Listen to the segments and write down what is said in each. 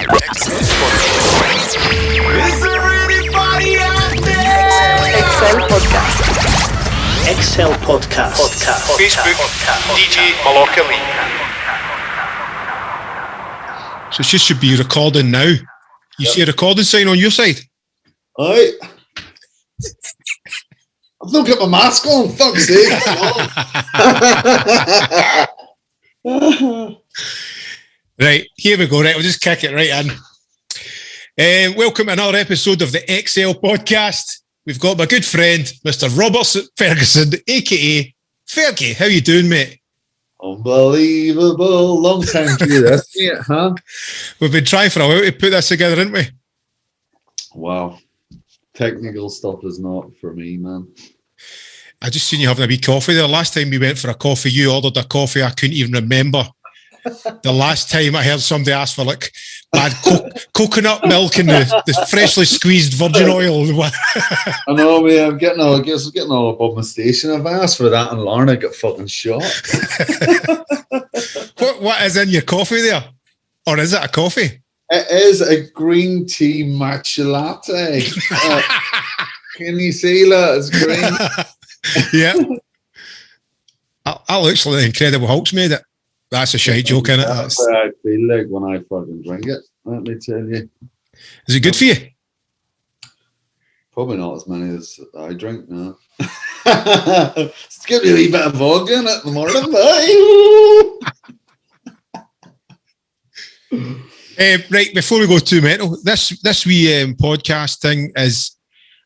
Is there anybody out there? Excel Podcast. Excel Podcast. Facebook, DJ Mallorca Lee. So it just should be recording now. You see a recording sign on your side? Aye. I've not got my mask on, fuck's sake. Right, here we go. Right, we'll just kick it right in. Welcome to another episode of the Excel Podcast. We've got my good friend, Mr. Robert Ferguson, a.k.a. Fergie. How you doing, mate? Unbelievable. Long time to do this, mate, huh? We've been trying for a while to put this together, haven't we? Wow. Technical stuff is not for me, man. I just seen you having a wee coffee there. Last time we went for a coffee, you ordered a coffee. I couldn't even remember. The last time I heard somebody ask for like bad coconut milk and the freshly squeezed virgin oil. I know, mate. I'm getting all above my station. If I asked for that and Lorna, I get fucking shot. What is in your coffee there? Or is it a coffee? It is a green tea matcha latte. Can you see that? It's green. Yeah. That looks like the Incredible Hulk's made it. That's a shite joke, innit? That's what I feel like when I fucking drink it, let me tell you. Is it good for you? Probably not as many as I drink now. It's giving me a wee bit of vodka in it in the morning, bye. Right, before we go too mental, this wee podcast thing is,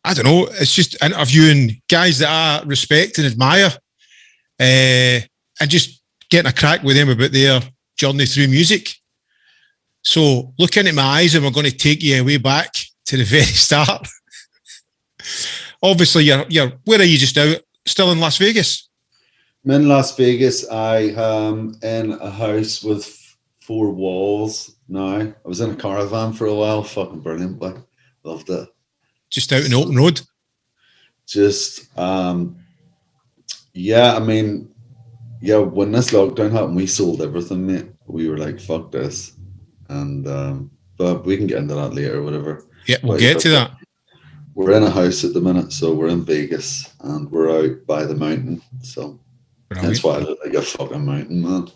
I don't know, it's just interviewing guys that I respect and admire, and just getting a crack with them about their journey through music. So look into my eyes and we're going to take you way back to the very start. Obviously, you're where are you just now? Still in Las Vegas? I'm in Las Vegas. I am in a house with 4 walls now. I was in a caravan for a while. Fucking brilliant, but loved it. Just out in the open road? Just, yeah, I mean, yeah, when this lockdown happened, we sold everything, mate. We were like, fuck this. And, but we can get into that later, whatever. Yeah, we'll get to that. We're in a house at the minute, so we're in Vegas and we're out by the mountain. So that's why I look like a fucking mountain, man.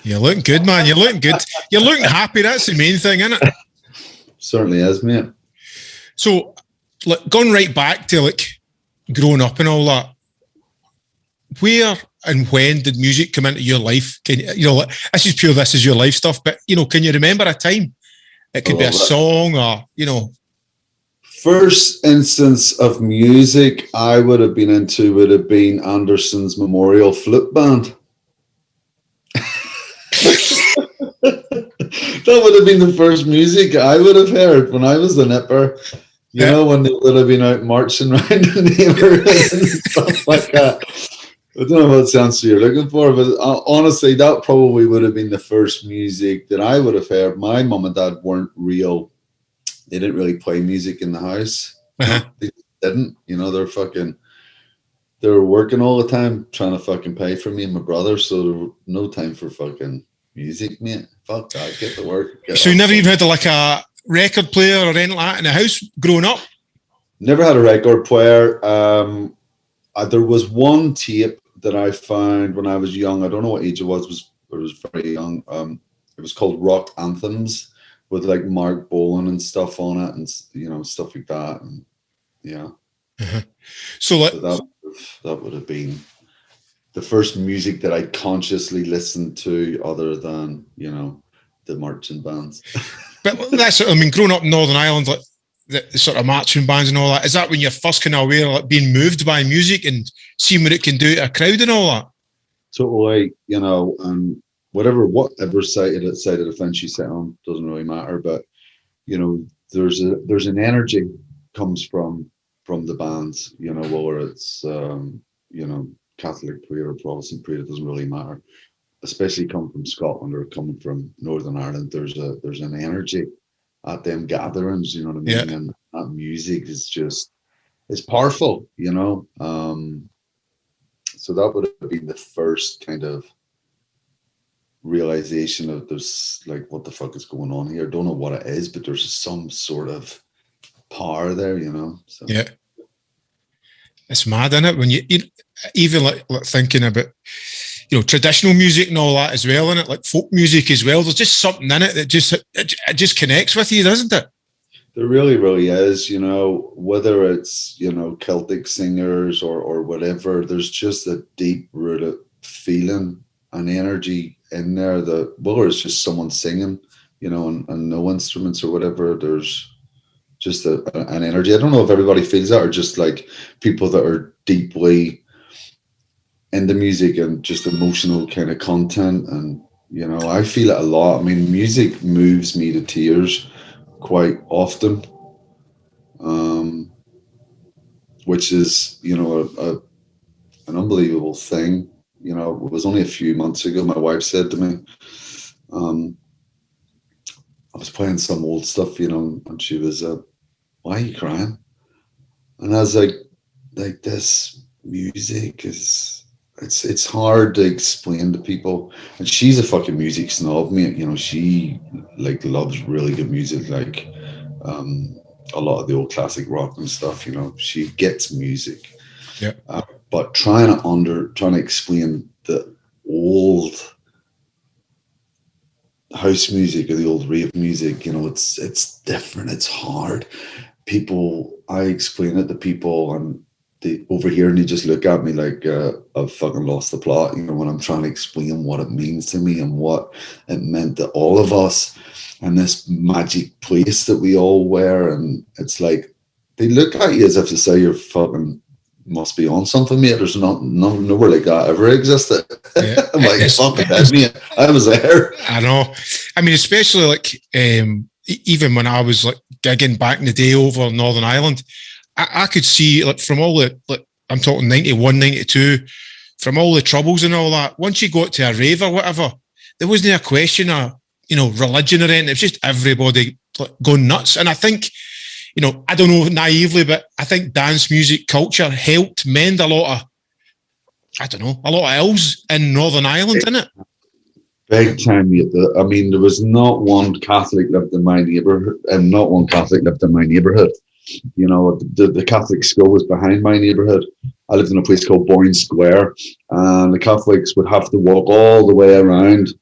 You're looking good, man. You're looking good. You're looking happy. That's the main thing, isn't it? Certainly is, mate. So, like, going right back to like growing up and all that, where and when did music come into your life? Can you know, this is your life stuff, but you know, can you remember a time? It could be a song or, you know. First instance of music I would have been into would have been Anderson's Memorial Flute Band. That would have been the first music I would have heard when I was a nipper. You know, when they would have been out marching around the neighborhood and stuff like that. I don't know what answer you're looking for, but honestly, that probably would have been the first music that I would have heard. My mum and dad weren't real. They didn't really play music in the house. Uh-huh. They didn't. You know, they were working all the time trying to fucking pay for me and my brother, so there was no time for fucking music, mate. Fuck that. Get to work. So you never even had like a record player or anything like that in the house growing up? Never had a record player. There was one tape that I found when I was young. I don't know what age it was very young. It was called Rock Anthems with like Mark Bolan and stuff on it, and you know, stuff like that. And yeah. Uh-huh. So that would have been the first music that I consciously listened to, other than, you know, the marching bands. But that's, I mean, growing up in Northern Ireland, like the sort of marching bands and all that, is that when you're first kind of aware of like being moved by music and seeing what it can do to a crowd and all that? Totally, you know, and whatever side of the fence you sit on doesn't really matter. But you know, there's an energy comes from the bands, you know, whether it's you know, Catholic prayer or Protestant prayer, it doesn't really matter. Especially coming from Scotland or coming from Northern Ireland, there's an energy at them gatherings, you know what I mean? Yeah. And that music is just, it's powerful, you know. So that would have been the first kind of realization of there's like, what the fuck is going on here? Don't know what it is, but there's some sort of power there, you know. So Yeah, it's mad, isn't it? When you even like thinking about, you know, traditional music and all that as well, in it, like folk music as well. There's just something in it that just connects with you, doesn't it? there really, really is, you know, whether it's, you know, Celtic singers or whatever, there's just a deep rooted feeling and energy in there that, whether it's just someone singing, you know, and no instruments or whatever, there's just an energy. I don't know if everybody feels that, or just like people that are deeply into music and just emotional kind of content. And, you know, I feel it a lot. I mean, music moves me to tears quite often, which is, you know, an unbelievable thing. You know, it was only a few months ago, my wife said to me, I was playing some old stuff, you know, and she was, why are you crying? And I was like this music is, it's hard to explain to people. And she's a fucking music snob, mate. You know, she like loves really good music, like a lot of the old classic rock and stuff. You know, she gets music. Yeah. But trying to explain the old house music or the old rave music, you know, it's different. It's hard. I explain it to people, and they over here and they just look at me like I've fucking lost the plot, you know, when I'm trying to explain what it means to me and what it meant to all of us and this magic place that we all wear. And it's like they look at you as if to say you're fucking must be on something, mate. There's nowhere like that ever existed. Yeah. I'm like, fucking head, mate. I was there. I know. I mean, especially like even when I was like gigging back in the day over in Northern Ireland, I could see like from all the, like I'm talking 91, 92, from all the troubles and all that, once you got to a rave or whatever, there wasn't a question of, you know, religion or anything. It was just everybody like going nuts. And I think, you know, I don't know naively, but I think dance music culture helped mend a lot of ills in Northern Ireland, didn't it? Big time, mate. I mean, there was not one Catholic lived in my neighborhood, and not one Catholic lived in my neighborhood. You know, the Catholic school was behind my neighborhood. I lived in a place called Boyne Square, and the Catholics would have to walk all the way around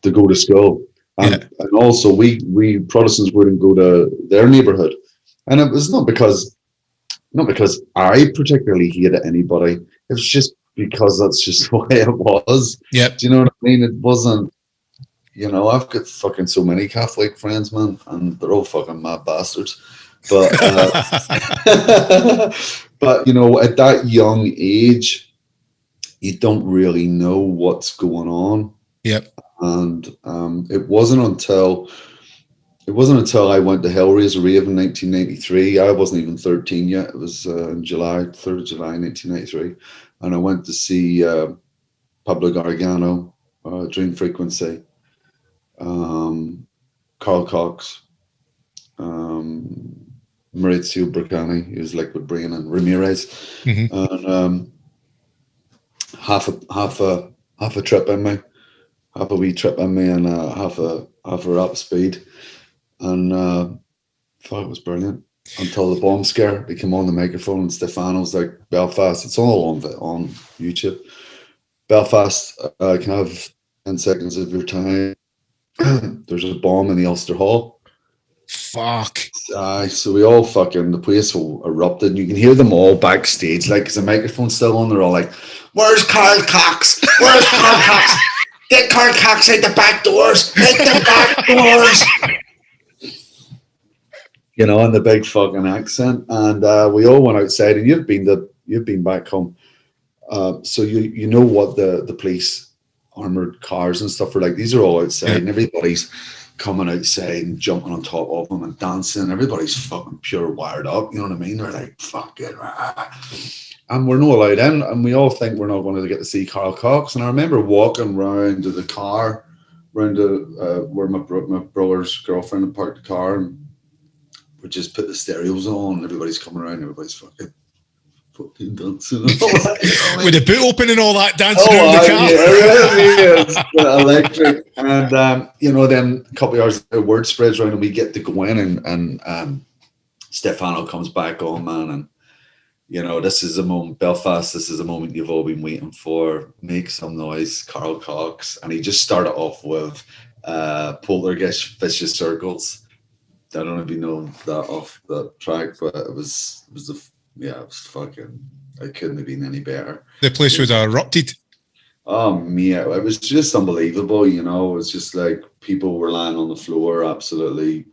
to go to school. And also, we Protestants wouldn't go to their neighborhood. And it was not because I particularly hated anybody. It was just because that's just the way it was. Yeah. Do you know what I mean? It wasn't, you know, I've got fucking so many Catholic friends, man, and they're all fucking mad bastards. But but you know, at that young age, you don't really know what's going on. Yep. And it wasn't until I went to Hellraiser Rave in 1993. I wasn't even 13 yet. It was in July, 3rd of July, 1993. And I went to see Pablo Gargano, Dream Frequency, Carl Cox, Maurizio Bracani, who's Liquid Brain, and Ramirez. Mm-hmm. And half a trip in me, half a wee trip in me, and half a rap speed. And thought it was brilliant until the bomb scare. They came on the microphone and Stefano's like, Belfast, it's all on YouTube. Belfast, I can have 10 seconds of your time. There's a bomb in the Ulster Hall. Fuck. So we all fucking, the place erupted, and you can hear them all backstage, like, because the microphone's still on, they're all like, where's Carl Cox? Where's Carl Cox? Get Carl Cox out the back doors! Out the back doors! You know, in the big fucking accent. And we all went outside, and you've been back home. So you know what the police armored cars and stuff are like. These are all outside, and everybody's coming outside and jumping on top of them and dancing. Everybody's fucking pure wired up. You know what I mean? They're like, fuck it. And we're not allowed in, and we all think we're not going to get to see Carl Cox. And I remember walking round to the car, round to where my brother's girlfriend had parked the car, and we just put the stereos on, and everybody's coming around, everybody's fucking fucking dancing. And all that, you know, With the boot open and all that, dancing around the car. it's electric. And you know, then a couple of hours, the word spreads around, and we get to go in, and Stefano comes back on, man, and you know, this is a moment, Belfast. This is a moment you've all been waiting for. Make some noise, Carl Cox, and he just started off with Poltergeist, Vicious Circles. I don't know if you know that off that track, but it was fucking. It couldn't have been any better. The place was erupted. Oh man, it was just unbelievable. You know, it was just like people were lying on the floor, absolutely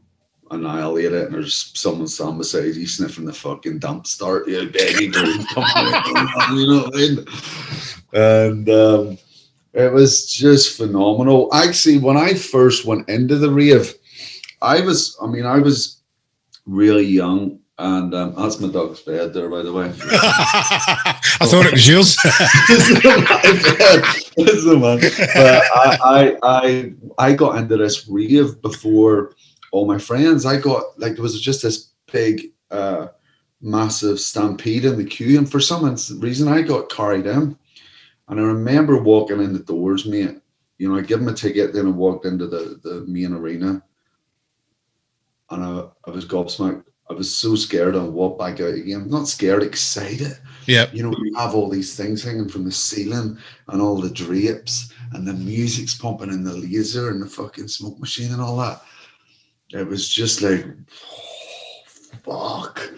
annihilated, and there's someone standing beside you sniffing the fucking dump start, begging to come on, you know what I mean? And it was just phenomenal. Actually, when I first went into the rave, I was really young, and that's my dog's bed there, by the way. I thought it was yours. Listen, man. But I got into this rave before all my friends. I got, like, there was just this big, massive stampede in the queue, and for some reason I got carried in. And I remember walking in the doors, mate. You know, I gave him a ticket, then I walked into the main arena, and I was gobsmacked. I was so scared, I walked back out again. Not scared, excited. Yeah. You know, we have all these things hanging from the ceiling and all the drapes, and the music's pumping, and the laser and the fucking smoke machine and all that. It was just like, oh, fuck.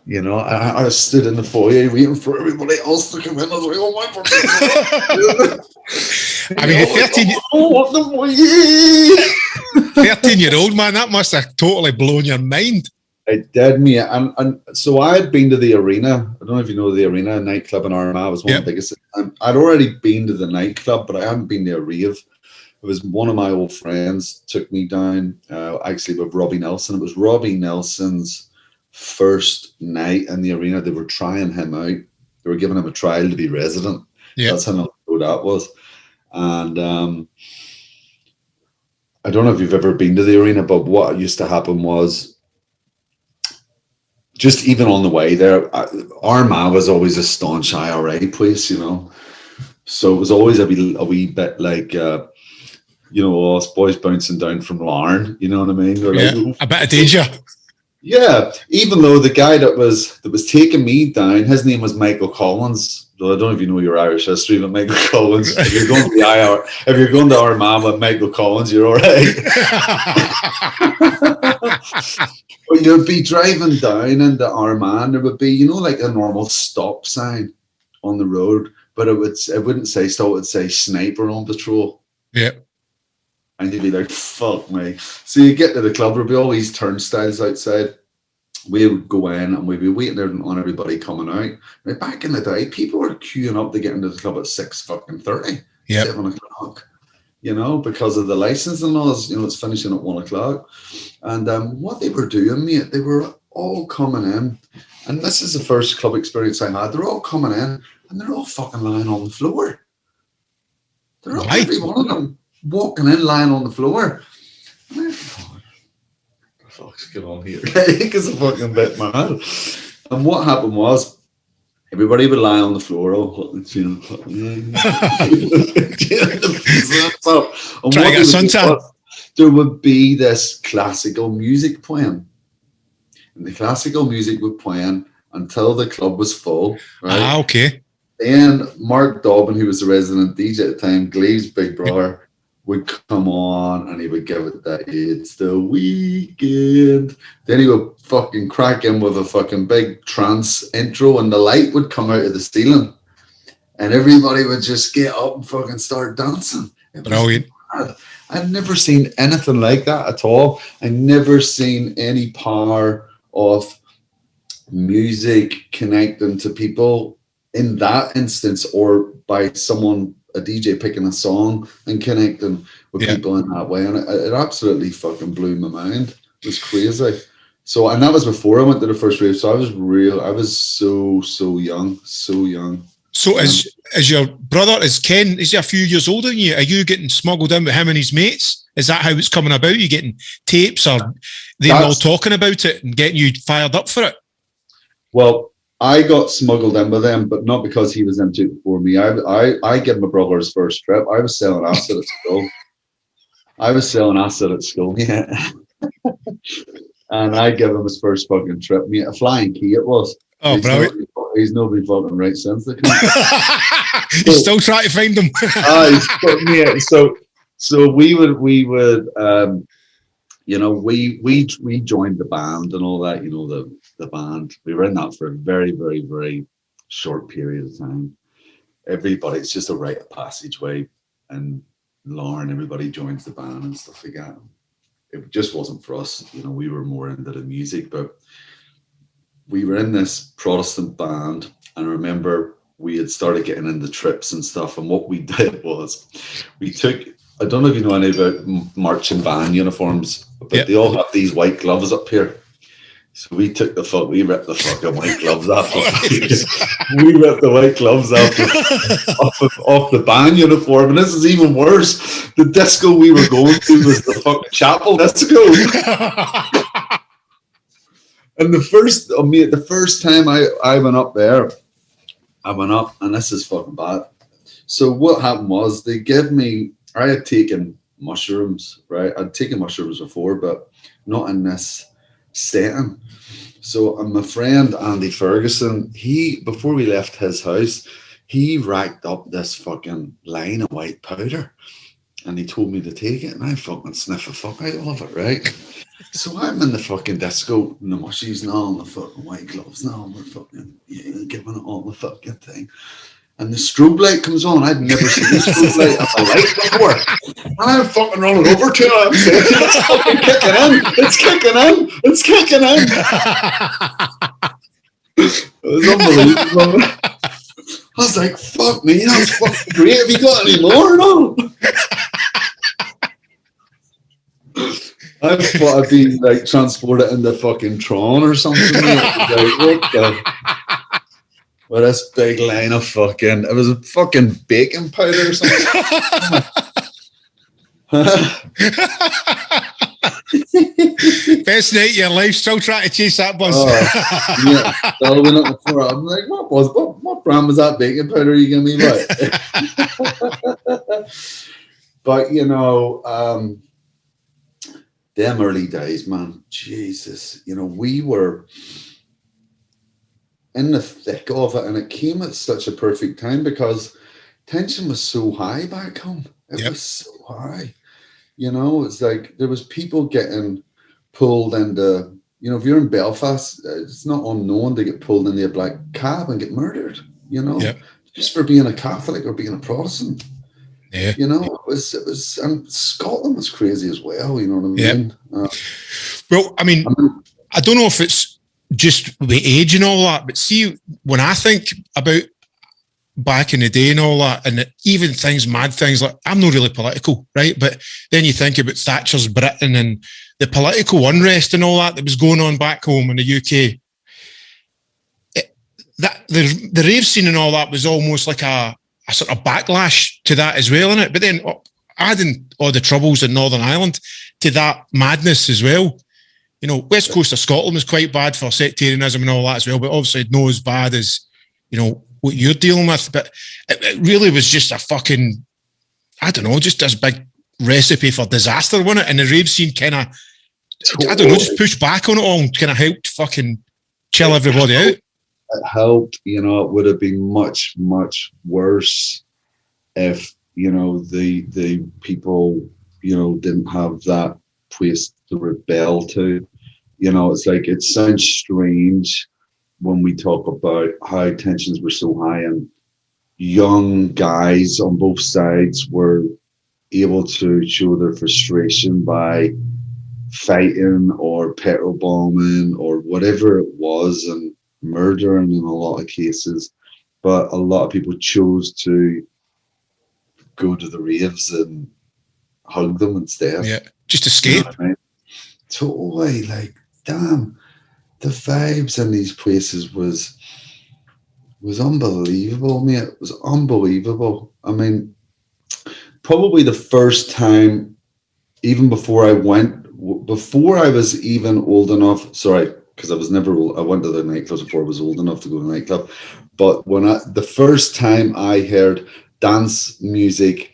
You know, I stood in the foyer waiting for everybody else to come in. I was like, oh my God. I mean, a 13-year-old, man, that must have totally blown your mind. It did, me. And so I had been to the Arena. I don't know if you know the Arena, nightclub in Armagh. It was one of the biggest. I'd already been to the nightclub, but I hadn't been to a rave. It was one of my old friends took me down, actually with Robbie Nelson. It was Robbie Nelson's first night in the Arena. They were trying him out. They were giving him a trial to be resident. Yeah. That's how that was. And I don't know if you've ever been to the Arena, but what used to happen was, just even on the way there, Armagh was always a staunch IRA place, you know. So it was always a wee bit like, you know, us boys bouncing down from Larne, you know what I mean? They're like, a bit of danger. Yeah, even though the guy that was taking me down, his name was Michael Collins. So I don't know if you know your Irish history, but Michael Collins. If you're going to if you're going to Armagh with Michael Collins, you're all right. But you'd be driving down into Armagh, and there would be, you know, like a normal stop sign on the road, but it wouldn't say stop, it would say sniper on patrol. Yeah. And you'd be like, fuck me. So you get to the club, there'd be all these turnstiles outside. We would go in and we'd be waiting there on everybody coming out. Now, back in the day, people were queuing up to get into the club at 6:30, 7 o'clock, you know, because of the licensing laws. You know, it's finishing at 1 o'clock. And what they were doing, mate, they were all coming in. And this is the first club experience I had. They're all coming in and they're all fucking lying on the floor. They're all, every one of them, walking in, lying on the floor. And I thought, what the fuck's going on here? Because a fucking bit mad. And what happened was, everybody would lie on the floor, all, you know, trying to get a suntan. There would be this classical music playing. And the classical music would playing until the club was full. Right? Ah, okay. Then Mark Dobbin, who was the resident DJ at the time, Glee's big brother, would come on and he would give it that it's the weekend. Then he would fucking crack in with a fucking big trance intro, and the light would come out of the ceiling and everybody would just get up and fucking start dancing. Brilliant. I'd never seen anything like that at all. I'd never seen any power of music connecting to people in that instance, or by someone, a DJ picking a song and connecting with people in that way. And it absolutely fucking blew my mind. It was crazy. So, and that was before I went to the first rave. So I was so young. So is your brother, is Ken, is he a few years older than you? Are you getting smuggled in with him and his mates? Is that how it's coming about? You getting tapes, or they all talking about it and getting you fired up for it? Well, I got smuggled in with them, but not because he was into it before me. I gave my brother his first trip. I was selling acid at school. Yeah. And I gave him his first fucking trip. Me a flying key it was. Oh, brilliant. He's nobody fucking right since. He's still trying to find them. So we would we joined the band and all that, the band. We were in that for a very, very, very short period of time. It's just a rite of passageway, and Lauren, everybody joins the band and stuff like that. It just wasn't for us, we were more into the music, but we were in this Protestant band, and I remember we had started getting into trips and stuff, and what we did was I don't know if you know any about marching band uniforms, but They all have these white gloves up here. So we ripped the fucking white gloves off. We ripped the white gloves off the band uniform, and this is even worse. The disco we were going to was the fucking chapel disco. And the first time I went up there, and this is fucking bad. So what happened was I had taken mushrooms, right? I'd taken mushrooms before, but not in this setting. So my friend Andy Ferguson, before we left his house, he racked up this fucking line of white powder, and he told me to take it, and I fucking sniff the fuck out of it, right? So I'm in the fucking disco, and the mushies and all, and the fucking white gloves and all, and we're fucking giving it all the fucking thing. And the strobe light comes on. I'd never seen the strobe light of a light before. And I'm fucking running over to it. I'm saying, it's fucking kicking in. It's kicking in. It's kicking in. It was unbelievable. I was like, fuck me, that's fucking great. Have you got any more? No. I thought I'd be like transported into fucking Tron or something. With this big line of fucking, it was a fucking baking powder or something. Best night of your life, still trying to chase that bus. Still went up before. I'm like, what brand was that baking powder you gave me? But them early days, man, Jesus, we were in the thick of it, and it came at such a perfect time because tension was so high back home. It was so high. It's like there was people getting pulled into, if you're in Belfast, it's not unknown to get pulled into a black cab and get murdered, just for being a Catholic or being a Protestant. Yeah. It was, and Scotland was crazy as well, you know what I mean? Well, I don't know if it's just the age and all that, but see, when I think about back in the day and all that, and even mad things like, I'm not really political, right? But then you think about Thatcher's Britain and the political unrest and all that was going on back home in the UK. The rave scene and all that was almost like a sort of backlash to that as well, innit? But then adding all the troubles in Northern Ireland to that madness as well. West Coast of Scotland was quite bad for sectarianism and all that as well, but obviously not as bad as, what you're dealing with. But it really was just a fucking, I don't know, just this big recipe for disaster, wasn't it? And the rave scene kind of, I don't know, just pushed back on it all and kind of helped fucking chill everybody out. It helped, it would have been much, much worse if, the people, didn't have that place to rebel to. It's like, it sounds strange when we talk about how tensions were so high and young guys on both sides were able to show their frustration by fighting or petrol bombing or whatever it was, and murdering in a lot of cases. But a lot of people chose to go to the raves and hug them instead. Yeah, just escape. Totally, like, damn, the vibes in these places was unbelievable, mate. It was unbelievable. Probably the first time, even before I was even old enough, because I went to the nightclubs before I was old enough to go to the nightclub. But the first time I heard dance music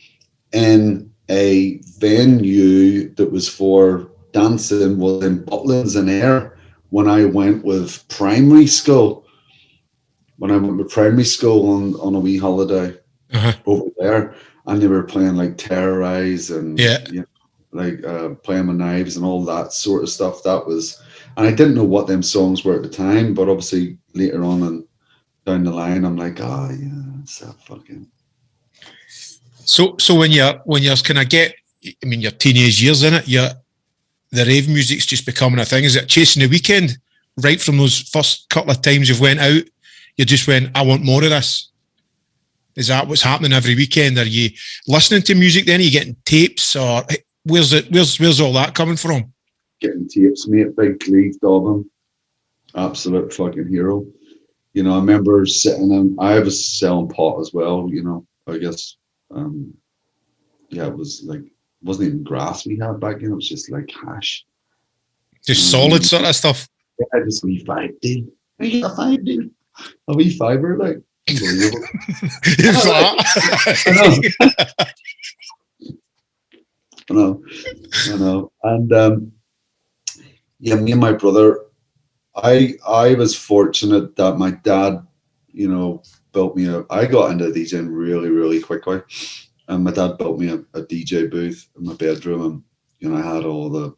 in a venue that was for dancing was in Butlins and Ayr when I went with primary school. When I went with primary school on a wee holiday over there, and they were playing like Terrorize and playing with knives and all that sort of stuff. And I didn't know what them songs were at the time, but obviously later on and down the line, I'm like, oh yeah, it's that fucking. So when you're kind of your teenage years in it, the rave music's just becoming a thing. Is it chasing the weekend? Right from those first couple of times you've went out, you just went, I want more of this. Is that what's happening every weekend? Are you listening to music then? Are you getting tapes, or where's all that coming from? Getting tapes, mate. Big Cleve Dobbin, absolute fucking hero. You know, I remember I was selling pot as well. You know, I guess, it was like, it wasn't even grass we had back then. It was just like hash, just solid sort of stuff. Yeah, just wee 5 dude. I get a 5 dude. A wee fiver, like. Unbelievable. I know. And me and my brother, I was fortunate that my dad, you know, built me I got into DJing really, really quickly. And my dad built me a DJ booth in my bedroom, and you know, I had all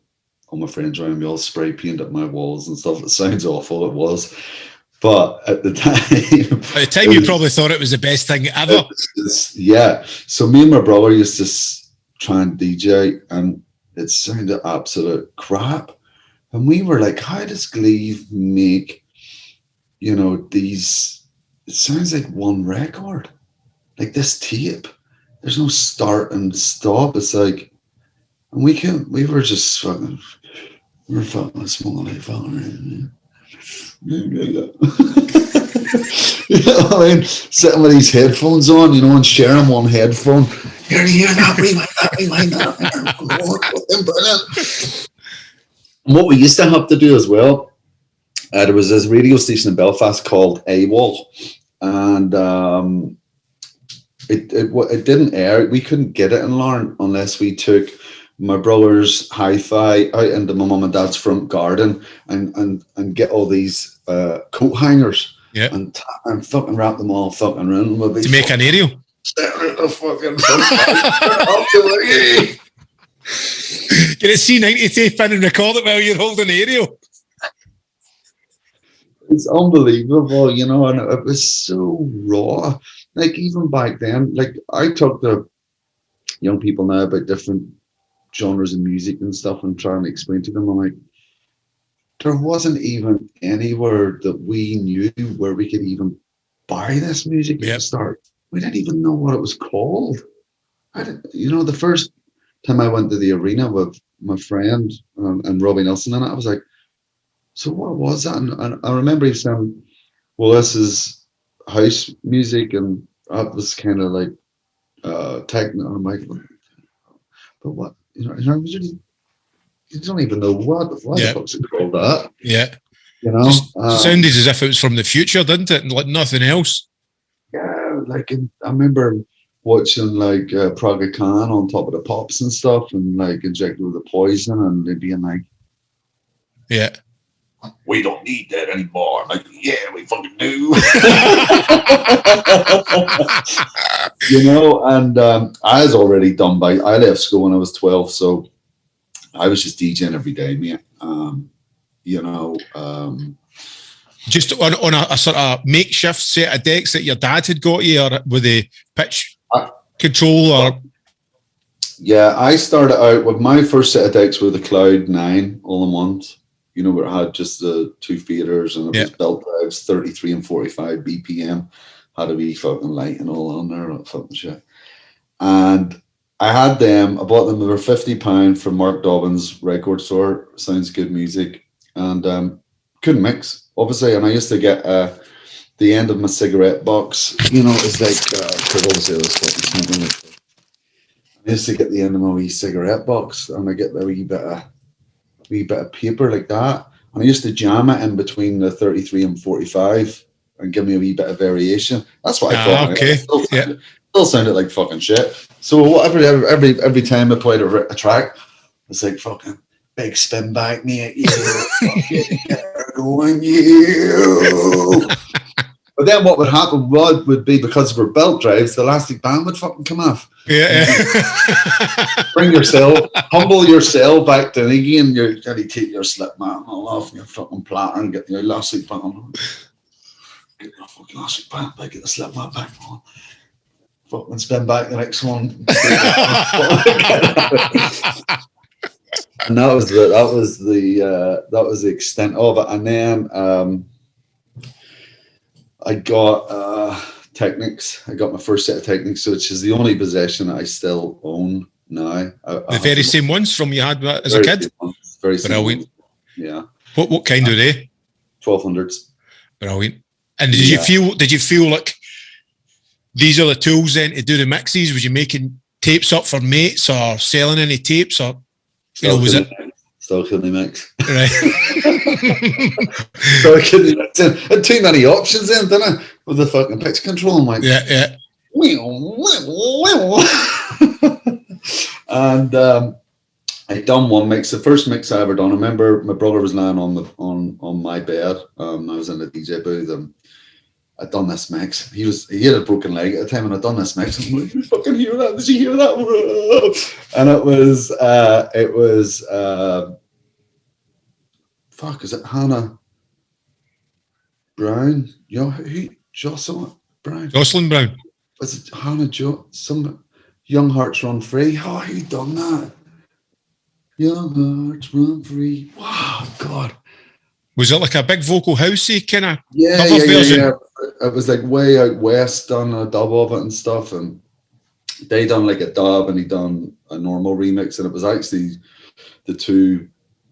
my friends around me all spray painted my walls and stuff. It sounds awful, it was. But at the time, you probably thought it was the best thing ever. Yeah. So me and my brother used to try and DJ, and it sounded absolute crap. And we were like, how does Cleve make, you know, these, it sounds like one record, like this tape. There's no start and stop. It's like, and we were just fucking, we were fucking small, like fucking. You know what I mean? Sitting with these headphones on, you know, and sharing one headphone. Here, that, rewind that. Brilliant. And what we used to have to do as well, there was this radio station in Belfast called AWOL, and it didn't air. We couldn't get it in Larne unless we took my brother's hi-fi out into my mum and dad's front garden and get all these coat hangers and fucking wrap them all fucking around to make an aerial. Get a C90 tape in and record it while you're holding aerial. It's unbelievable, you know, and it was so raw. Like even back then, like I talk to young people now about different genres of music and stuff and trying to explain to them, I'm like, there wasn't even anywhere that we knew where we could even buy this music at the start. We didn't even know what it was called. The first time I went to the arena with my friend and Robbie Nelson and I was like, so what was that? And I remember he saying, well, this is house music, and that was kind of like techno. And I'm like, but what? You don't even know why the fuck's it called that. Yeah. You know? Sounded as if it was from the future, didn't it? And like nothing else. Yeah, like I remember watching like Praga Khan on Top of the Pops and stuff, and like Injected with the Poison, and they'd being like, yeah, we don't need that anymore. I'm like, yeah, we fucking do. You know, and I was already done I left school when I was 12, so I was just DJing every day, mate. You know, just on a sort of makeshift set of decks that your dad had got you, or with the pitch control, or yeah, I started out with my first set of decks with the Cloud 9 all-in-ones. You know, where it had just the 2 faders, and it was belt drives, 33 and 45 BPM, had a wee fucking light and all on there, that fucking shit. And I had them, I bought them, they were £50 from Mark Dobbin's record store, Sounds Good Music, and couldn't mix, obviously. And I used to get the end of my cigarette box, you know, it's like, because obviously I was fucking smoking it. I used to get the end of my wee cigarette box, and I get the wee bit of paper like that, And I used to jam it in between the 33 and 45 and give me a wee bit of variation. That's what I thought. Okay. Still sounded like fucking shit. So whatever, every time I played a track, it's like fucking big spin back, mate. You get her going, you. But then what would happen would be, because of our belt drives, the elastic band would fucking come off. Yeah. Bring yourself, humble yourself back down again. You're going to take your slip mat and all off, and your fucking platter, and get your elastic band on. Get your fucking elastic band back, get the slip mat back on. Fucking spin back the next one. And that was the extent of it. And then I got Technics. I got my first set of Technics, which is the only possession that I still own now. The very same ones from you had as a kid? Very same. Brilliant. Yeah. What kind are they? 1200s. Brilliant. And did you feel like these are the tools then to do the mixes? Was you making tapes up for mates or selling any tapes, or was it? Still couldn't mix. Right. Still couldn't mix. Had too many options then, didn't I? With the fucking pitch control, I'm like, yeah. And I done one mix. The first mix I ever done. I remember my brother was lying on my bed. I was in the DJ booth, and I'd done this mix. He had a broken leg at the time, and I'd done this mix. I'm like, you fucking hear that? Did you hear that? And it was fuck, is it Hannah Brown? Jocelyn Brown? Jocelyn Brown. Was it Hannah some Young Hearts Run Free? Oh, who done that? Young Hearts Run Free. Wow, God. Was it like a big vocal housey kind of version? Yeah. It was like way out west, done a dub of it and stuff, and they done like a dub and he done a normal remix, and it was actually the two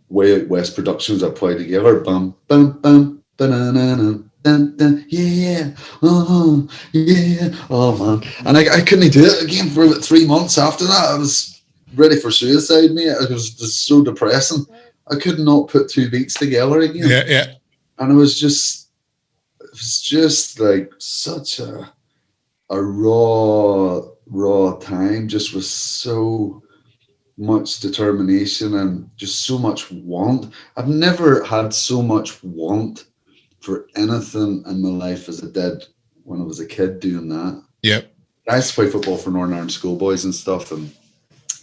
way out west productions that played together. Bum bum bum ba-na-na-na, dun, dun, yeah, yeah, oh man. And I couldn't do it again for about 3 months after that. I was ready for suicide, mate. It was just so depressing. I could not put two beats together again. Yeah. And it was just like such a raw time, just with so much determination and just so much want. I've never had so much want for anything in my life as I did when I was a kid doing that. Yeah. I used to play football for Northern Ireland schoolboys and stuff, and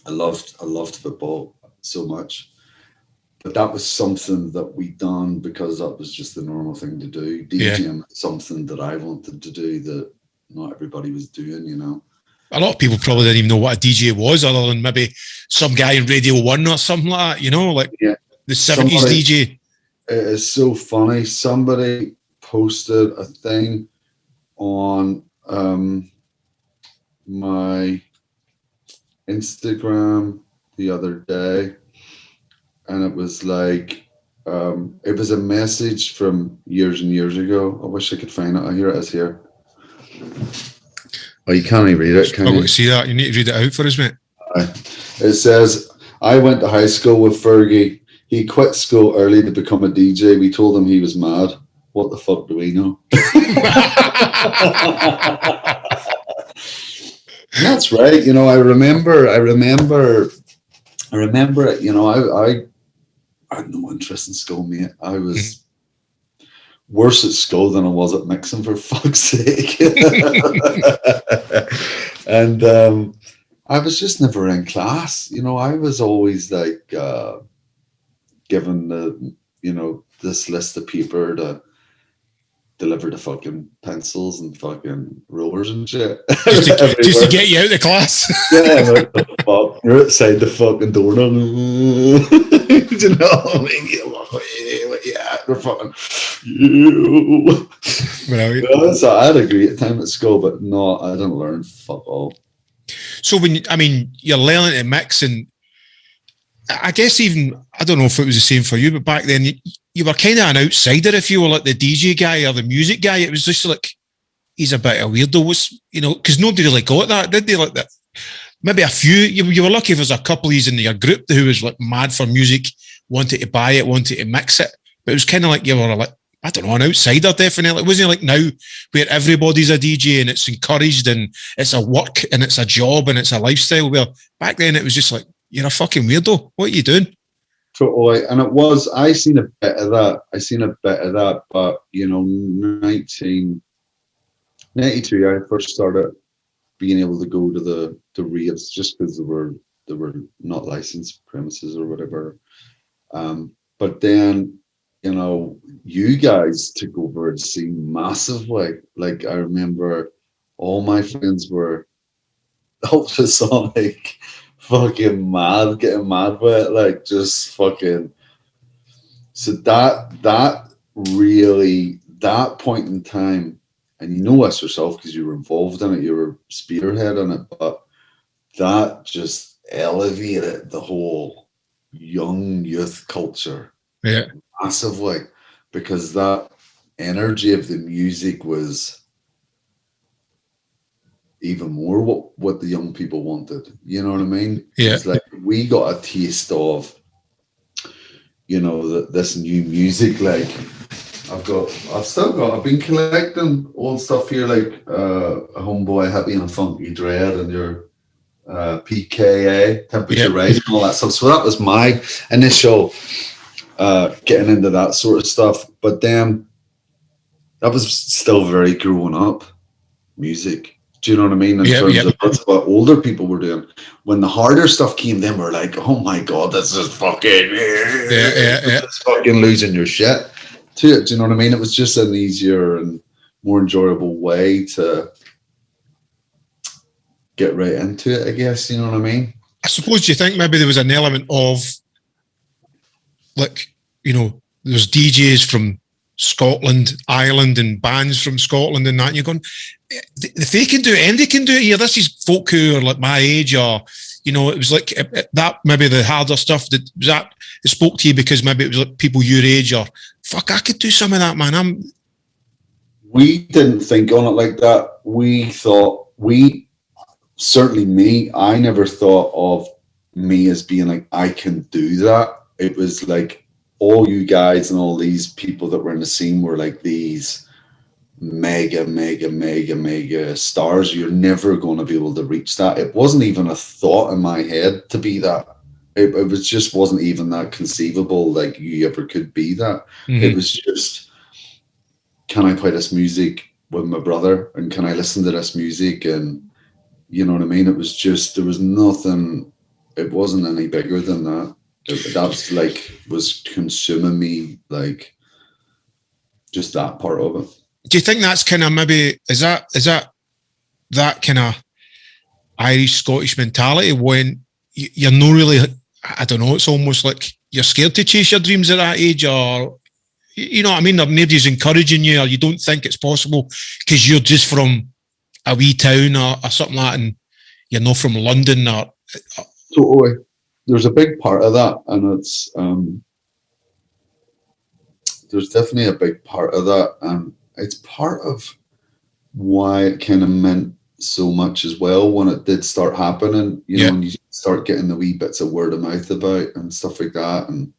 I loved football so much. But that was something that we done because that was just the normal thing to do. DJing, something that I wanted to do that not everybody was doing, you know. A lot of people probably didn't even know what a DJ was, other than maybe some guy in Radio 1 or something like that, you know, like the 70s DJ. It is so funny. Somebody posted a thing on my Instagram the other day, and it was like it was a message from years and years ago. I wish I could find it. Oh, here it is here. Oh, you can't even read it, can you? I see that. You need to read it out for us, mate. It says, I went to high school with Fergie. He quit school early to become a DJ. We told him he was mad. What the fuck do we know? That's right. You know, I remember it. You know, I had no interest in school, mate. I was worse at school than I was at mixing, for fuck's sake. And I was just never in class. You know, I was always like given this list of paper to deliver the fucking pencils and fucking rulers and shit. just to get you out of the class. Yeah, like, fuck, you're outside the fucking door now. You know what I mean? Yeah, they're fucking you. So I had a great time at school, but no, I didn't learn fuck all. So you're learning to mix, and I guess even, I don't know if it was the same for you, but back then you were kind of an outsider if you were like the DJ guy or the music guy. It was just like, he's a bit of a weirdo, you know, because nobody really got that, did they? Like that. Maybe a few, you were lucky if there's a couple of these in your group who was like mad for music, wanted to buy it, wanted to mix it. but it was kind of like you were like, I don't know, an outsider, definitely. It wasn't like now where everybody's a DJ and it's encouraged and it's a work and it's a job and it's a lifestyle. Where back then it was just like, you're a fucking weirdo. What are you doing? Totally. And it was, I seen a bit of that, but, you know, 1992, I first started being able to go to the raves just because they were not licensed premises or whatever. But then, you know, you guys took over the scene massively. Like, I remember all my friends were ultrasonic, fucking mad, getting mad with it, like just fucking. So that really, that point in time, and you know us yourself because you were involved in it, you were spearheading it, but that just elevated the whole young youth culture. Yeah. Massively, because that energy of the music was even more what the young people wanted. You know what I mean? Yeah. It's like we got a taste of, you know, this new music. Like I've been collecting old stuff here, like a Homeboy Happy and Funky Dread and your PKA Temperature Rise and all that stuff. So that was my initial getting into that sort of stuff, but then that was still very growing up music. Do you know what I mean? In terms of that's what older people were doing. When the harder stuff came, then we're like, oh my god, this is fucking it's fucking losing your shit to it. Do you know what I mean? It was just an easier and more enjoyable way to get right into it, I guess. You know what I mean? I suppose, do you think maybe there was an element of, like, you know, there's DJs from Scotland, Ireland, and bands from Scotland and that, and you're going, if they can do it, and they can do it here, this is folk who are like my age, or, you know, it was like that, maybe the harder stuff that it spoke to you because maybe it was like people your age, or, fuck, I could do some of that, man. We didn't think on it like that. We thought, certainly me, I never thought of me as being like, I can do that. It was like all you guys and all these people that were in the scene were like these mega stars. You're never going to be able to reach that. It wasn't even a thought in my head to be that. It was just wasn't even that conceivable, like you ever could be that. Mm-hmm. It was just, can I play this music with my brother, and can I listen to this music, and you know what I mean? It was just, there was nothing, it wasn't any bigger than that. That's like was consuming me, like just that part of it. Do you think that's kind of maybe is that kind of Irish Scottish mentality when you're not really, I don't know, it's almost like you're scared to chase your dreams at that age, or you know what I mean? Or nobody's encouraging you, or you don't think it's possible because you're just from a wee town or something like that, and you're not from London or. Totally. There's a big part of that, and it's there's definitely a big part of that, and it's part of why it kind of meant so much as well when it did start happening. You know, when you start getting the wee bits of word of mouth about and stuff like that, and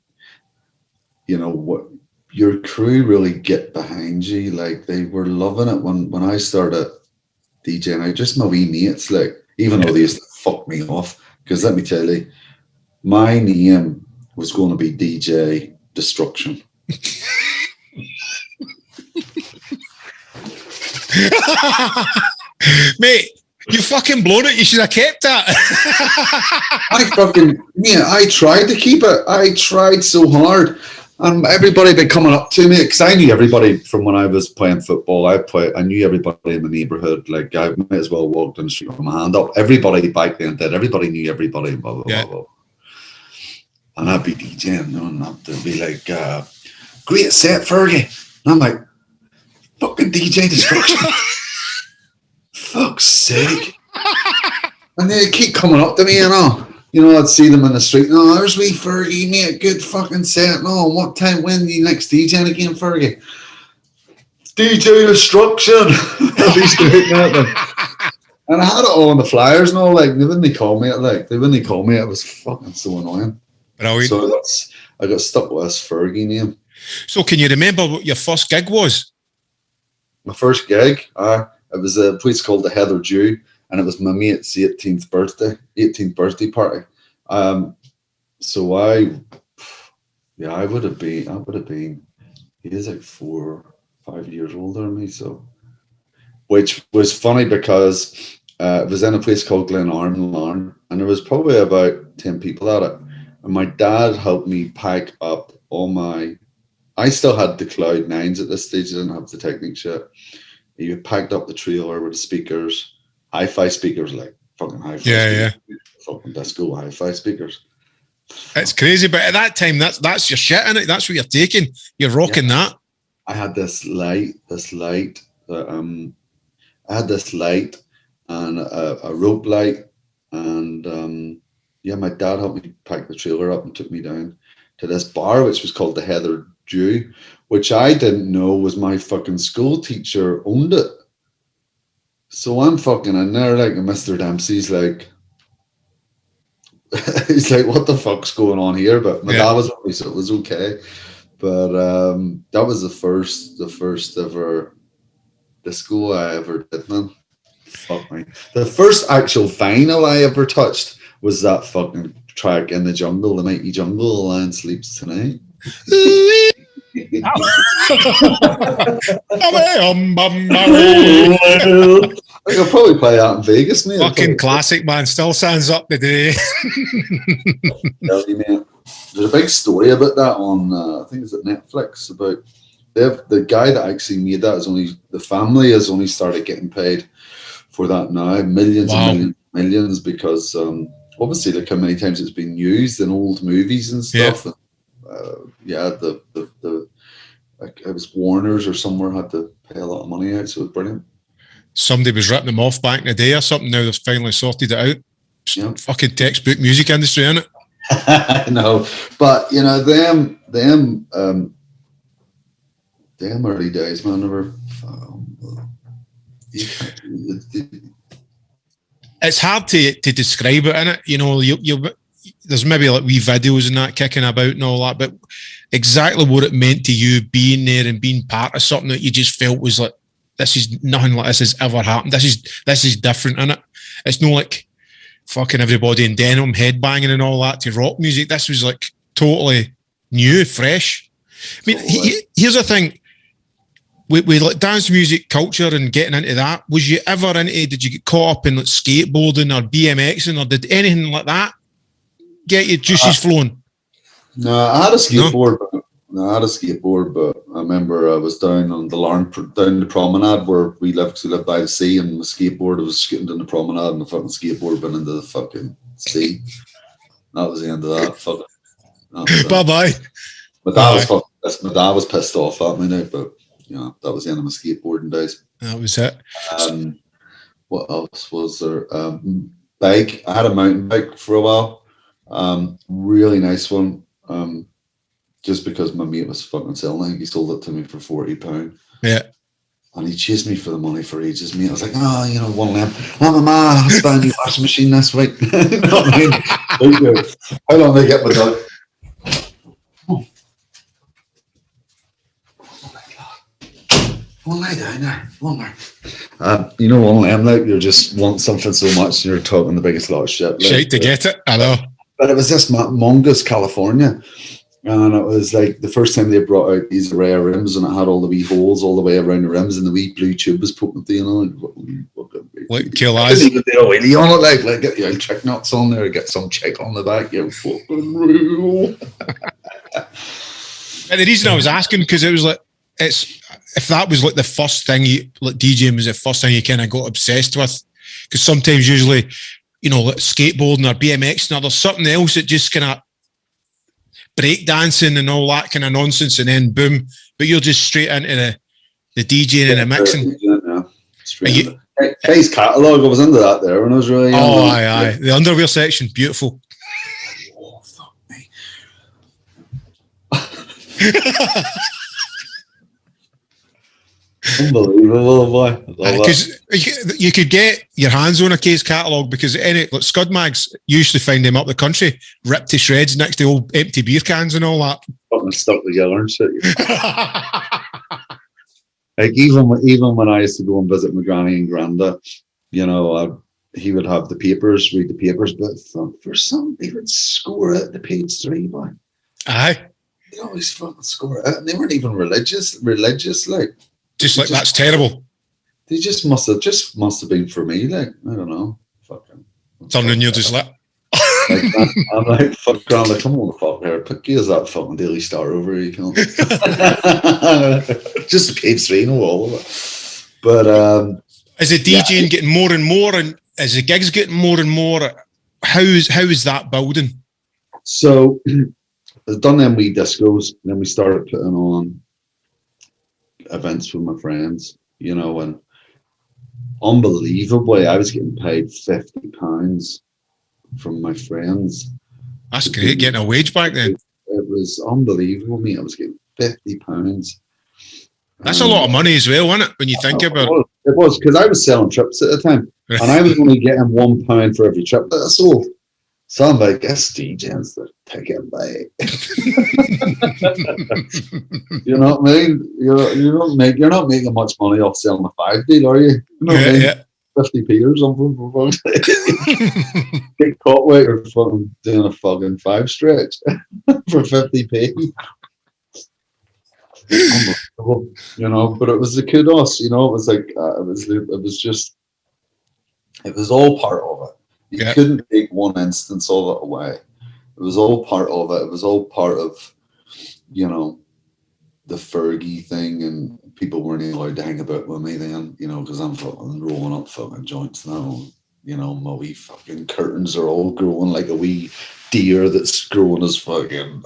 you know what your crew really get behind you. Like they were loving it when I started DJing. Just my wee mates, like even though they used to fuck me off, because let me tell you. My name was going to be DJ Destruction. Mate, you fucking blown it. You should have kept that. I tried to keep it. I tried so hard. And everybody been coming up to me because I knew everybody from when I was playing football. I knew everybody in the neighbourhood. Like I might as well walk down the street with my hand up. Everybody back then did. Everybody knew everybody. Blah, blah, blah, blah. And I'd be DJing, and they'd be like, great set, Fergie. And I'm like, fucking DJ Destruction. Fuck's sake. And they keep coming up to me, you know. I'd see them in the street. No, there's wee Fergie, mate, good fucking set. No, what time, when are you next DJing again, Fergie? DJ Destruction. I'd be straight at them. And I had it all on the flyers and all, like, they wouldn't call me it, It was fucking so annoying. Brilliant. So I got stuck with this Fergie name. So can you remember what your first gig was? My first gig, it was a place called the Heather Dew, and it was my mate's 18th birthday party. So I would have been, he is like 4 or 5 years older than me, so, which was funny because it was in a place called Glenarm in Larne, and there was probably about 10 people at it. And my dad helped me pack up I still had the Cloud 9s at this stage. I didn't have the Technics yet. He had packed up the trailer with the speakers, hi-fi speakers, like fucking hi-fi speakers, fucking disco hi-fi speakers. It's crazy, but at that time, that's your shit, innit? That's what you're taking. You're rocking that. I had this light, I had this light and a rope light, and my dad helped me pack the trailer up and took me down to this bar, which was called the Heather Dew, which I didn't know was my fucking school teacher owned it. So I'm fucking in there like, and Mr. Dempsey's like, he's like, what the fuck's going on here? But my dad was with me, so it was okay. But that was the first ever disco I ever did, man. Fuck me. The first actual vinyl I ever touched was that fucking track In the Jungle, The Mighty Jungle, The Lion Sleeps Tonight. I could probably play that in Vegas, mate. Fucking classic, man. Still stands up today. There's a big story about that on, I think it's at Netflix, about the guy that actually made that the family has only started getting paid for that now, millions and millions, because obviously look how many times it's been used in old movies and stuff. Yeah. It was Warner's or somewhere had to pay a lot of money out, so it was brilliant. Somebody was ripping them off back in the day or something. Now they've finally sorted it out. Yeah. Fucking textbook music industry, innit? I know, but you know them early days, man. Never. It's hard to describe it, innit? You know, there's maybe like wee videos and that kicking about and all that, but exactly what it meant to you being there and being part of something that you just felt was like, this is nothing like this has ever happened. This is different, innit? It's not like fucking everybody in denim headbanging and all that to rock music. This was like totally new, fresh. I mean, here's the thing. With like dance music culture and getting into that, was you ever did you get caught up in like skateboarding or BMXing, or did anything like that get your juices flowing? No, I had a skateboard. But I remember I was down on the Larne, down the promenade where we lived. We lived by the sea, and my skateboard, I was skating down the promenade, and the fucking skateboard went into the fucking sea. That was the end of that. Bye bye. My dad was pissed off at me now, but yeah, that was the end of my skateboarding days. That was it. What else was there? Bike. I had a mountain bike for a while. Really nice one. Just because my mate was fucking selling it, I think he sold it to me for £40. Yeah. And he chased me for the money for ages, mate. I was like, one lamp. Oh, my has to buy a new washing machine this week. You know what I mean? How long did I get my dog? Oh my God. One lie down there. One more. One lamp, like, you just want something so much and you're talking the biggest lot of shit. Like, shite to get it, I know. But it was this Mongoose, California. And it was like the first time they brought out these rare rims, and it had all the wee holes all the way around the rims, and the wee blue tube was poking through, like kill eyes. Didn't even do a wheelie on it, like get your check nuts on there, get some check on the back. You're fucking real. And the reason I was asking, because it was like, if that was like the first thing like DJing was the first thing you kind of got obsessed with, because sometimes usually, like skateboarding or BMX, there's something else that just kind of breakdancing and all that kind of nonsense, and then boom, but you're just straight into the DJing and the mixing. Kay's catalogue, I was into that there when I was really young. Oh, aye. The underwear section, beautiful. Oh, fuck me. Unbelievable, boy. I love it. Because you could get your hands on a case catalogue, because any like Scud Mags usually find them up the country, ripped to shreds next to old empty beer cans and all that. Fucking stuck together and shit. Like even when I used to go and visit my granny and granda, you know, he would have the papers, read the papers, but for some they would score it to page 3, boy. Aye. They always fucking score it, and they weren't even religious, like. Just like, that's terrible. They just must have been for me, like, I don't know, fucking. Something you're just like. I'm like, fuck, granda, come on, fuck here, pick you as that fucking Daily Star over, you can't. Just page 3 and all of it. But is the DJing getting more and more, and is the gigs getting more and more? How is that building? So I've done them wee discos, and then we started putting on events with my friends, you know, and unbelievably, I was getting paid £50 from my friends. That's great, getting a wage back then. It was unbelievable, mate. I was getting £50. That's a lot of money as well, isn't it, when you think about it? It was, because I was selling trips at the time, and I was only getting £1 for every trip that I sold. So I'm like, this DJ's the ticket, mate. You know what I mean? You're not making much money off selling a 5 deal, are you? You know what I mean? 50p or something. Get caught with or fucking doing a fucking 5 stretch for 50p. You know, but it was the kudos, you know, it was like, it was all part of it. You couldn't take one instance of it away. It was all part of it. It was all part of, you know, the Fergie thing, and people weren't allowed to hang about with me then, you know, because I'm fucking rolling up fucking joints now. You know, my wee fucking curtains are all growing like a wee deer that's growing as fucking,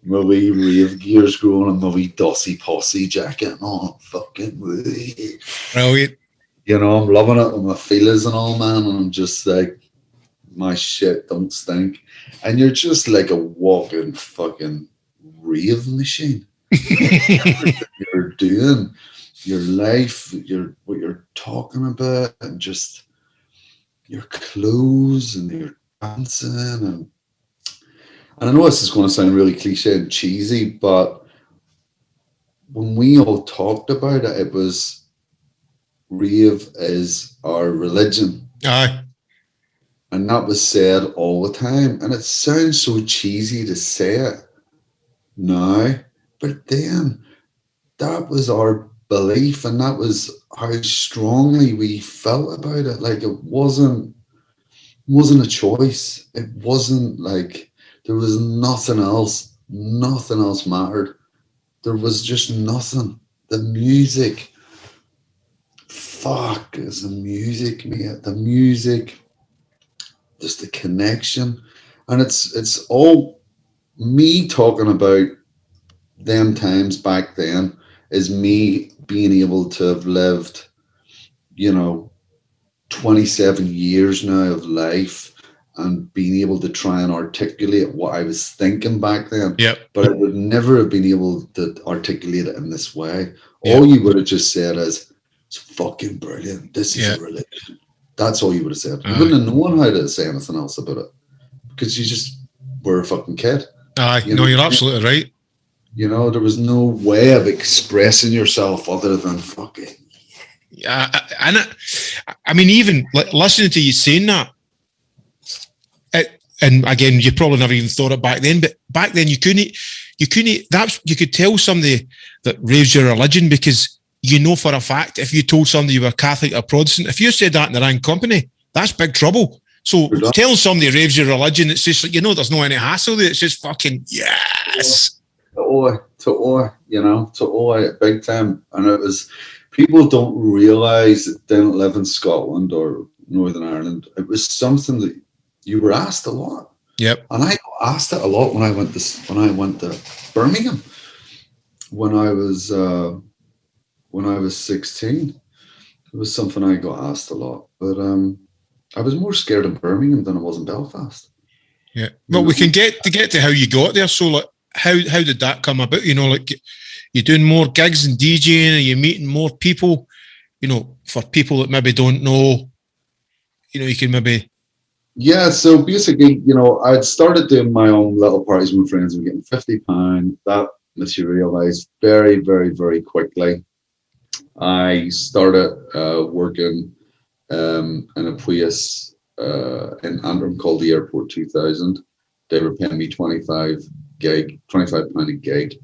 my wee rave gear's growing, and my wee Dossy Posse jacket and all fucking brilliant. You know, I'm loving it with my feelers and all, man, and I'm just like, my shit don't stink. And you're just like a walking fucking rave machine. You're doing your life, what you're talking about, and just your clothes and your dancing. And I know this is going to sound really cliche and cheesy, but when we all talked about it, it was, rave is our religion. Aye. And that was said all the time. And it sounds so cheesy to say it now, but then that was our belief, and that was how strongly we felt about it. Like, it wasn't a choice. It wasn't like there was nothing else mattered. There was just nothing. The music, fuck, is the music, mate. The music, just the connection. And it's all me talking about them times back then, is me being able to have lived, you know, 27 years now of life, and being able to try and articulate what I was thinking back then. Yep. But I would never have been able to articulate it in this way. Yep. All you would have just said is, it's fucking brilliant. This is a religion. That's all you would have said. You wouldn't have known how to say anything else about it, because you just were a fucking kid. Aye, no, you're absolutely right. You know, there was no way of expressing yourself other than fucking. Yeah, and I mean, even listening to you saying that, and again, you probably never even thought it back then, but back then you couldn't. You could tell somebody that raves your religion, because you know for a fact, if you told somebody you were Catholic or Protestant, if you said that in the wrong company, that's big trouble. So telling somebody raves your religion, it's just like, you know, there's no any hassle there. It's just fucking yes. Totally, you know, totally, big time. And it was, people don't realise that they don't live in Scotland or Northern Ireland. It was something that you were asked a lot. Yep. And I got asked it a lot when I went to Birmingham when I was 16. It was something I got asked a lot. But I was more scared of Birmingham than I was in Belfast. Yeah. Well, we can get to how you got there. So, like, how did that come about? You know, like you're doing more gigs and DJing, and you're meeting more people. You know, for people that maybe don't know, you know, you can maybe. Yeah, so basically, you know, I'd started doing my own little parties with friends and getting £50. That materialized very, very, very quickly. I started working in a place in Antrim called the Airport 2000. They were paying me £25 a gig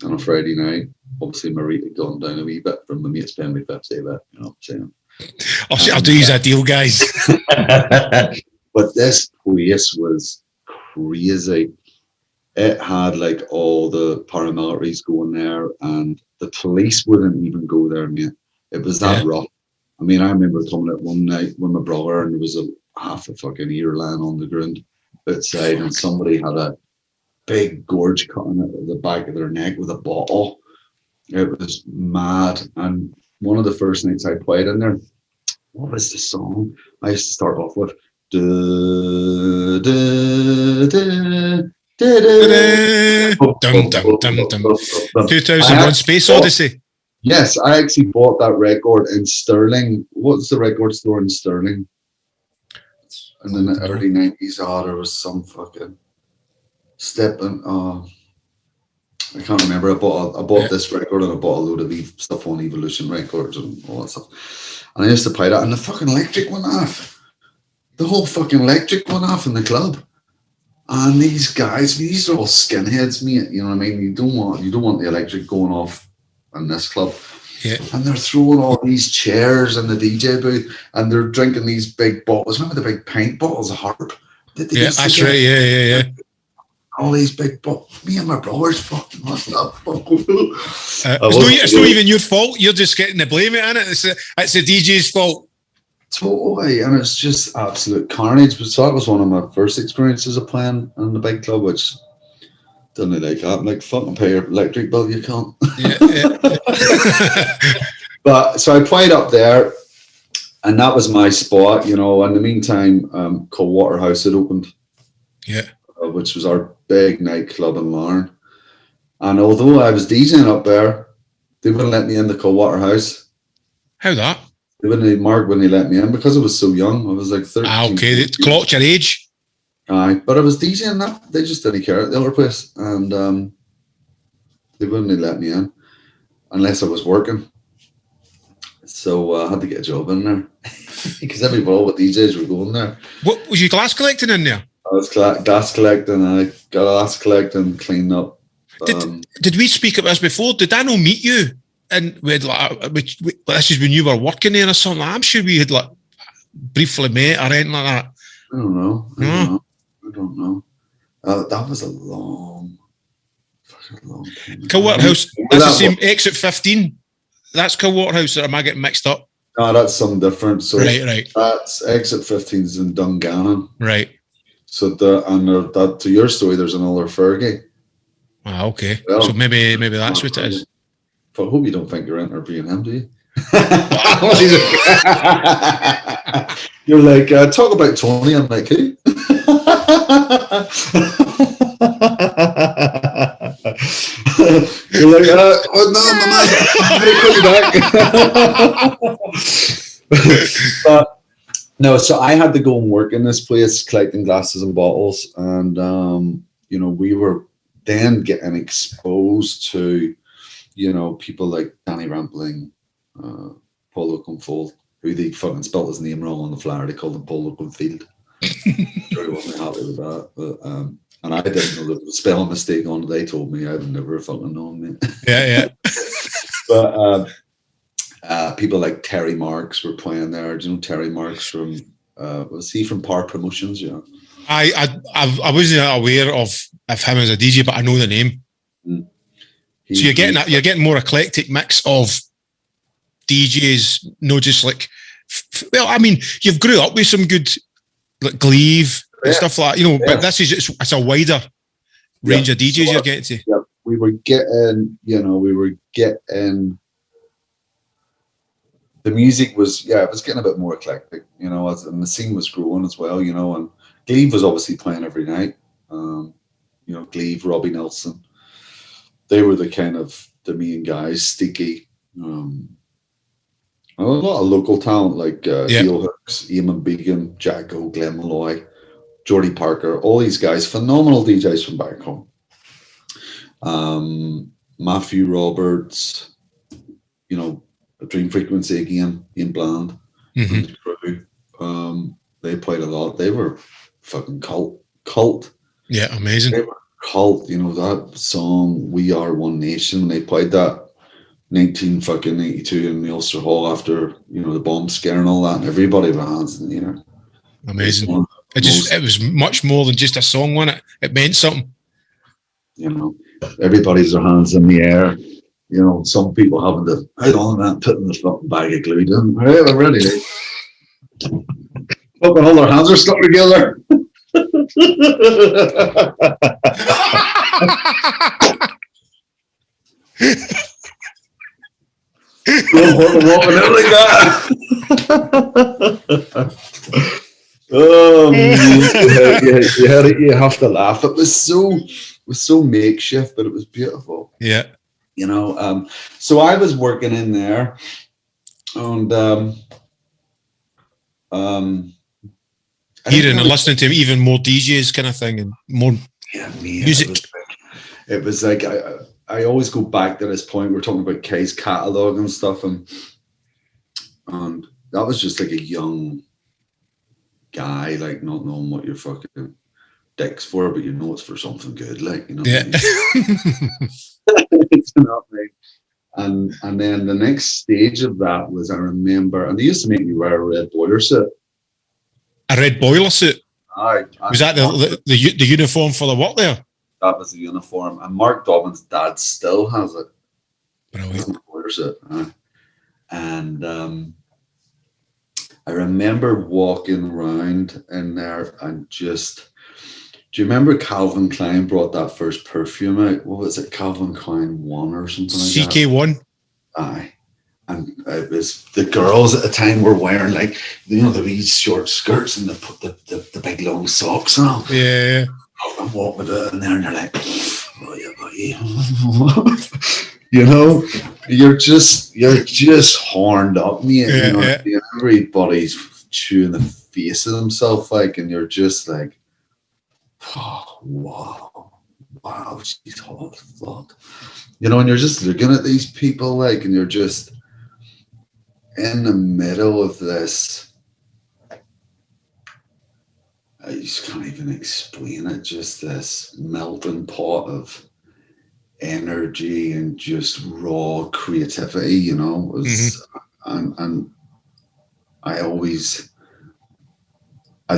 on a Friday night. Obviously, my rate had gone down a wee bit from the mates paying me 50 a bit, you know what I'm saying? I'll do you that deal, guys. But this place was crazy. It had like all the paramilitaries going there, and the police wouldn't even go there, mate. It was that rough. I mean, I remember coming out one night with my brother, and there was half a fucking ear lying on the ground outside, and somebody had a big gorge cutting out of the back of their neck with a bottle. It was mad. And one of the first nights I played in there, what was the song? I used to start off with da, da, da, Dum, dum, dum, dum. 2001 Space Odyssey. Yes, I actually bought that record in Stirling. What's the record store in Stirling? And in the early 90s, there was some fucking stepping. I can't remember. I bought this record, and I bought a load of stuff on Evolution Records and all that stuff. And I used to play that, and the fucking electric went off. The whole fucking electric went off in the club. And these guys, these are all skinheads, mate. You know what I mean? You don't want the electric going off in this club. Yeah. And they're throwing all these chairs in the DJ booth, and they're drinking these big bottles. Remember the big pint bottles of Harp? Yeah, that's right. Yeah. All these big bottles. Me and my brothers fucking must have. It's not even your fault. You're just getting the blame, isn't it? It's the DJ's fault. Totally, and it's just absolute carnage. But so that was one of my first experiences of playing in the big club, which didn't like that. I'm like, fucking pay your electric bill, you can't. Yeah. But so I played up there, and that was my spot. You know, in the meantime, Cold Waterhouse had opened. Yeah. Which was our big nightclub in Larne. And although I was DJing up there, they wouldn't let me in the Cold Waterhouse. How that? Mark wouldn't let me in because I was so young. I was like 13. Okay, they clocked your age. Aye, but I was DJing that. They just didn't care at the other place. And they wouldn't let me in unless I was working. So I had to get a job in there because all the DJs were going there. What was you glass collecting in there? I was glass collecting. I got glass collecting, cleaned up. Did we speak about this before? Did I not meet you? And this is when you were working there or something. I'm sure we had like briefly met or anything like that. I don't know. I don't know. That was a long time. Cold Waterhouse. That's the same exit 15. That's Cold Waterhouse, or am I getting mixed up? No, that's something different. So right. That's exit 15's in Dungannon. Right. So that to your story, there's another Fergie. Ah, okay. Well, so maybe that's what it is. But I hope you don't think you're interviewing him, do you? You're like, talk about Tony. I'm like, who? You're like, oh no, my man, but no, so I had to go and work in this place collecting glasses and bottles, and you know, we were then getting exposed to, you know, people like Danny Rampling, Paulo Confold, who they fucking spelled his name wrong on the flyer. They called him Paulo Confield. Sure, he wasn't happy with that. But, and I didn't know there was a spelling mistake on it. They told me. I would never fucking known, mate. Yeah. But people like Terry Marks were playing there. Do you know Terry Marks from, was he from Power Promotions? Yeah. I wasn't aware of him as a DJ, but I know the name. So you're getting more eclectic mix of DJs, not just like, well, I mean, you've grew up with some good like Gleave and stuff like that, you know, but this is it's a wider range of DJs you're getting to. Yeah, we were getting the music was, it was getting a bit more eclectic, you know, and the scene was growing as well, you know, and Gleave was obviously playing every night. You know, Gleave, Robbie Nelson. They were the kind of the main guys. Steaky. A lot of local talent like Heel Hooks, Eamon Began, Jacko, Glenn Malloy, Jordy Parker, all these guys, phenomenal DJs from back home. Matthew Roberts, you know, Dream Frequency again, Ian Bland, and the crew. They played a lot. They were fucking cult. Yeah, amazing. They were cult. You know, that song "We Are One Nation," when they played that 1992 in the Ulster Hall after, you know, the bomb scare and all that, and everybody with hands in the air. Amazing. It was much more than just a song, wasn't it? It meant something. You know, everybody's their hands in the air. You know, some people having to head on that, putting the fucking bag of glue down. Hey, we're ready. Fucking all their hands are stuck together. Walking out like that. Oh, you have to laugh. It was so makeshift, but it was beautiful. Yeah. You know, so I was working in there, and hearing and listening to even more DJs kind of thing and more music. It was like I always go back to this point. We're talking about Kay's catalog and stuff, and that was just like a young guy, like not knowing what your fucking dick's for, but you know it's for something good, like, you know. Yeah. It's not right. And then the next stage of that was, I remember, and they used to make me wear a red boiler suit. A red boiler suit? Was that the uniform for the work there? That was the uniform. And Mark Dobbin's dad still has it. Brilliant. Boiler suit. And I remember walking around in there and just... Do you remember Calvin Klein brought that first perfume out? What was it? Calvin Klein 1 or something like that? CK1. Aye. And it was the girls at the time were wearing, like, you know, the wee short skirts and the big long socks and all. Yeah. I'm walking in there and they're like, oh yeah. You know, you're just horned up, mate. Yeah, you know, yeah. Everybody's chewing the face of themselves, like, and you're just like, oh, wow, she's hot, fuck. You know, and you're just looking at these people, like, and you're just in the middle of this. I just can't even explain it. Just this melting pot of energy and just raw creativity, you know. It was, and I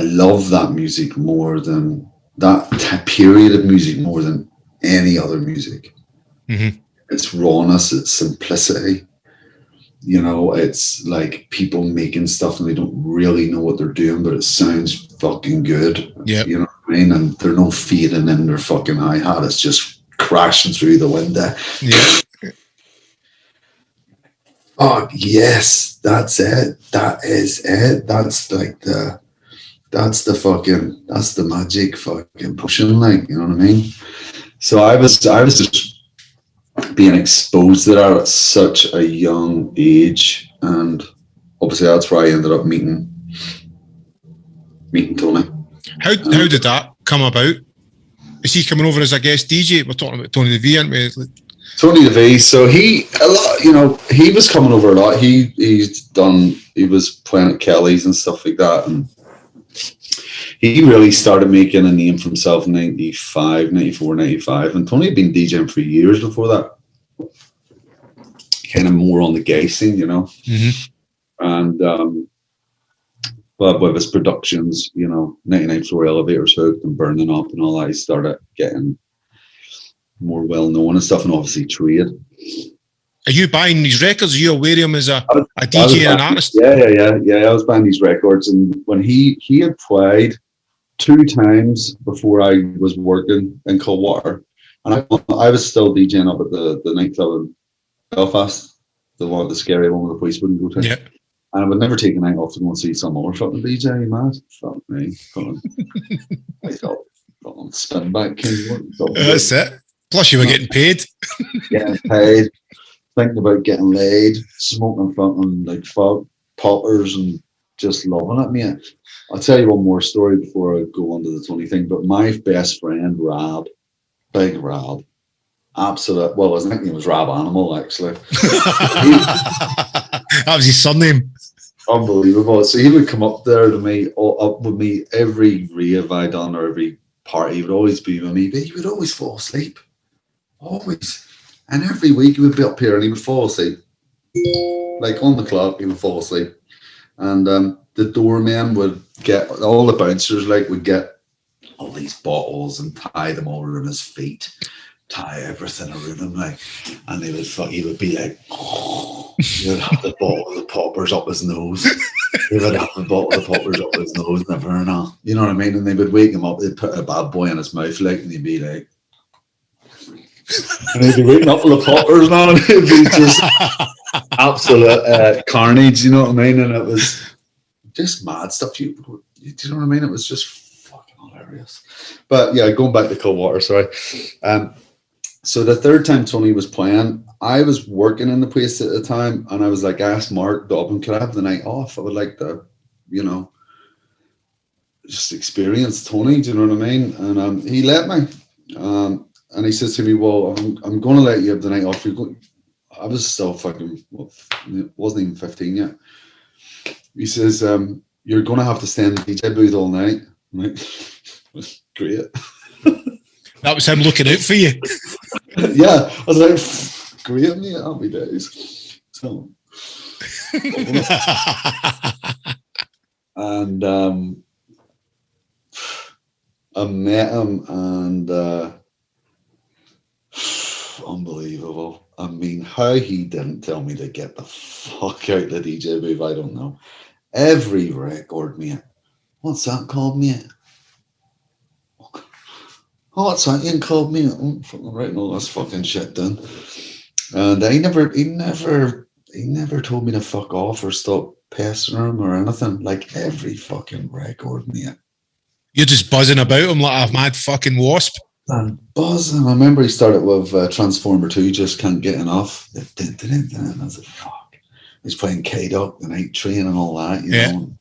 love that music more than that period of music more than any other music. It's rawness, it's simplicity. You know, it's like people making stuff and they don't really know what they're doing, but it sounds fucking good. Yeah. You know what I mean? And they're no fading in their fucking hi-hat. It's just crashing through the window. Yeah. Oh, yes, that's it. That is it. That's like that's the magic fucking pushing, like, you know what I mean? So I was just being exposed to that at such a young age, and obviously that's where I ended up meeting Tony. How did that come about? Is he coming over as a guest DJ? We're talking about Tony the V, aren't we? Tony the V. So he was coming over a lot. He was playing at Kelly's and stuff like that, and he really started making a name for himself in 95, 94, 95. And Tony had been DJing for years before that. Kind of more on the gay scene, you know. And but with his productions, you know, 99 Floor Elevators Hooked and Burning Up and all that, he started getting more well known and stuff, and obviously Trade. Are you buying these records? Are you aware of him as a DJ and an artist? Yeah. I was buying these records, and when he had played 2 times before I was working in Coldwater, and I was still DJing up at the nightclub in Belfast, the scary one where the police wouldn't go to. Yeah. And I would never take a night off to go and see some other fucking DJ, man. Fuck me. I thought, spin back king. That's it. Plus, you were getting paid. Getting paid, thinking about getting laid, smoking fucking like poppers, and just loving it, mate. I'll tell you one more story before I go on to the Tony thing. But my best friend, Rab, big Rab, absolute. Well, his nickname was Rab Animal, actually. That was his surname. Unbelievable. So he would come up there to me, up with me every rave I done or every party. He would always be with me, but he would always fall asleep. Always. And every week he would be up here and he would fall asleep. Like on the clock, he would fall asleep. And the doorman would get, all the bouncers would get all these bottles and tie them all around his feet, tie everything around him, and he would be like, he would have the bottle of the poppers up his nose. He would have the bottle of the poppers up his nose, never enough. You know what I mean? And they would wake him up, they'd put a bad boy in his mouth, and he'd be like, and he'd be waking up with the poppers now, and it'd be just absolute carnage, you know what I mean? And it was just mad stuff. Do you know what I mean? It was just fucking hilarious. But yeah, going back to cold water, sorry. So the third time Tony was playing, I was working in the place at the time, and I was like, I asked Mark Dobbin, could I have the night off? I would like to, just experience Tony, do you know what I mean? And he let me. And he says to me, well, I'm going to let you have the night off. I was still fucking, wasn't even 15 yet. He says, you're going to have to stay in the DJ booth all night. I'm like, great. That was him looking out for you. Yeah, I was like, great, mate, happy days. So, and I met him, and unbelievable. I mean, how he didn't tell me to get the fuck out of the DJ booth, I don't know. Every record, mate. What's that called, mate? Oh, what's that you called me? I'm fucking writing all this fucking shit down. And he never told me to fuck off or stop pestering him or anything. Like every fucking record, mate. You're just buzzing about him like a mad fucking wasp. And buzzing. I remember he started with Transformer 2, Just Can't Get Enough. And I was like, fuck. He's playing K-Dog, The Night Train and all that, you know.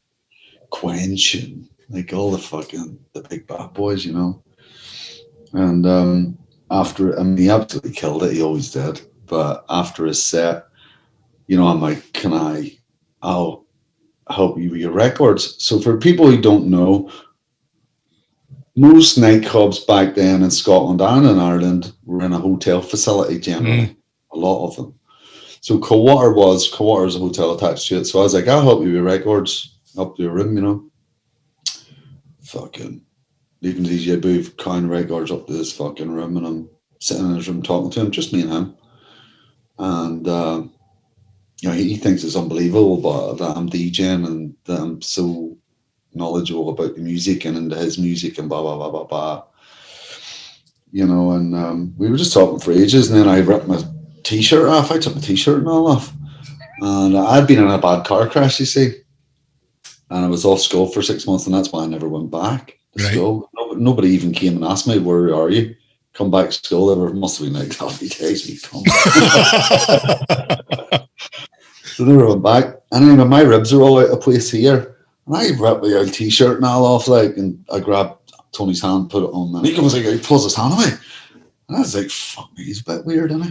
Quench and like all the big bad boys, you know. And after, he absolutely killed it. He always did. But after his set, I'm like, I'll help you with your records. So for people who don't know, most nightclubs back then in Scotland and in Ireland were in a hotel facility generally. A lot of them. So Coldwater is a hotel attached to it. So I was like, I'll help you with records up to your room, Fucking leaving the DJ booth, carrying records up to this fucking room, and I'm sitting in his room talking to him, just me and him. And he thinks it's unbelievable, but that I'm DJing and that I'm so knowledgeable about the music and into his music and blah blah blah blah blah. And we were just talking for ages, and then I ripped my t-shirt off. I took my t-shirt and all off, and I'd been in a bad car crash, you see, and I was off school for 6 months, and that's why I never went back to school. Nobody even came and asked me, where are you? Come back to school. There must have been like happy days. We come. So they went back, and anyway, my ribs are all out of place here, and I ripped my old t-shirt and all off, and I grabbed Tony's hand, put it on, and he comes he pulls his hand away, and I was like, fuck me, he's a bit weird, isn't he?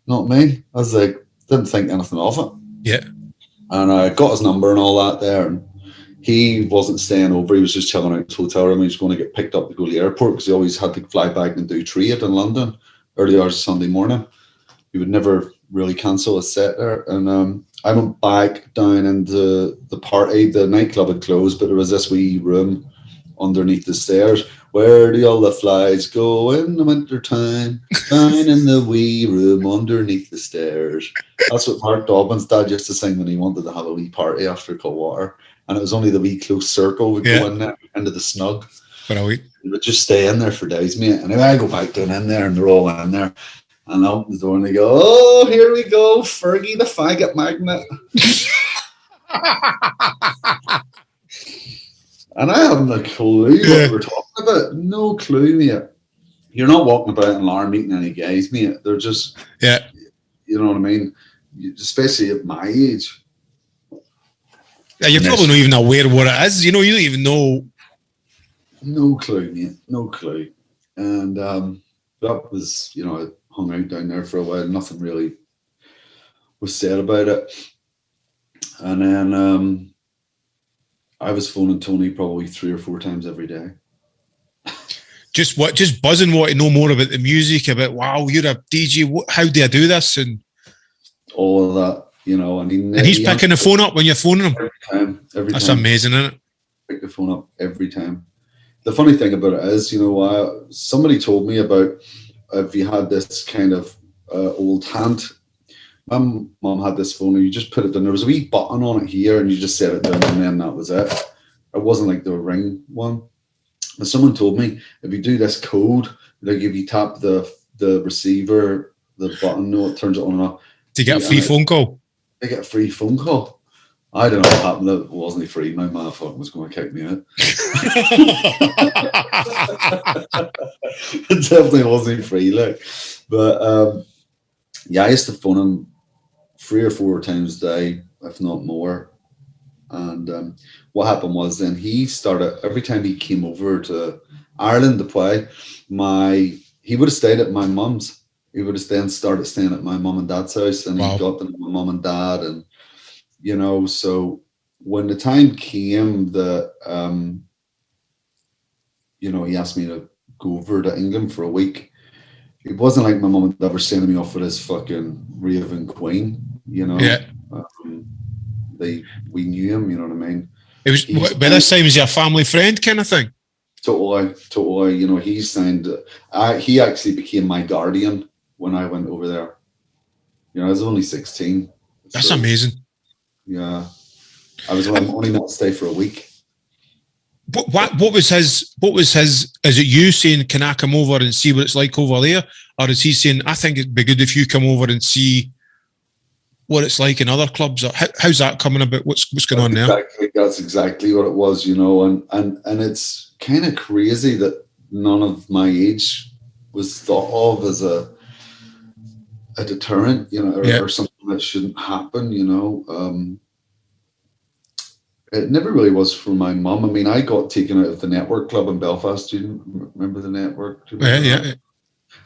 Not me. I was like, didn't think anything of it. Yeah. And I got his number and all that there, and he wasn't staying over. He was just chilling out in his hotel room. He was going to get picked up to go to the airport because he always had to fly back and do trade in London early hours of Sunday morning. He would never really cancel a set there. And I went back down into the party. The nightclub had closed, but there was this wee room underneath the stairs. Where do all the flies go in the winter time? Down in the wee room underneath the stairs. That's what Mark Dobbin's dad used to sing when he wanted to have a wee party after Coldwater. And it was only the wee close circle would go in there, into the snug. We would just stay in there for days, mate. And I go back down in there, and they're all in there. And I open the door, and they go, "Oh, here we go, Fergie the faggot magnet." And I haven't a clue what we're talking about. No clue, mate. You're not walking about in Larn meeting any guys, mate. They're just, you know what I mean? Especially at my age. Yeah, you're probably not even aware of what it is. You know, you don't even know. No clue, mate. No clue. And that was, you know, I hung out down there for a while. Nothing really was said about it. And then I was phoning Tony probably 3 or 4 times every day. Just buzzing, want to know more about the music, about, wow, you're a DJ, how do I do this? And all of that, you know. I mean, and he's picking the phone up when you're phoning him? Every time. That's amazing, isn't it? Pick the phone up every time. The funny thing about it is, you know, somebody told me about if you had this kind of old hand. My mum had this phone and you just put it down. There was a wee button on it here and you just set it down and then that was it. It wasn't like the ring one. But someone told me if you do this code, like if you tap the receiver, the button, no, it turns it on and off. Do you get a free phone call? I get a free phone call. I don't know what happened. It wasn't free. My motherfucker was going to kick me out. It definitely wasn't free, like. But yeah, I used to phone him 3 or 4 times a day, if not more. And what happened was then he started, every time he came over to Ireland to play, he would have stayed at my mum's. He would have then started staying at my mum and dad's house, and he got to know my mum and dad, and you know. So when the time came that you know, he asked me to go over to England for a week, it wasn't like my mum and dad were sending me off with this fucking raving queen, you know. Yeah. We knew him, you know what I mean. It was by this time, was he a family friend kind of thing? Totally. You know, he signed. He actually became my guardian when I went over there. You know, I was only 16. That's amazing. Yeah, I'm only meant to stay for a week. What was his? Is it you saying, "Can I come over and see what it's like over there," or is he saying, "I think it'd be good if you come over and see what it's like in other clubs"? How's that coming about? What's going on there? That's exactly what it was, you know, and it's kind of crazy that none of my age was thought of as a deterrent, you know, or something that shouldn't happen, you know. It never really was for my mum. I mean, I got taken out of the Network Club in Belfast. Do you remember the Network? Yeah.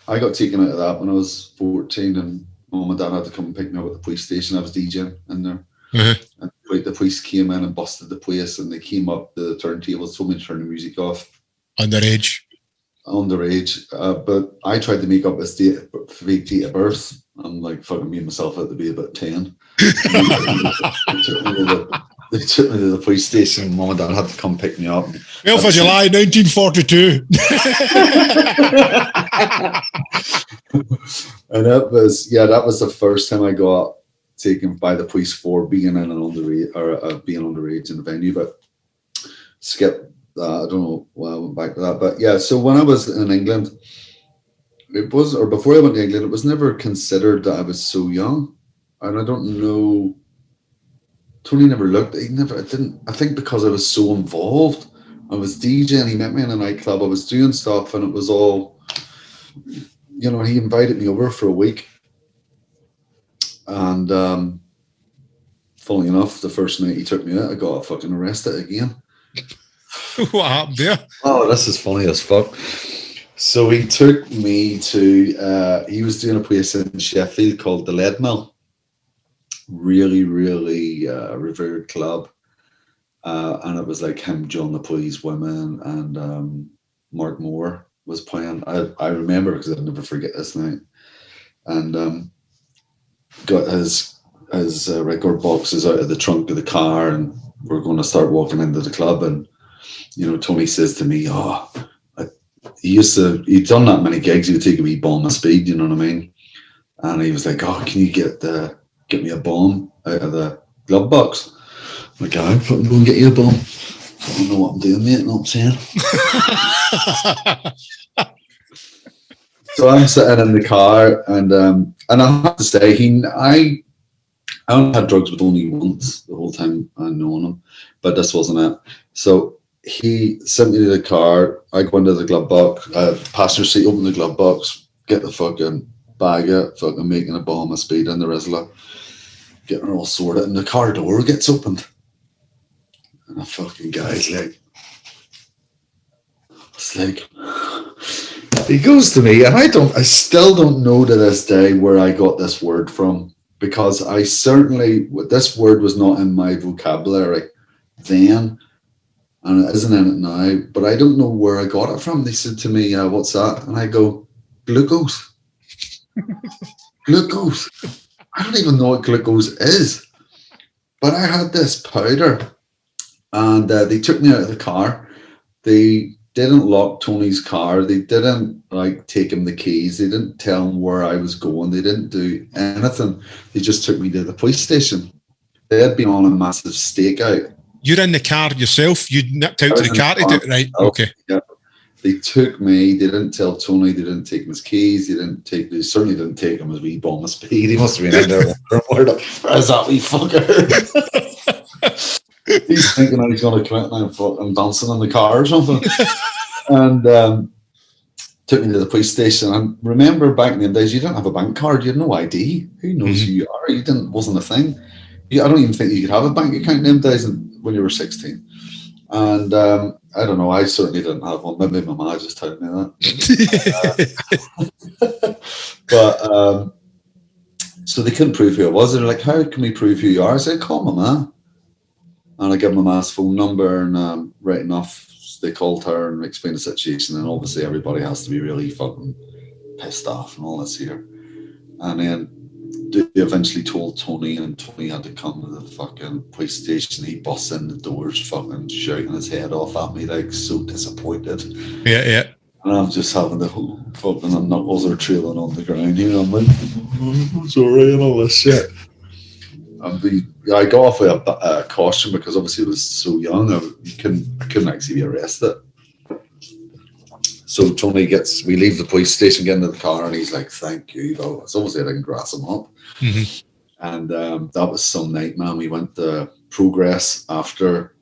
I got taken out of that when I was 14, and Mum and Dad had to come and pick me up at the police station. I was DJing in there. And the police came in and busted the place, and they came up the turntables, told me to turn the music off. Underage, but I tried to make up a fake date of birth. I'm like fucking me myself out to be about 10. They took me to the police station. Mum and Dad had to come pick me up. 12th of July, 1942. And that was the first time I got taken by the police for being in an underage or being underage in the venue. But skip that. I don't know why I went back to that. But yeah, so when I was in England, before I went to England, it was never considered that I was so young. And I don't know. Tony never looked. I think because I was so involved. I was DJing. He met me in a nightclub. I was doing stuff, and it was all, you know. He invited me over for a week, and funnily enough, the first night he took me out, I got fucking arrested again. What happened there? Oh, this is funny as fuck. So he took me to. He was doing a place in Sheffield called the Lead Mill. Really, really revered club, and it was like him, John the Police Women, and Mark Moore was playing. I remember because I'll never forget this night, and got his record boxes out of the trunk of the car, and we're going to start walking into the club, and you know, Tony says to me, he'd done that many gigs, he would take a wee bomb of speed, you know what I mean, and he was like, "Oh, can you get me a bomb out of the glove box?" I'm like, "I'm fucking go and get you a bomb." I don't know what I'm doing, mate, you know what I'm saying? So I'm sitting in the car, and I have to say, I only had drugs with only once the whole time I've known him, but this wasn't it. So he sent me to the car. I go into the glove box, passenger seat, open the glove box, get the fucking bag out, fucking making a bomb of speed in the Rizla, getting her all sorted, and the car door gets opened. And the fucking guy's like, it's like, he goes to me, and I still don't know to this day where I got this word from, because this word was not in my vocabulary then. And it isn't in it now, but I don't know where I got it from. They said to me, what's that? And I go, glucose. Glucose. I don't even know what glucose is. But I had this powder, and they took me out of the car. They didn't lock Tony's car. They didn't take him the keys. They didn't tell him where I was going. They didn't do anything. They just took me to the police station. They had been on a massive stakeout. You're in the car yourself. You nipped out to the car to do it, right? Okay. Yeah. They took me. They didn't tell Tony. They didn't take him his keys. They certainly didn't take him his wee bomb of speed. He must have been in there. Where's that wee fucker? He's thinking that he's going to come out and fucking dancing in the car or something. And took me to the police station. And remember, back in the days, you didn't have a bank card. You had no ID. Who knows who you are? Wasn't a thing. I don't even think you could have a bank account in them days when you were 16. And I don't know, I certainly didn't have one. Maybe my mum just told me that. But so they couldn't prove who I was. They're like, how can we prove who you are? I said, call my ma. And I gave my ma's phone number, and right enough, they called her and explained the situation. And obviously everybody has to be really fucking pissed off and all this here. And then they eventually told Tony, and Tony had to come to the fucking police station. He busts in the doors, fucking shouting his head off at me, like so disappointed. Yeah. And I'm just having the whole fucking knuckles are trailing on the ground. I'm like, I'm sorry, and all this shit. I got off with a caution because obviously I was so young. I couldn't actually be arrested. So Tony we leave the police station, get into the car, and he's like, thank you. It's obviously I didn't grass him up. Mm-hmm. And that was some night, man. We went to Progress after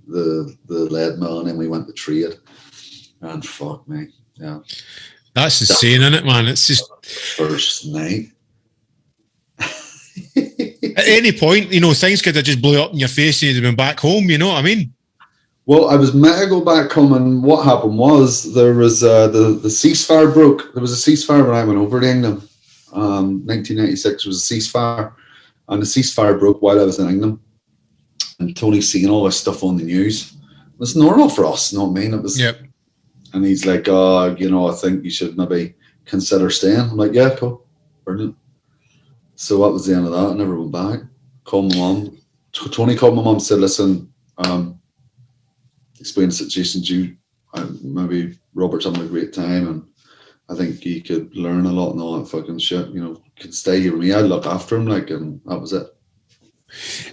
the lead mill, and then we went to Trade. And fuck me, yeah. That's insane, isn't it, man? It's just... First night. At any point, things could have just blew up in your face and you'd have been back home, you know what I mean? Well, I was meant to go back home, and what happened was there was the ceasefire broke. There was a ceasefire when I went over to England. 1996 was a ceasefire, and the ceasefire broke while I was in England. And Tony's seeing all this stuff on the news. It was normal for us, you know what I mean? It was. Yep. And he's like, I think you should maybe consider staying. I'm like, yeah, cool, brilliant. So that was the end of that. I never went back. Called my mum. Tony called my mum and said, listen, explain the situation to you. Maybe Robert's having a great time, and I think he could learn a lot and all that fucking shit. Could stay here with me. I'd look after him, and that was it.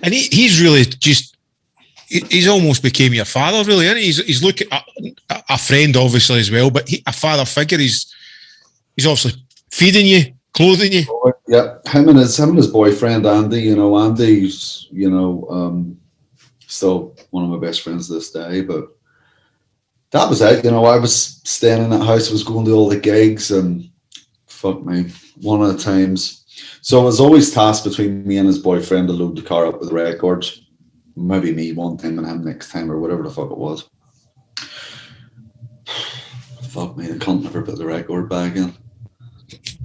And he's really just, he's almost became your father, really, isn't he? He's looking at a friend, obviously, as well, but a father figure. He's obviously feeding you, clothing you. Yeah, him and his boyfriend Andy. Andy's still one of my best friends to this day. But that was it. I was staying in that house. I was going to all the gigs, and fuck me, one of the times. So it was always tasked between me and his boyfriend to load the car up with records. Maybe me one time and him next time, or whatever the fuck it was. Fuck me, the cunt never put the record bag in.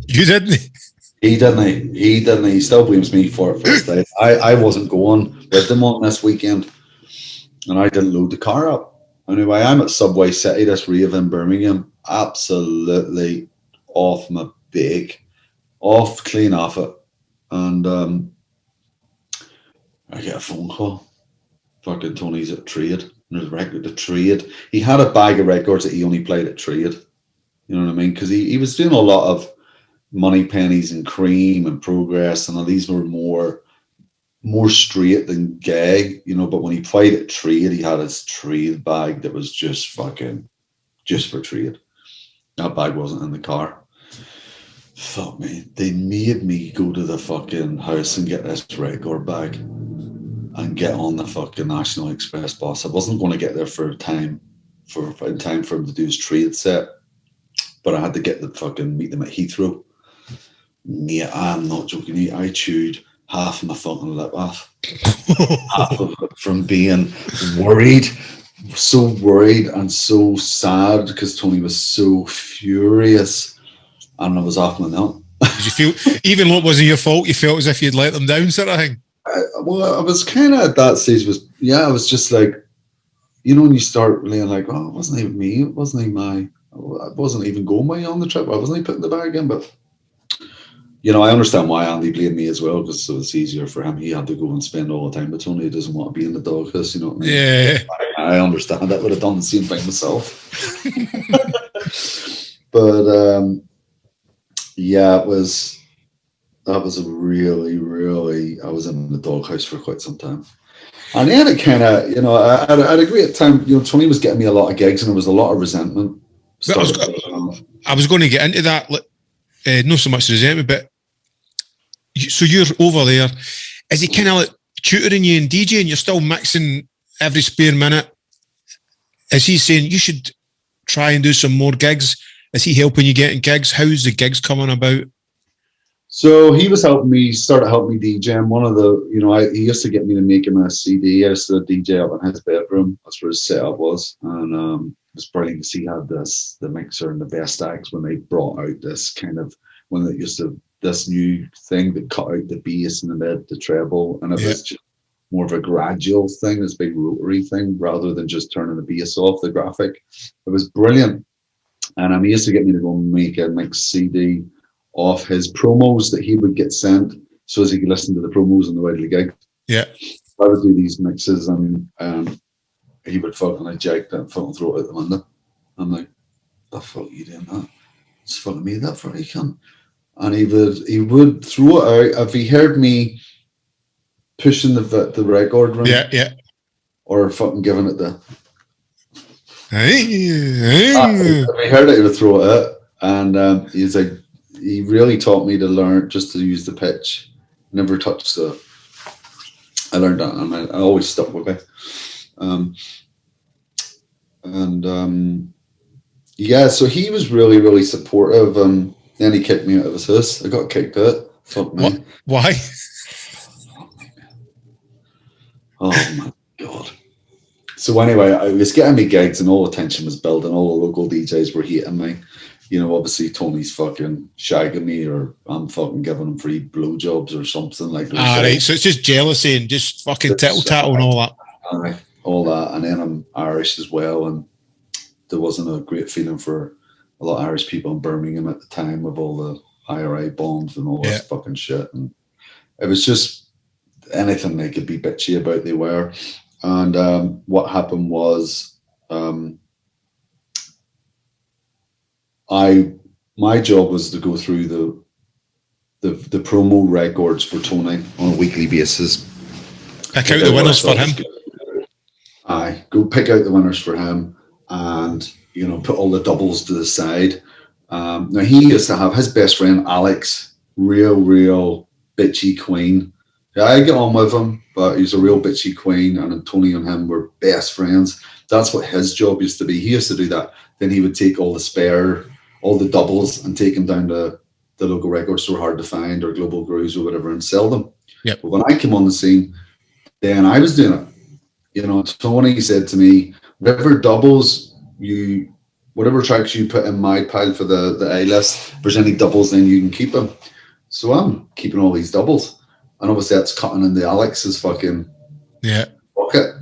You didn't? He didn't. He still blames me for it first day. I wasn't going with them on this weekend, and I didn't load the car up. Anyway, I'm at Subway City, this rave in Birmingham, absolutely off my big, clean off it, and I get a phone call. Fucking Tony's at Trade. And there's a record at Trade. He had a bag of records that he only played at Trade. You know what I mean? Because he was doing a lot of Money Pennies and Cream and Progress, and all these were more straight than gay, but when he played at Trade, he had his Trade bag that was just for Trade. That bag wasn't in the car. Fuck me. They made me go to the fucking house and get this record bag. and get on the fucking National Express bus. I wasn't going to get there in time for him to do his trade set, but I had to get meet them at Heathrow. Mate, I'm not joking. I chewed half of my fucking lip off. Half of it from being worried, so worried and so sad because Tony was so furious and I was off my nut. Did you feel, even though it wasn't your fault, you felt as if you'd let them down, sort of thing? I was kind of at that stage. I was just like, when you start really like, oh, it wasn't even me. It wasn't even going way on the trip. I wasn't even putting the bag in, but. I understand why Andy blamed me as well, because it was easier for him. He had to go and spend all the time with Tony. He doesn't want to be in the doghouse, you know what I mean? Yeah. I understand. I would have done the same thing myself. But that was a really, really, I was in the doghouse for quite some time. And then it kind of, I had a great time. Tony was getting me a lot of gigs and there was a lot of resentment. I was going to get into that. Not so much resentment, but so you're over there. Is he kind of like tutoring you and DJing? You're still mixing every spare minute. Is he saying you should try and do some more gigs? Is he helping you getting gigs? How's the gigs coming about? So he was started helping me DJ. And one of the, he used to get me to make him a CD. I used to DJ up in his bedroom. That's where his setup was. And it was brilliant to see how the mixer and the best acts when they brought out this kind of, when they used to, this new thing that cut out the bass and the mid, the treble. And it was just more of a gradual thing, this big rotary thing, rather than just turning the bass off the graphic. It was brilliant. And he used to get me to go and make a mix CD of his promos that he would get sent so as he could listen to the promos on the way to the gig. Yeah. I would do these mixes and he would fucking eject it and fucking throw it out the window. I'm like, the fuck are you doing that? It's fucking made that for you, cunt. And he would throw it out if he heard me pushing the record ring. Yeah. Or fucking giving it the... If he heard it, he would throw it out. And he's like, he really taught me to learn just to use the pitch. Never touch the... I learned that and I always stuck with it. So he was really, really supportive. Then he kicked me out of his house. I got kicked out. Fuck me. What? Why? Oh my God. So anyway, I was getting me gigs and all the tension was building. All the local DJs were hating me. Obviously Tony's fucking shagging me or I'm fucking giving him free blowjobs or something like that. Right. So it's just jealousy and just fucking tittle-tattle and all that. All that. And then I'm Irish as well. And there wasn't a great feeling for a lot of Irish people in Birmingham at the time with all the IRA bombs and all this fucking shit. And it was just anything they could be bitchy about, they were. And what happened was my job was to go through the promo records for Tony on a weekly basis. Pick out the winners for him. Aye, go pick out the winners for him and, put all the doubles to the side. Now, he used to have his best friend, Alex, real bitchy queen. Yeah, I get on with him, but he's a real bitchy queen, and Tony and him were best friends. That's what his job used to be. He used to do that. Then he would take all the doubles and take them down to the local record store, Hard to Find, or Global Grooves or whatever, and sell them. Yep. But when I came on the scene, then I was doing it. Tony said to me, whatever tracks you put in my pile for the A list, if there's any doubles, then you can keep them. So I'm keeping all these doubles. And obviously that's cutting into Alex's fucking pocket.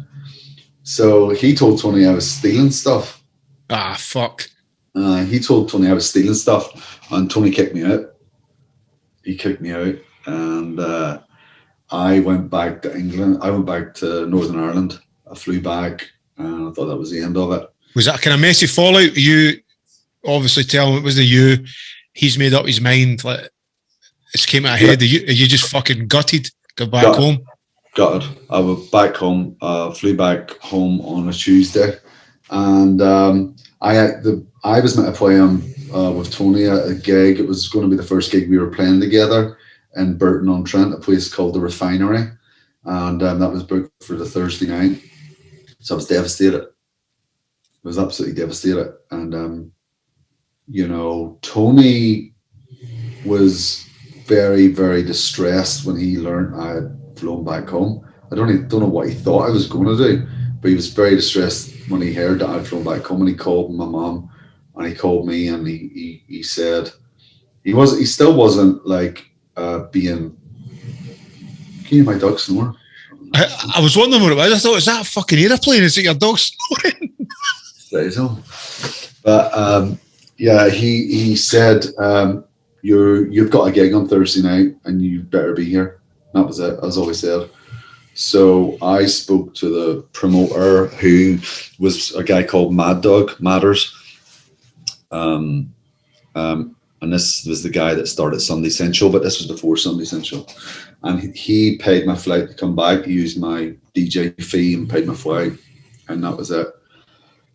So he told Tony I was stealing stuff. Ah, fuck. He told Tony I was stealing stuff, and Tony kicked me out. He kicked me out, and I went back to England. I went back to Northern Ireland. I flew back, and I thought that was the end of it. Was that kind of messy fallout? You obviously tell him it was you. He's made up his mind. Like, it's came out ahead. Are you just fucking gutted? Go back home? Gutted. I was back home. Flew back home on a Tuesday, and I was meant to play with Tony at a gig. It was going to be the first gig we were playing together in Burton-on-Trent, a place called The Refinery. and that was booked for the Thursday night. So I was devastated. I was absolutely devastated. And, you know, Tony was very, very distressed when he learned I had flown back home. I don't know what he thought I was going to do, but he was very distressed when he heard that I'd flown back home. And he called my mom, and he called me, and he said he still wasn't like being. Can you hear my dog snore? I was wondering what it was. I thought, is that a fucking aeroplane? Is it your dog snoring? But yeah, he said, you've got a gig on Thursday night and you better be here. That was it. That's all he said. So I spoke to the promoter, who was a guy called Mad Dog Matters. And this was the guy that started Sunday Central, but this was before Sunday Central. And he paid my flight to come back. He used my DJ fee and paid my flight. And that was it.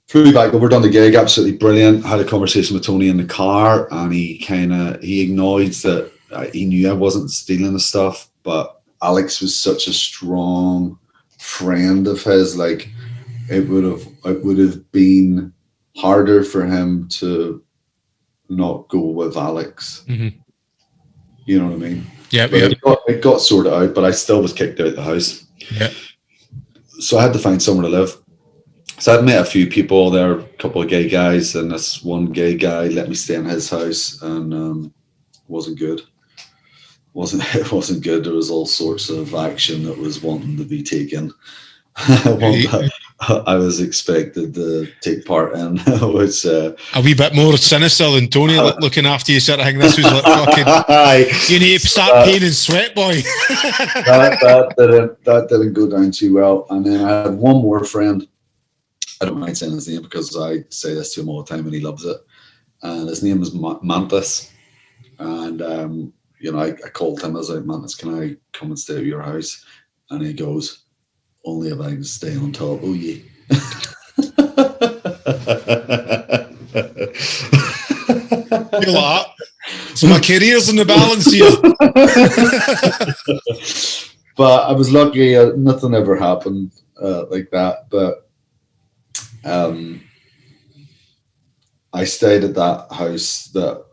Flew back over, done the gig, absolutely brilliant. Had a conversation with Tony in the car, and he acknowledged that he knew I wasn't stealing the stuff, but Alex was such a strong friend of his. Like, it would have been harder for him to not go with Alex. Mm-hmm. You know what I mean? Yeah, but it got sorted out, but I still was kicked out of the house. Yeah. So I had to find somewhere to live. So I'd met a few people there, a couple of gay guys, and this one gay guy let me stay in his house, and wasn't good. It wasn't good. There was all sorts of action that was wanting to be taken. I was expected to take part in, which a wee bit more sinister than Tony looking after you, sort of thing. This was like fucking. You need to start paying in sweat, boy. that didn't go down too well. And then I had one more friend. I don't mind saying his name because I say this to him all the time and he loves it. And his name is Mantis. And you know, I called him. I was like, Mantis, can I come and stay at your house? And he goes, only if I can stay on top of you. You're like, so my career's in the balance here. But I was lucky. Nothing ever happened like that. But I stayed at that house that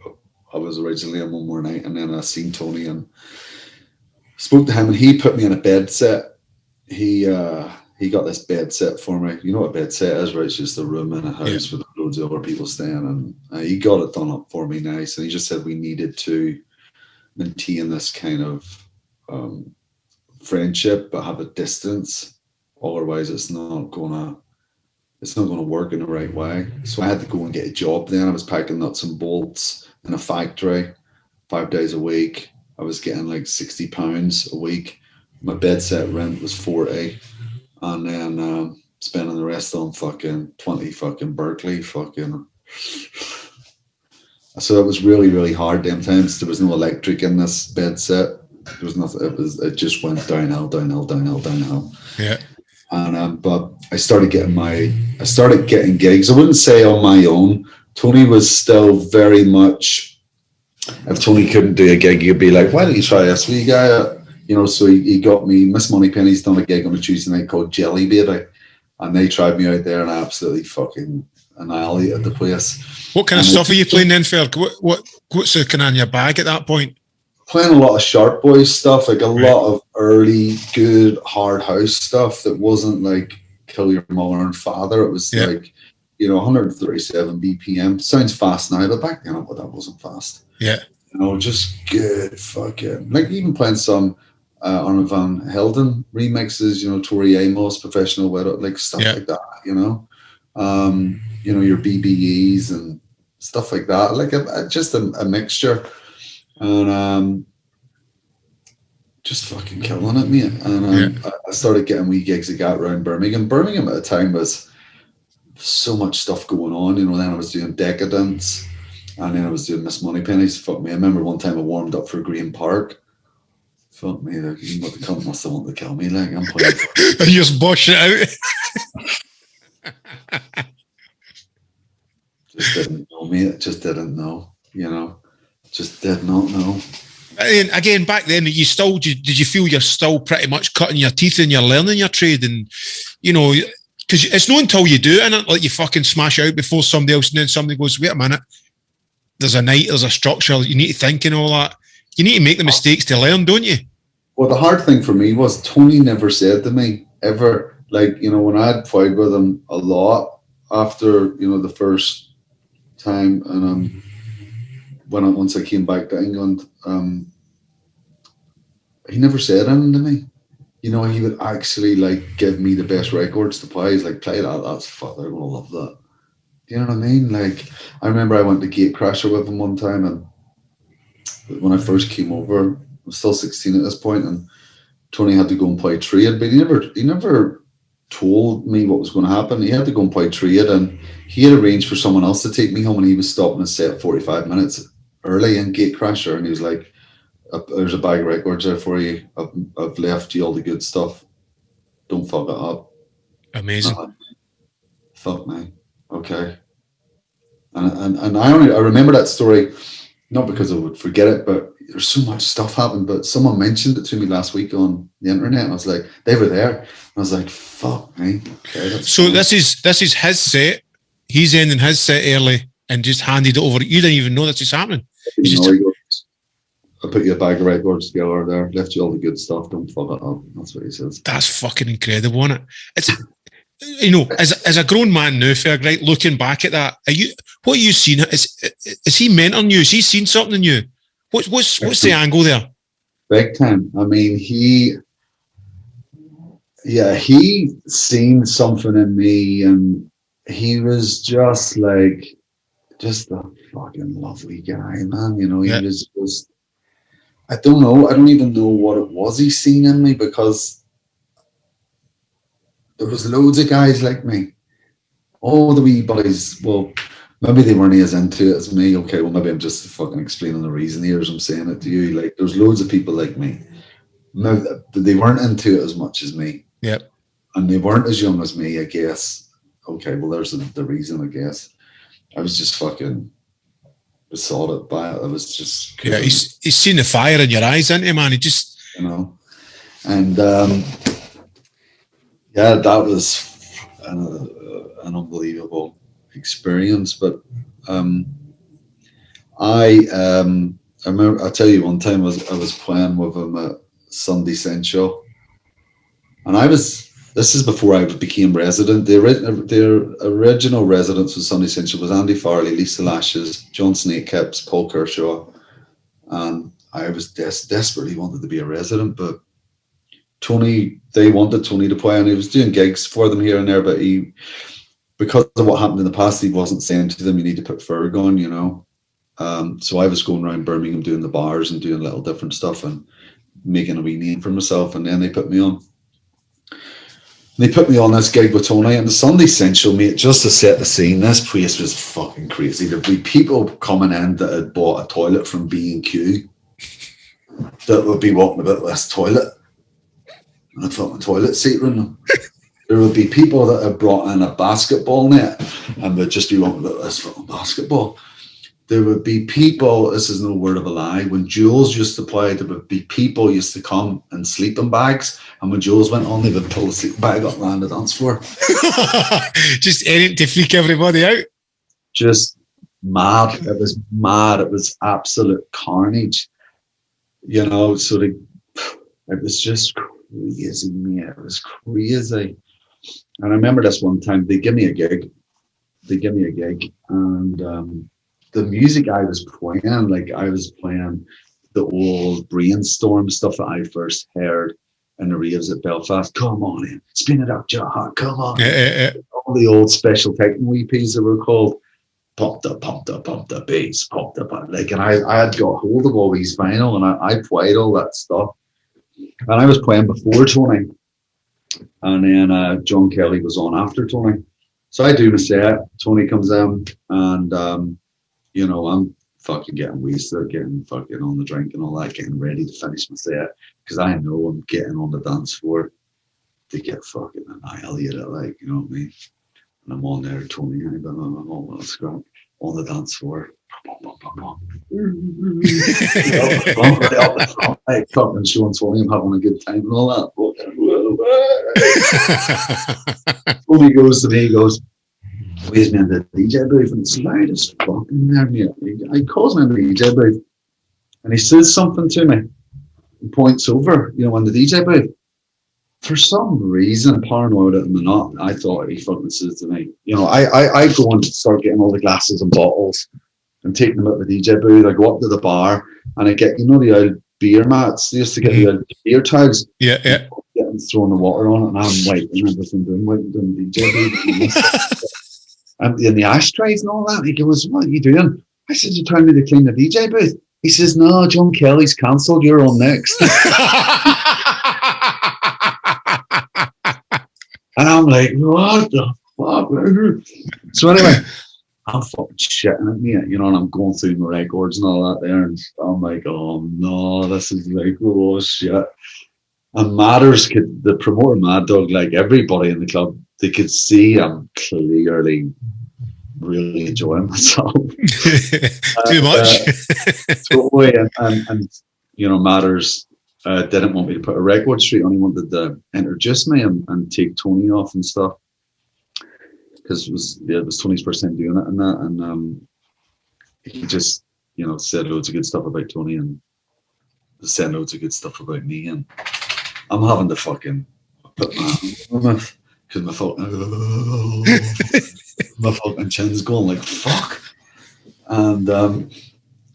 I was originally in one more night, and then I seen Tony and spoke to him, and he put me in a bed set. He got this bed set for me. You know what a bed set is, right? It's just a room in a house with loads of other people staying, and he got it done up for me nice. And he just said we needed to maintain this kind of friendship, but have a distance. Otherwise, it's not gonna work in the right way. So I had to go and get a job. Then I was packing nuts and bolts in a factory 5 days a week. I was getting like £60 a week. My bed set rent was 40, and then spending the rest on fucking 20 fucking Berkeley fucking. So it was really, really hard them times. There was no electric in this bed set. There was nothing. It just went downhill. Yeah. And but I started getting gigs. I wouldn't say on my own. Tony was still very much. If Tony couldn't do a gig, he'd be like, "Why don't you try this? We got." You know, so he got me. Miss Moneypenny's done a gig on a Tuesday night called Jelly Baby, and they tried me out there, and I absolutely fucking annihilated the place. What kind of stuff are you playing then, Ferg? What's the kind of in your bag at that point? Playing a lot of Sharp Boys stuff, like a lot of early good hard house stuff that wasn't like Kill Your Mother and Father. It was like, you know, 137 BPM. Sounds fast now, but back then that wasn't fast. Yeah. You know, just good fucking, like even playing some Arne van Helden remixes, you know, Tori Amos, Professional Widow, like stuff like that, you know. You know, your BBEs and stuff like that, like just a mixture. And just fucking killing it, mate. And I started getting wee gigs that got around Birmingham. Birmingham at the time was so much stuff going on, you know. Then I was doing Decadence, and then I was doing Miss Moneypenny's. Fuck me. I remember one time I warmed up for Green Park. Fuck me, like, what the cunt must have wanted to kill me. Like, I'm playing. You just bush it out. Just didn't know, mate. Just didn't know, you know. Just did not know. And again, back then, did you feel you're still pretty much cutting your teeth and you're learning your trade, and because it's not until you do it, and like you fucking smash out before somebody else, and then somebody goes, wait a minute, there's a structure, you need to think and all that. You need to make the mistakes to learn, don't you? Well, the hard thing for me was Tony never said to me ever, like, when I had played with him a lot after, the first time, and once I came back to England, he never said anything to me. He would actually like give me the best records to play. He's like, play that, that's fuck, they're gonna love that. Do you know what I mean? Like, I remember I went to Gatecrasher with him one time, and when I first came over, I was still 16 at this point, and Tony had to go and play trade, but he never told me what was going to happen. He had to go and play trade, and he had arranged for someone else to take me home, and he was stopping his set 45 minutes early in Gatecrasher, and he was like, there's a bag of records there for you. I've left you all the good stuff. Don't fuck it up. Amazing. Fuck me. Okay. And I remember that story, not because I would forget it, but there's so much stuff happened. But someone mentioned it to me last week on the internet, and I was like, they were there. And I was like, fuck me. Okay. So fine. This is his set. He's ending his set early and just handed it over. You didn't even know this is happening. I put you a bag of records together there, left you all the good stuff, don't fuck it up. That's what he says. That's fucking incredible, isn't it? It's as a grown man now, Ferg, right, looking back at that, what are you seeing? Is he mentoring you? Has he seen something in you? What's the angle there? Big time. I mean, he seen something in me, and he was just a fucking lovely guy, man. He was just, I don't know. I don't even know what it was he seen in me, because there was loads of guys like me. All the wee boys, well, maybe they weren't as into it as me. Okay, well, maybe I'm just fucking explaining the reason here as I'm saying it to you. Like, there's loads of people like me. Maybe they weren't into it as much as me. Yep. And they weren't as young as me, I guess. Okay, well, there's the reason, I guess. I was just fucking besotted by it. I was just... Yeah, he's seen the fire in your eyes, hasn't he, man? He just... And, yeah, that was an unbelievable experience. But I remember, I'll tell you, one time I was playing with him at Sunday Central, and this is before I became resident. The original residents of Sunday Central was Andy Farley, Lisa Lashes, John Snakehips, Paul Kershaw, and I was desperately wanted to be a resident, but they wanted Tony to play, and he was doing gigs for them here and there, but because of what happened in the past, he wasn't saying to them, you need to put Ferg on, so I was going around Birmingham doing the bars and doing little different stuff and making a wee name for myself, and then they put me on. They put me on this gig with Tony, and the Sunday Central, mate, just to set the scene, this place was fucking crazy. There'd be people coming in that had bought a toilet from B&Q that would be walking about this toilet and a fucking toilet seat in them. There would be people that had brought in a basketball net and would just be walking about this fucking basketball. There would be people, this is no word of a lie, when Jules used to play, there would be people used to come in sleeping bags, and when Jules went on, they would pull the sleeping bag up and land the dance floor. Just anything to freak everybody out. Just mad. It was mad. It was absolute carnage. So it was just crazy, mate. It was crazy. And I remember this one time, they give me a gig, and the music I was playing, like I was playing the old Brainstorm stuff that I first heard in the raves at Belfast. Come on in, spin it up, Jaha, come on. All the old special techno EPs that were called Pop the Bass, Pop the like, and I had got hold of all these vinyl, and I played all that stuff. And I was playing before Tony, and then John Kelly was on after Tony. So I do my set, Tony comes in, and I'm fucking getting wasted, getting fucking on the drink and all that, getting ready to finish my set, because I know I'm getting on the dance floor to get fucking annihilated, like, you know what I mean? And I'm on there, Tony, on the dance floor, Hey, fucking showing Tony I'm having a good time and all that. Tony goes to me, he goes, "Where's me in the DJ booth?" And it's loud as fucking there, mate. He calls me in the DJ booth and he says something to me and points over, in the DJ booth. For some reason, paranoid at the not, I thought he fucking says to me, I go and start getting all the glasses and bottles and taking them out of the DJ booth. I go up to the bar and I get, the old beer mats. They used to get the old beer tags. Yeah. Getting throwing the water on it, and I'm waiting everything doing the DJ booth. And in the ashtrays and all that. He goes, "What are you doing?" I said, "You're telling me to clean the DJ booth." He says, "No, John Kelly's cancelled. You're on next." And I'm like, "What the fuck?" So anyway, I'm fucking shitting at me, and I'm going through my records and all that there, and I'm like, "Oh no, this is like, oh shit." And the promoter Mad Dog, like everybody in the club, they could see I'm clearly really enjoying myself. Too much. Totally, and Matters didn't want me to put a record straight on. He wanted to introduce me and take Tony off and stuff, because it was Tony's first time doing it and that, and he just said loads of good stuff about Tony and said loads of good stuff about me, and I'm having to fucking put my hand on it because my fucking chin's going like fuck, and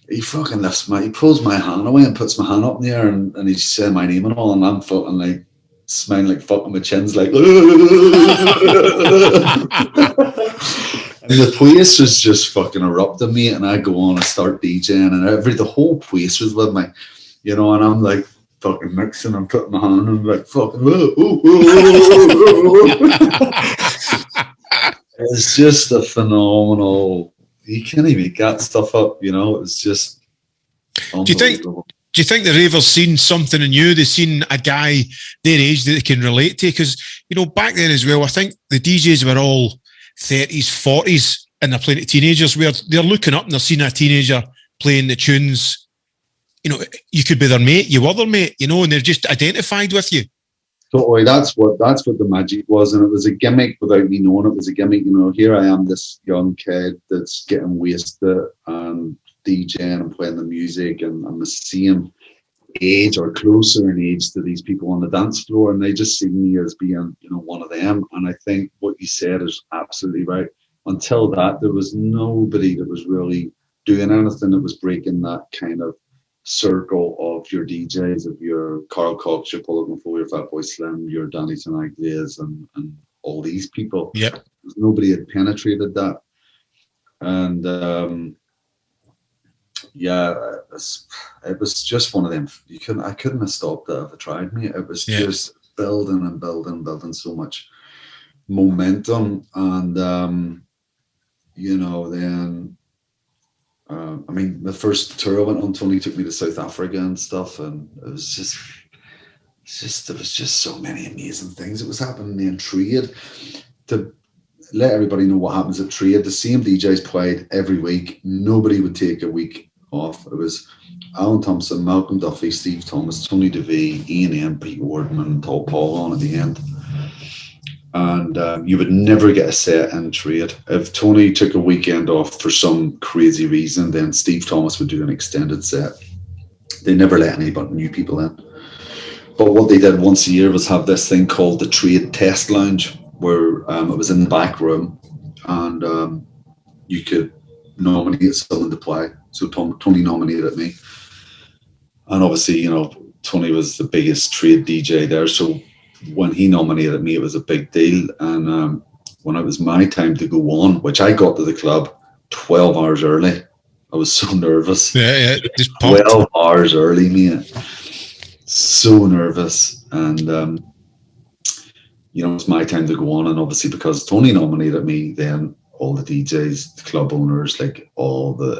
he fucking he pulls my hand away and puts my hand up in the air, and he's saying my name and all, and I'm fucking like smiling like fucking my chin's like and the place was just fucking erupting me, and I go on and start DJing, and the whole place was with me, and I'm like fucking mixing and putting my hand and like fucking it's just a phenomenal. You can't even make that stuff up, it's just do you think the ravers seen something in you? They've seen a guy their age that they can relate to? Because back then as well, I think the DJs were all 30s, 40s, and they're playing to teenagers, where they're looking up and they're seeing a teenager playing the tunes. You could be their mate, you were their mate, and they're just identified with you. Totally, that's what the magic was, and it was a gimmick without me knowing it was a gimmick. Here I am, this young kid that's getting wasted and DJing and playing the music, and I'm the same age or closer in age to these people on the dance floor, and they just see me as being, one of them. And I think what you said is absolutely right. Until that, there was nobody that was really doing anything that was breaking that kind of circle of your DJs, of your Carl Cox, your Paul McFoy, your Fatboy Slim, your Danny Tenagles, and all these people. Yep. Nobody had penetrated that. And it was just one of them. I couldn't have stopped it if I tried, mate. It was just building and building so much momentum, and then the first tour I went on, Tony took me to South Africa and stuff, and it was just there was just so many amazing things that was happening in Trade. To let everybody know what happens at Trade, the same DJs played every week. Nobody would take a week off. It was Alan Thompson, Malcolm Duffy, Steve Thomas, Tony DeVee, Ian M, Pete Wardman, and Paul on at the end. And you would never get a set in Trade. If Tony took a weekend off for some crazy reason, then Steve Thomas would do an extended set. They never let any but new people in. But what they did once a year was have this thing called the Trade Test Lounge, where it was in the back room, and you could nominate someone to play. So Tony nominated me. And obviously, Tony was the biggest Trade DJ there, so when he nominated me, it was a big deal. And when it was my time to go on, which I got to the club 12 hours early, I was so nervous. Yeah, just pumped. 12 hours early, mate. So nervous. And, it was my time to go on. And obviously, because Tony nominated me, then all the DJs, the club owners, like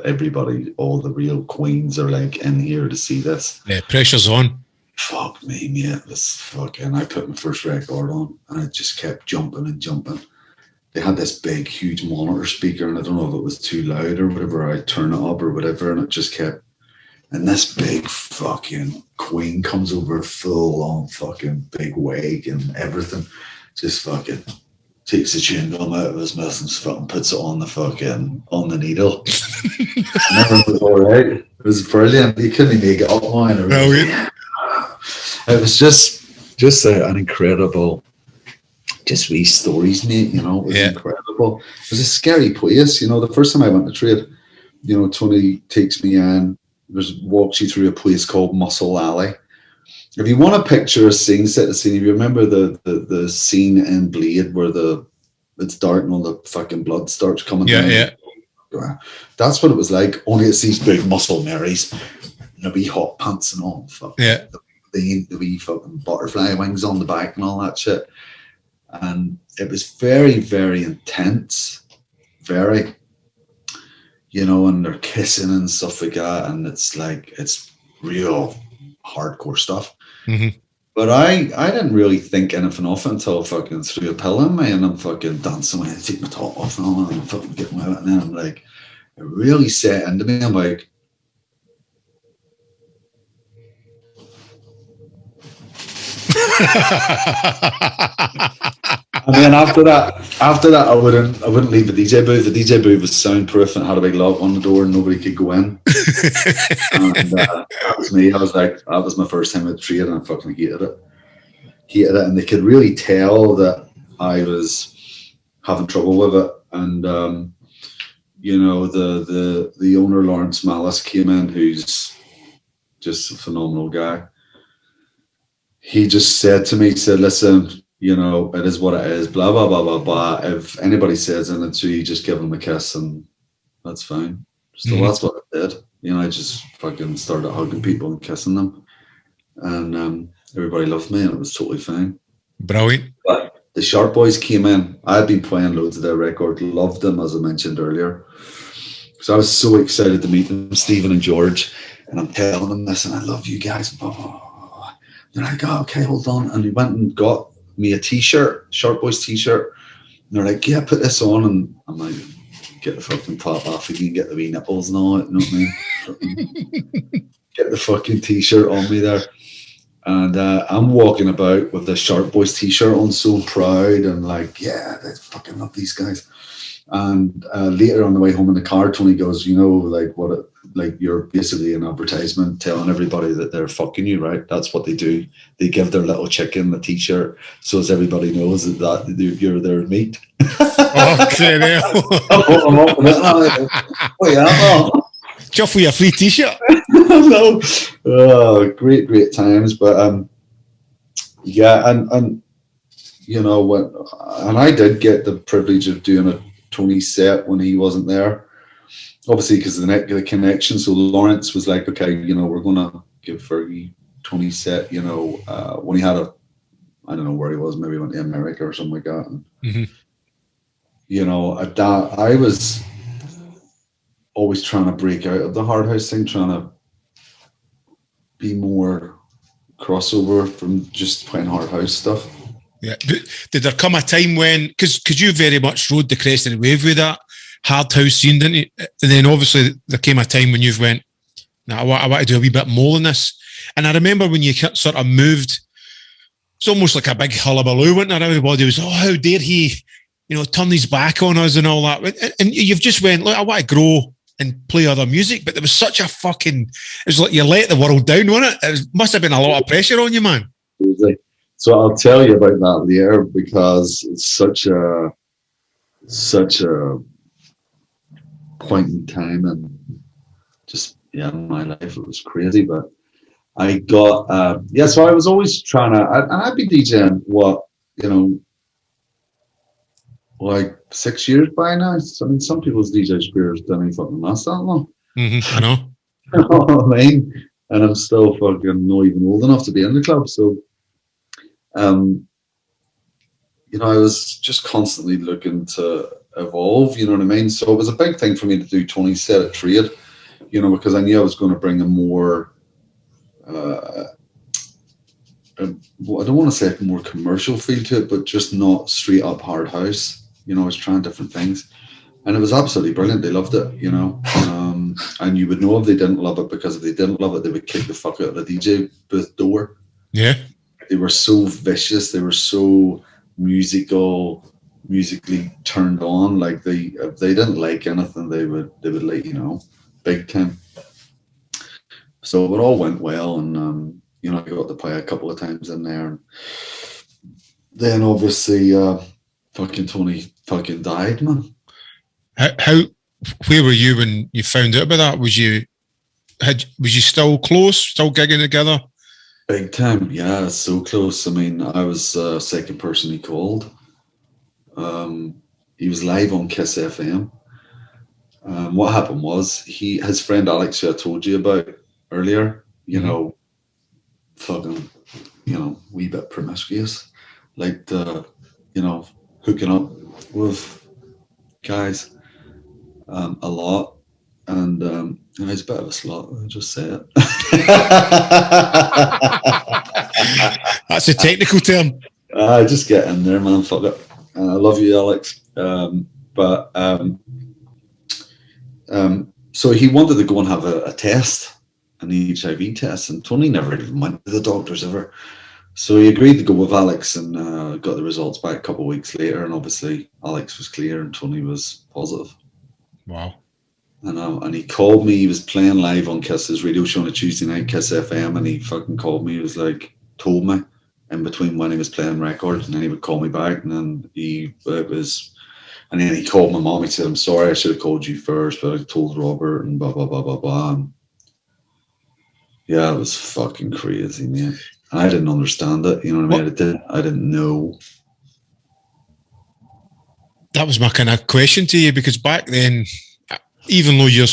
everybody, all the real queens are like in here to see this. Yeah, pressure's on. Fuck me, mate. I put my first record on, and it just kept jumping and jumping. they had this big, huge monitor speaker, and I don't know if it was too loud or whatever. I turned it up or whatever, and it just kept. And this big fucking queen comes over, full on fucking big wig and everything, just fucking takes the chewing gum out of his mouth and fucking puts it on the needle. And everyone was all right. It was brilliant. You couldn't make it up, man. It was just an incredible. Just these stories, mate, you know, it was incredible. It was a scary place, you know. The first time I went to trade, you know, Tony takes me in, walks you through a place called Muscle Alley. If you want to picture a scene, set the scene, if you remember the scene in Blade where it's dark and all the fucking blood starts coming down. Yeah. That's what it was like, only it's these big muscle Marys and the wee hot pants and all. The wee fucking butterfly wings on the back and all that shit. And it was very, very intense, very, you know, and they're kissing and stuff like that. And it's like, it's real hardcore stuff. Mm-hmm. But I didn't really think anything of it until I fucking threw a pill in me and I'm fucking dancing when I take my top off and all, and I'm fucking getting out. And then I'm like, it really set into me. I'm like, and then after that, I wouldn't leave the DJ booth. The DJ booth was soundproof and had a big lock on the door, and nobody could go in. And that was me. I was like, that was my first time at trade, and I fucking hated it. And they could really tell that I was having trouble with it. And you know, the owner Lawrence Malice came in, who's just a phenomenal guy. He just said to me, he said, listen, you know, it is what it is, blah, blah, blah, blah, blah. If anybody says anything to you, just give them a kiss and that's fine. So that's what I did. You know, I just fucking started hugging people and kissing them. And everybody loved me and it was totally fine. Brilliant. But the Sharp Boys came in. I had been playing loads of their record, loved them, as I mentioned earlier. So I was so excited to meet them, Stephen and George. And I'm telling them this, and I love you guys. Blah, blah, blah. They're like, oh, okay, hold on. And we went and got me a t-shirt, Sharp Boys t-shirt. And they're like, yeah, put this on. And I'm like, get the fucking top off again, get the wee nipples and all it, you know what I mean? Get the fucking t-shirt on me there. And I'm walking about with the Sharp Boys t-shirt on, so proud and like, yeah, I fucking love these guys. And later on the way home in the car, Tony goes, you know, like like you're basically an advertisement telling everybody that they're fucking you, right? That's what they do. They give their little chicken the t-shirt so as everybody knows that you're their meat. Okay, now. Oh yeah. Just for your free t-shirt. No. Oh, great times. But yeah, and you know and I did get the privilege of doing a Tony set when he wasn't there, obviously because of the connection. So Lawrence was like, okay, you know, we're gonna give Fergie Tony's set, you know, when he had I don't know where he was, maybe he went to America or something like that. And, you know, at that I was always trying to break out of the hard house thing, trying to be more crossover from just playing hard house stuff. Yeah. Did there come a time when, because you very much rode the crest of the wave with that hard house scene, didn't you? And then obviously there came a time when you've went, nah, I want to do a wee bit more than this. And I remember when you sort of moved, it's almost like a big hullabaloo went around. Everybody was, oh, how dare he, you know, turn his back on us and all that. And you've just went, look, I want to grow and play other music. But there was such a fucking, it was like you let the world down, wasn't it? Must have been a lot of pressure on you, man. So I'll tell you about that later because it's such a point in time and just in my life it was crazy. But I got so I was always trying to, and I'd be DJing like 6 years by now. I mean, some people's DJ careers don't even fucking last that long. I know. You know what I mean? And I'm still fucking not even old enough to be in the club. So I was just constantly looking to evolve, you know what I mean? So it was a big thing for me to do Tony's set at Trade, because I knew I was going to bring a more, I don't want to say a more commercial feel to it, but just not straight up hard house. You know, I was trying different things, and it was absolutely brilliant. They loved it, you know. And you would know if they didn't love it, because if they didn't love it, they would kick the fuck out of the DJ booth door. Yeah. They were so vicious. They were so musically turned on. Like if they didn't like anything, they would let you know, big time. So it all went well, and you know, I got to play a couple of times in there. And then obviously, fucking Tony fucking died, man. Where were you when you found out about that? Was you still close, still gigging together? Big time, yeah, so close. I mean, I was second person he called. He was live on Kiss FM. What happened was his friend Alex, who I told you about earlier, you know, fucking, you know, wee bit promiscuous, like you know, hooking up with guys a lot, and he's a bit of a slut. I'll just say it. That's a technical term. Just get in there, man. Fuck it. I love you, Alex. So he wanted to go and have a test, an HIV test, and Tony never even went to the doctors ever. So he agreed to go with Alex, and got the results back a couple of weeks later, and obviously Alex was clear and Tony was positive. Wow. And he called me. He was playing live on Kiss's radio show on a Tuesday night, Kiss FM, and he fucking called me. He was like, told me in between when he was playing records, and then he would call me back, and then he called my mom. He said, "I'm sorry, I should have called you first, but I told Robert," and blah blah blah blah blah. And yeah, it was fucking crazy, man. And I didn't understand it. You know what I mean? I didn't know. That was my kind of question to you, because back then, even though you're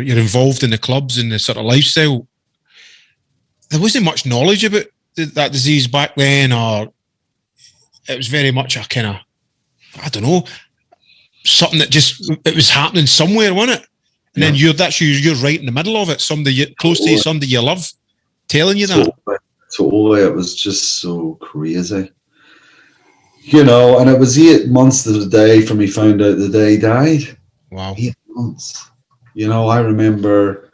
involved in the clubs and the sort of lifestyle, there wasn't much knowledge about that disease back then, or it was very much a kind of, I don't know, something that it was happening somewhere, wasn't it? And then you're right in the middle of it. Somebody close to you, somebody you love, telling you that. Totally, it was just so crazy. You know, and it was 8 months to the day from he found out the day he died. Wow. 8 months. You know, I remember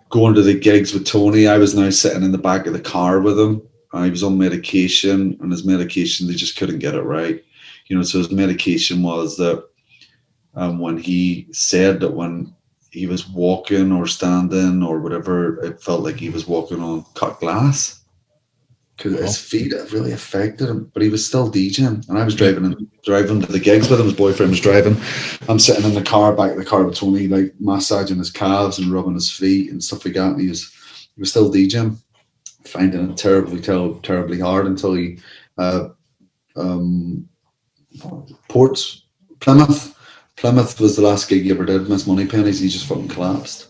going to the gigs with Tony. I was now sitting in the back of the car with him. He was on medication, and his medication, they just couldn't get it right. You know, so his medication was that when he said that when he was walking or standing or whatever, it felt like he was walking on cut glass. Because his feet really affected him, but he was still DJing, and I was driving to the gigs with him. His boyfriend was driving. I'm sitting in the car, back of the car with Tony, like massaging his calves and rubbing his feet and stuff like that. And he was still DJing, finding it terribly hard until he Plymouth was the last gig he ever did. Miss Moneypenny's. He just fucking collapsed.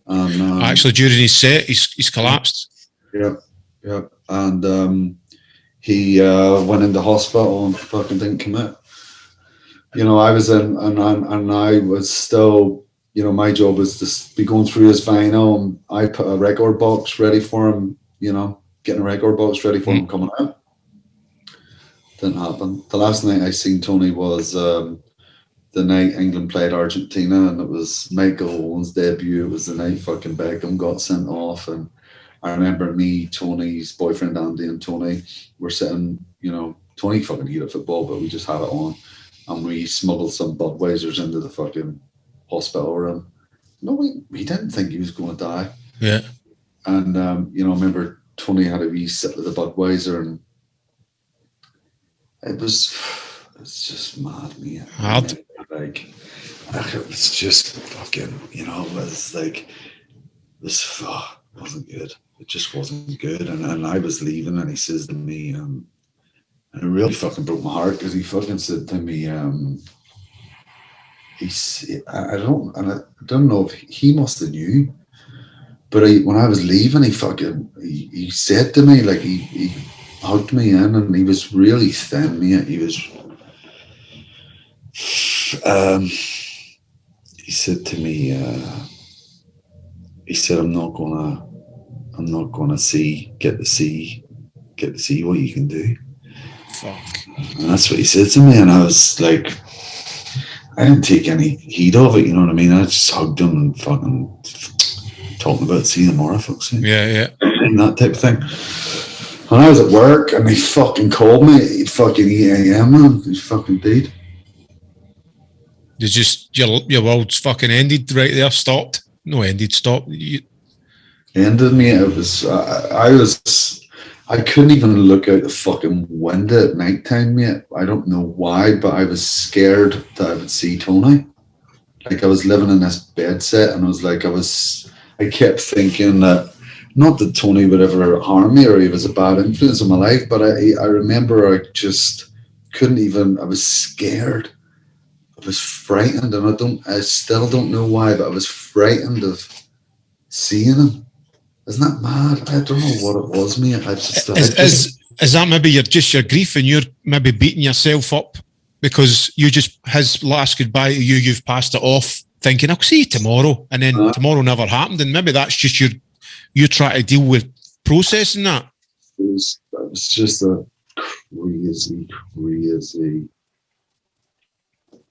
And actually, during his set, he's collapsed. Yeah. And he went into hospital and fucking didn't commit. You know, I was in, and I was still, you know, my job was to be going through his vinyl, and I put a record box ready for him, you know, getting a record box ready for him coming out. Didn't happen. The last night I seen Tony was the night England played Argentina, and it was Michael Owen's debut. It was the night fucking Beckham got sent off, and I remember me, Tony's boyfriend Andy, and Tony were sitting, you know, Tony fucking hated football, but we just had it on, and we smuggled some Budweisers into the fucking hospital room. No, we didn't think he was going to die. Yeah. And, you know, I remember Tony had a wee sip of the Budweiser, and it's just mad, man. Like, it was just fucking, you know, it was like, this wasn't good. It just wasn't good. And I was leaving, and he says to me, and it really fucking broke my heart, because he fucking said to me, I don't know if he must have knew, but when I was leaving, he said to me, like, he hugged me in, and he was really thin, mate. He was, he said to me, he said, I'm not gonna get to see what you can do. Fuck. And that's what he said to me, and I was like, I didn't take any heed of it, you know what I mean? I just hugged him and fucking talking about seeing him tomorrow, fuck's sake. Yeah. And that type of thing. And I was at work and they fucking called me at fucking 8 a.m. man. He fucking died. Did just your world's fucking ended right there, stopped? No, ended, stopped. Ended me. I couldn't even look out the fucking window at night time, mate. I don't know why, but I was scared that I would see Tony. Like I was living in this bed set and I kept thinking that not that Tony would ever harm me or he was a bad influence in my life, but I remember I just couldn't even, I was scared. I was frightened and I still don't know why, but I was frightened of seeing him. Isn't that mad? I don't know what it was, mate. Is that maybe your grief and you're maybe beating yourself up because his last goodbye to you've passed it off thinking, I'll see you tomorrow, and then tomorrow never happened, and maybe that's just you try to deal with processing that. It was just a crazy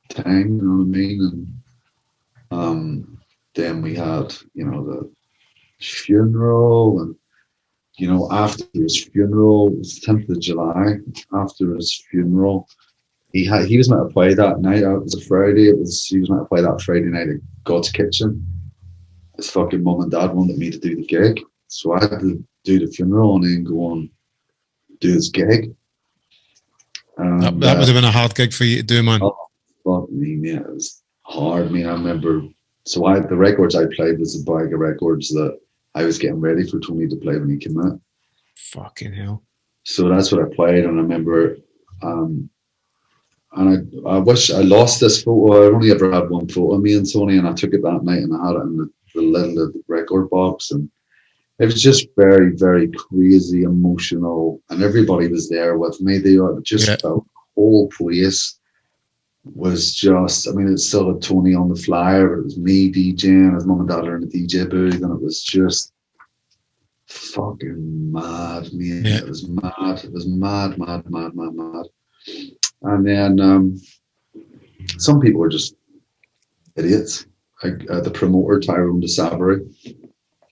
time, you know what I mean? And then we had, the funeral, and after his funeral, it was 10th of July. After his funeral, he was meant to play that night. It was a Friday. He was meant to play that Friday night at God's Kitchen. His fucking mum and dad wanted me to do the gig, so I had to do the funeral and then go on do his gig. That would have been a hard gig for you to do, man. Oh, fuck me, man. It was hard. I mean, I remember. So the records I played was a bag of records that I was getting ready for Tony to play when he came out. Fucking hell. So that's what I played, and I remember, and I wish I lost this photo. I only ever had one photo of me and Tony, and I took it that night, and I had it in the little record box, and it was just very, very crazy, emotional, and everybody was there with me. They just felt the whole place was just, I mean, it still had Tony on the flyer, but it was me DJing, his mum and dad are in the DJ booth, and it was just fucking mad, man. Yeah. It was mad. It was mad. And then some people were just idiots. The promoter, Tyrone de Savary,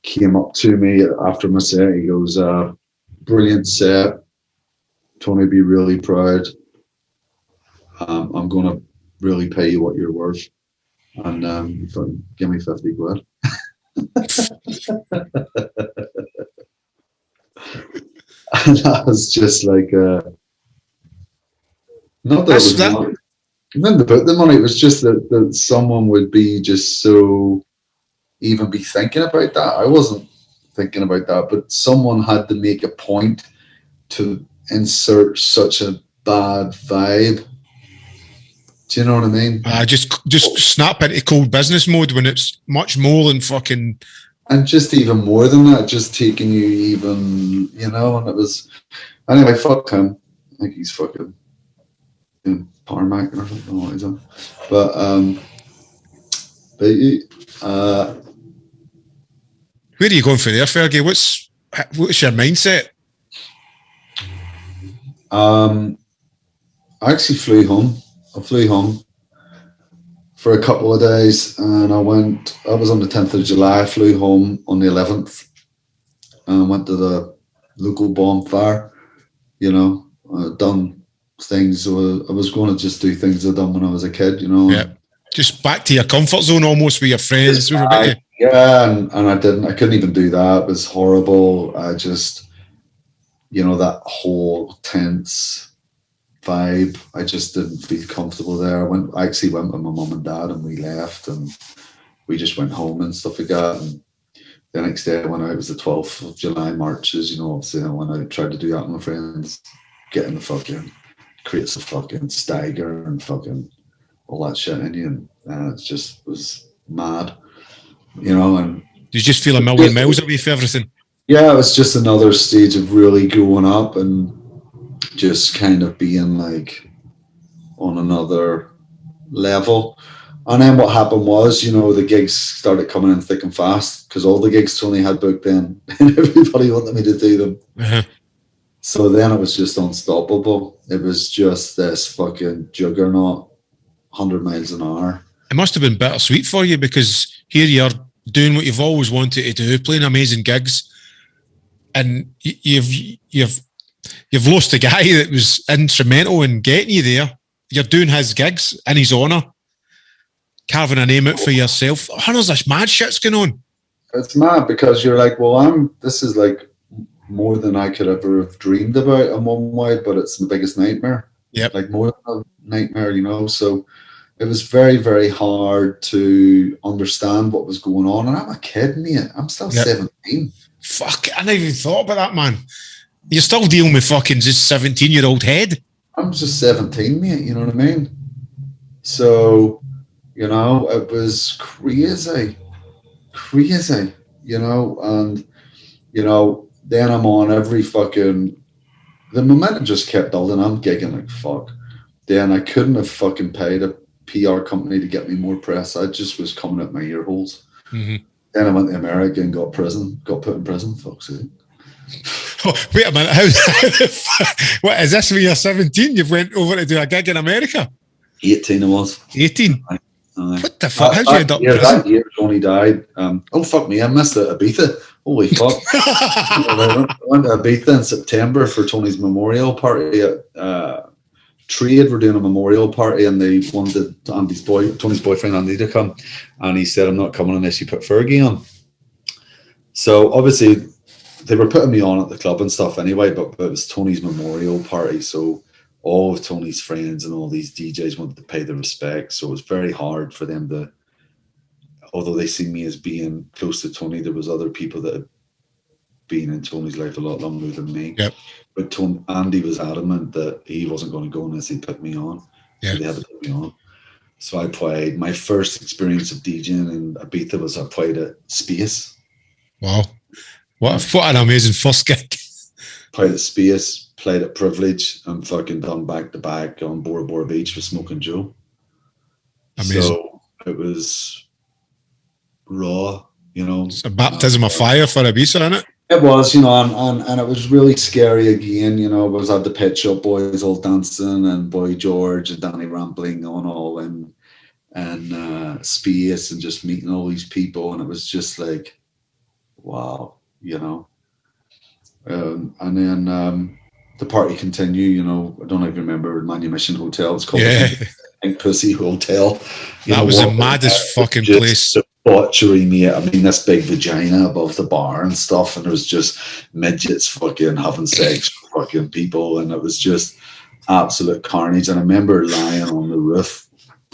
came up to me after my set. He goes, brilliant set. Tony, be really proud. I'm going to really pay you what you're worth. And give me 50 quid. And that was just like, not that it was money. It wasn't about the money. It was just that someone would be just so, even be thinking about that. I wasn't thinking about that, but someone had to make a point to insert such a bad vibe. Do you know what I mean? Just snap into cold business mode when it's much more than fucking... And just even more than that, just taking you even, and it was... Anyway, fuck him. I think he's fucking in Parmac or something like that. But where are you going for there, Fergie? What's your mindset? I actually flew home. I flew home for a couple of days, and I was on the 10th of July, I flew home on the 11th, and went to the local bonfire, done things. I was going to just do things I'd done when I was a kid, Yeah, just back to your comfort zone almost with your friends. Yeah, and I couldn't even do that. It was horrible. I just, that whole tense vibe, I just didn't feel comfortable there. I actually went with my mum and dad, and we left, and we just went home and stuff like that. And the next day I went out, it was the 12th of July marches, obviously I went out, tried to do that with my friends, getting the fucking crates of fucking Steiger and fucking all that shit in you, and it just was mad, and you just feel a million miles away from everything. Yeah, it was just another stage of really growing up and just kind of being like on another level. And then what happened was, the gigs started coming in thick and fast, because all the gigs Tony had booked in and everybody wanted me to do them. Uh-huh. So then it was just unstoppable. It was just this fucking juggernaut 100 miles an hour. It must have been bittersweet for you, because here you're doing what you've always wanted to do, playing amazing gigs, and you've lost a guy that was instrumental in getting you there. You're doing his gigs in his honour, carving a name out for yourself. Oh, there's this mad shit's going on. It's mad, because you're like, well, this is like more than I could ever have dreamed about in one way, but it's the biggest nightmare. Yep. Like more than a nightmare, you know. So it was very, very hard to understand what was going on. And I'm a kid, mate. I'm still 17. Fuck, I never even thought about that, man. You're still dealing with fucking just 17-year-old head. I'm just 17, mate, you know what I mean? So, you know, it was crazy, you know, and, you know, then I'm on every fucking, the momentum just kept building. I'm gigging like fuck. Then I couldn't have fucking paid a PR company to get me more press. I just was coming at my ear holes. Mm-hmm. Then I went to America and got put in prison, fuck's sake. Oh, wait a minute. What is this when you're 17? You've went over to do a gig in America? 18 I was. 18? What the fuck? How'd you end up in prison? That year Tony died. Oh, fuck me. I missed it. Ibiza. Holy fuck. I went to Ibiza in September for Tony's memorial party at Trade. Were doing a memorial party, and they wanted Tony's boyfriend Andy to come, and he said, I'm not coming unless you put Fergie on. So obviously they were putting me on at the club and stuff anyway, but it was Tony's memorial party, so all of Tony's friends and all these DJs wanted to pay the respect. So it was very hard for them to, although they see me as being close to Tony, there was other people that had been in Tony's life a lot longer than me. Yep. But Andy was adamant that he wasn't going to go unless he put me on. Yep. So they had to put me on. So I played, my first experience of DJing in Ibiza was I played at Space. Wow. What an amazing first gig. Played at Space, played at Privilege, and fucking done back to back on Bora Bora Beach with Smoking Joe. Amazing. So it was raw, you know. It's a baptism of fire for Ibiza, isn't it? It was, you know, and it was really scary again, you know. I was at the Pet Shop Boys all dancing, and Boy George and Danny Rambling going all in, and Space, and just meeting all these people, and it was just like, wow, you know. And then the party continued, you know. I don't even remember Manumission Hotel. It's called the Pink Pussy Hotel. That was the maddest fucking place. Debauchery, mate. I mean, this big vagina above the bar and stuff, and there was just midgets fucking having sex with fucking people, and it was just absolute carnage. And I remember lying on the roof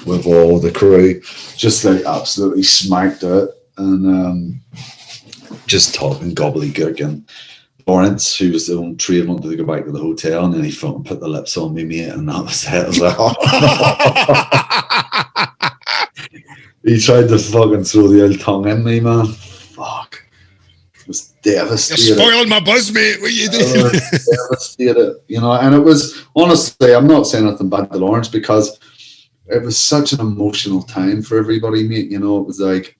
with all the crew, just like absolutely smacked out, and just talking gobbledygook. And Lawrence, who was the own trade, wanted to go back to the hotel, and then he fucking put the lips on me, mate, and that was it. I was like, he tried to fucking throw the old tongue in me, man. Fuck. It was devastated. You're spoiling my buzz, mate. What are you doing? Devastated, you know. And it was, honestly, I'm not saying nothing bad to Lawrence, because it was such an emotional time for everybody, mate. You know, it was like,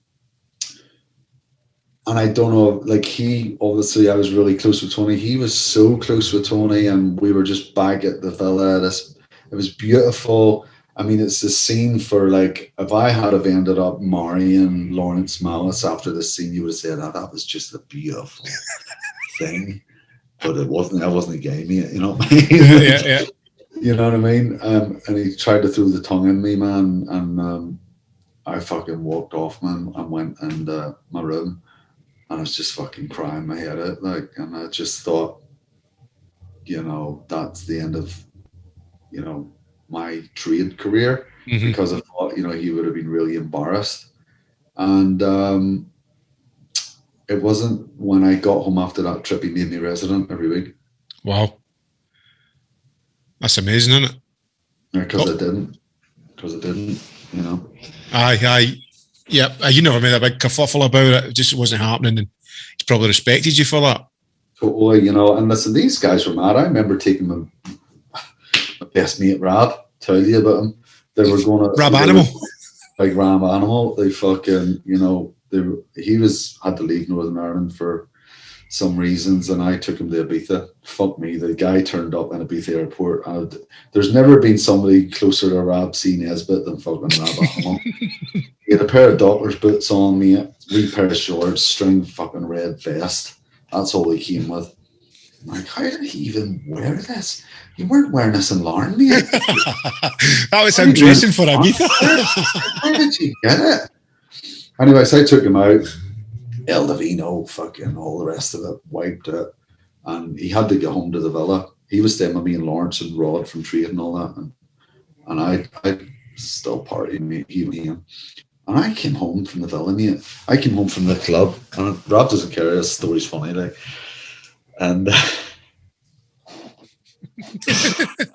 and I don't know, like, he, obviously, I was really close with Tony. He was so close with Tony, and we were just back at the villa. It was beautiful. I mean, it's the scene for, like, if I had have ended up marrying Lawrence Malice after this scene, you would have said that was just a beautiful thing. But it wasn't. I wasn't a gay, mate. You know what I mean? Yeah. You know what I mean? And he tried to throw the tongue in me, man. And I fucking walked off, man, and went in my room. And I was just fucking crying my head out, like, and I just thought, you know, that's the end of, you know, my trade career, because I thought, you know, he would have been really embarrassed. And it wasn't when I got home after that trip, he made me resident every week. Wow. That's amazing, isn't it? Because I didn't, you know. Aye. Yeah, you never made a big kerfuffle about it. It just wasn't happening, and he's probably respected you for that. Totally, you know. And listen, these guys were mad. I remember taking my best mate Rab, tell you about him. They were going to Rab Animal, like Ram Animal. They fucking, you know, he had to leave Northern Ireland for some reasons, and I took him to Ibiza. Fuck me, the guy turned up in Ibiza airport. And there's never been somebody closer to Rab C. Nesbitt than fucking Rab Animal. He had a pair of doctor's boots on me, a wee pair of shorts, string fucking red vest. That's all he came with. I'm like, how did he even wear this? You weren't wearing this in Larne, mate. That was him dressing for Ibiza. Where did you get it? Anyways, I took him out. El Divino, fucking all the rest of it, wiped it. And he had to get home to the villa. He was staying with me and Lawrence and Rod from trade and all that. And I still partying, mate, he and him. And I came home from the villa, mate. I came home from the club. And Rob doesn't care, his story's funny, like. And I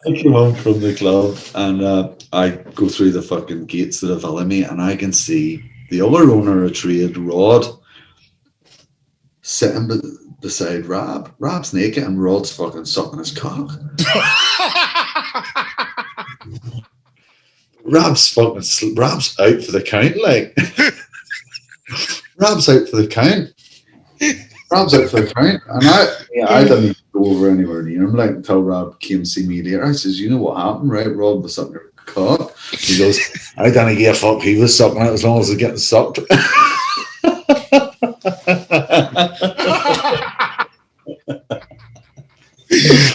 came home from the club and I go through the fucking gates of the villa, mate, and I can see the other owner of trade, Rod, sitting beside Rab. Rab's naked and Rod's fucking sucking his cock. Rab's out for the count, like. Rab's out for the count. Rab's out for the count. And I didn't go over anywhere near him, like, until Rab came to see me later. I says, you know what happened, right? Rod was sucking her cock. He goes, I don't give a fuck. He was sucking it as long as it's getting sucked.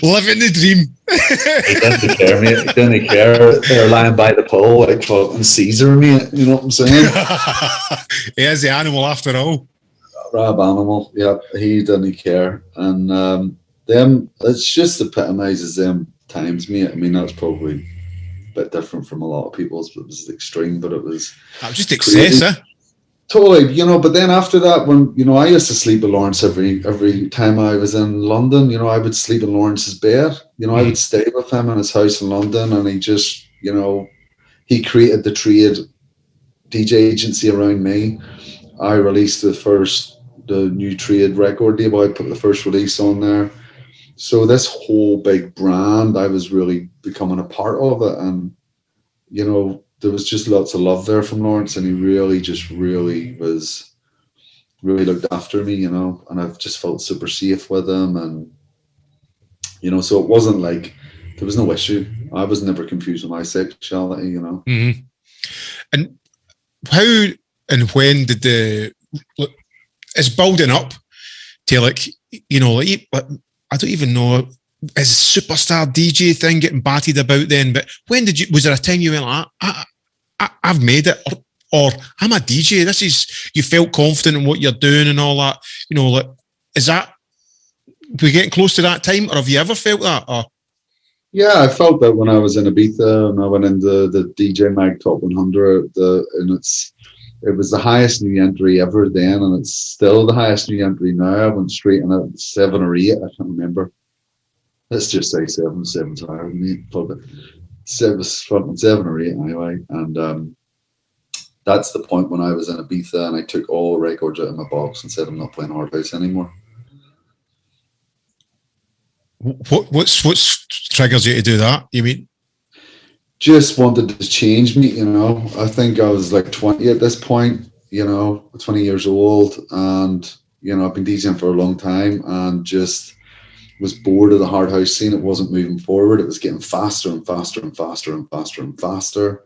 Living the dream. He didn't care, mate. He didn't care. They're lying by the pole like fucking Caesar, mate. You know what I'm saying? He is the animal after all. Rab Animal, yeah, he didn't care. And them, it's just epitomizes them times, mate. I mean, that's probably a bit different from a lot of people's, but it was extreme, but it was just excess, eh? Totally, you know, but then after that, when, you know, I used to sleep with Lawrence every time I was in London, you know, I would sleep in Lawrence's bed. You know, I would stay with him in his house in London, and he just, you know, he created the trade DJ agency around me. I released the new trade record label. I put the first release on there. So this whole big brand, I was really becoming a part of it. And, you know, there was just lots of love there from Lawrence, and he really looked after me, you know, and I've just felt super safe with him. And, you know, so it wasn't like, there was no issue. I was never confused with my sexuality, you know. Mm-hmm. And how and when did it's building up to, like, you know, like, I don't even know, is superstar DJ thing getting batted about then? But when was there a time you went like, I've made it, or I'm a DJ, you felt confident in what you're doing and all that, you know, like, we getting close to that time, or have you ever felt that? Or? Yeah, I felt that when I was in Ibiza and I went into the DJ Mag Top 100, and it was the highest new entry ever then, and it's still the highest new entry now. I went straight in at 7 or 8, I can't remember. Let's just say 7. 7's higher than 8, but it was fucking 7 or 8 anyway. And that's the point when I was in Ibiza and I took all the records out of my box and said, I'm not playing Hard House anymore. What's triggers you to do that? You mean? Just wanted to change me, you know. I think I was like 20 at this point, you know, 20 years old, and, you know, I've been DJing for a long time and just was bored of the hard house scene. It wasn't moving forward. It was getting faster and faster and faster and faster and faster,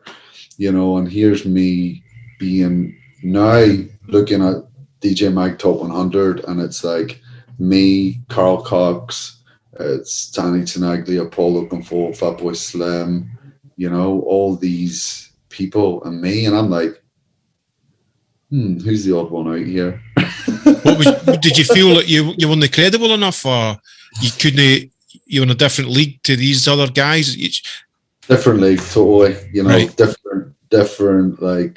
you know. And here's me being now looking at DJ Mag Top 100, and it's like me, Carl Cox, it's Danny Tenaglia, Paul Oakenfold, Fatboy Slim, you know, all these people and me, and I'm like, who's the odd one out here? Did you feel like you weren't credible enough, or you couldn't? You're in a different league to these other guys. Different league, totally. You know, right. different, like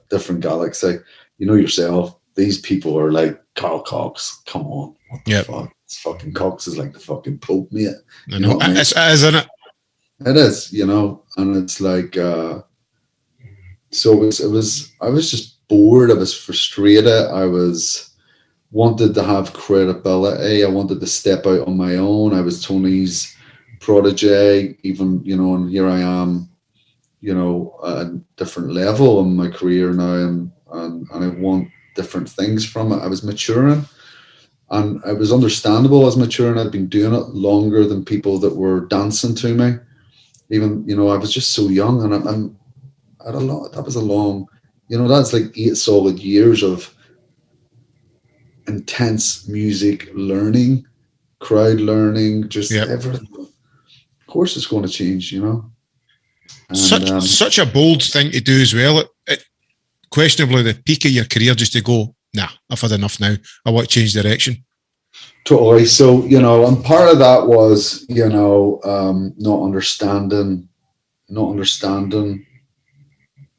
different galaxy. You know yourself. These people are like Carl Cox. Come on, what the fuck? It's fucking Cox is like the fucking Pope, mate. I know. It is, isn't it? It is, you know, and it's like, so it was. I was just bored. I was frustrated. I wanted to have credibility. I wanted to step out on my own. I was Tony's protege, even, you know, and here I am, you know, at a different level in my career now, and I want different things from it. I was maturing, And it was understandable as mature, and I'd been doing it longer than people that were dancing to me. Even, you know, I was just so young, and I'm at a lot. That was a long, you know, that's like 8 solid years of intense music learning, crowd learning, just everything. Of course, it's going to change, you know. And, such a bold thing to do as well. It questionably the peak of your career, just to go, nah, I've had enough now. I want to change direction. Totally. So, you know, and part of that was, you know, not understanding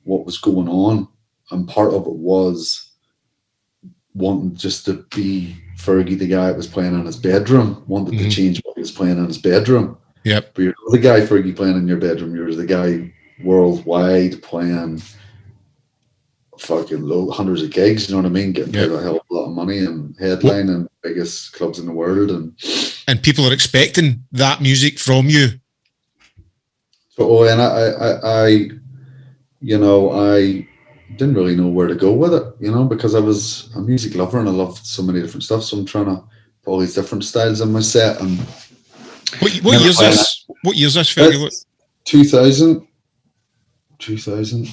what was going on. And part of it was wanting just to be Fergie, the guy that was playing in his bedroom, wanted to change what he was playing in his bedroom. Yep. But you're the guy Fergie playing in your bedroom. You're the guy worldwide playing fucking hundreds of gigs, you know what I mean? Getting paid a hell of a lot of money and headlining biggest clubs in the world, and people are expecting that music from you. So, and I you know, I didn't really know where to go with it, you know, because I was a music lover and I loved so many different stuff. So I'm trying to put all these different styles in my set. And what year's this? What year's this, Fergie? 2000. 2000.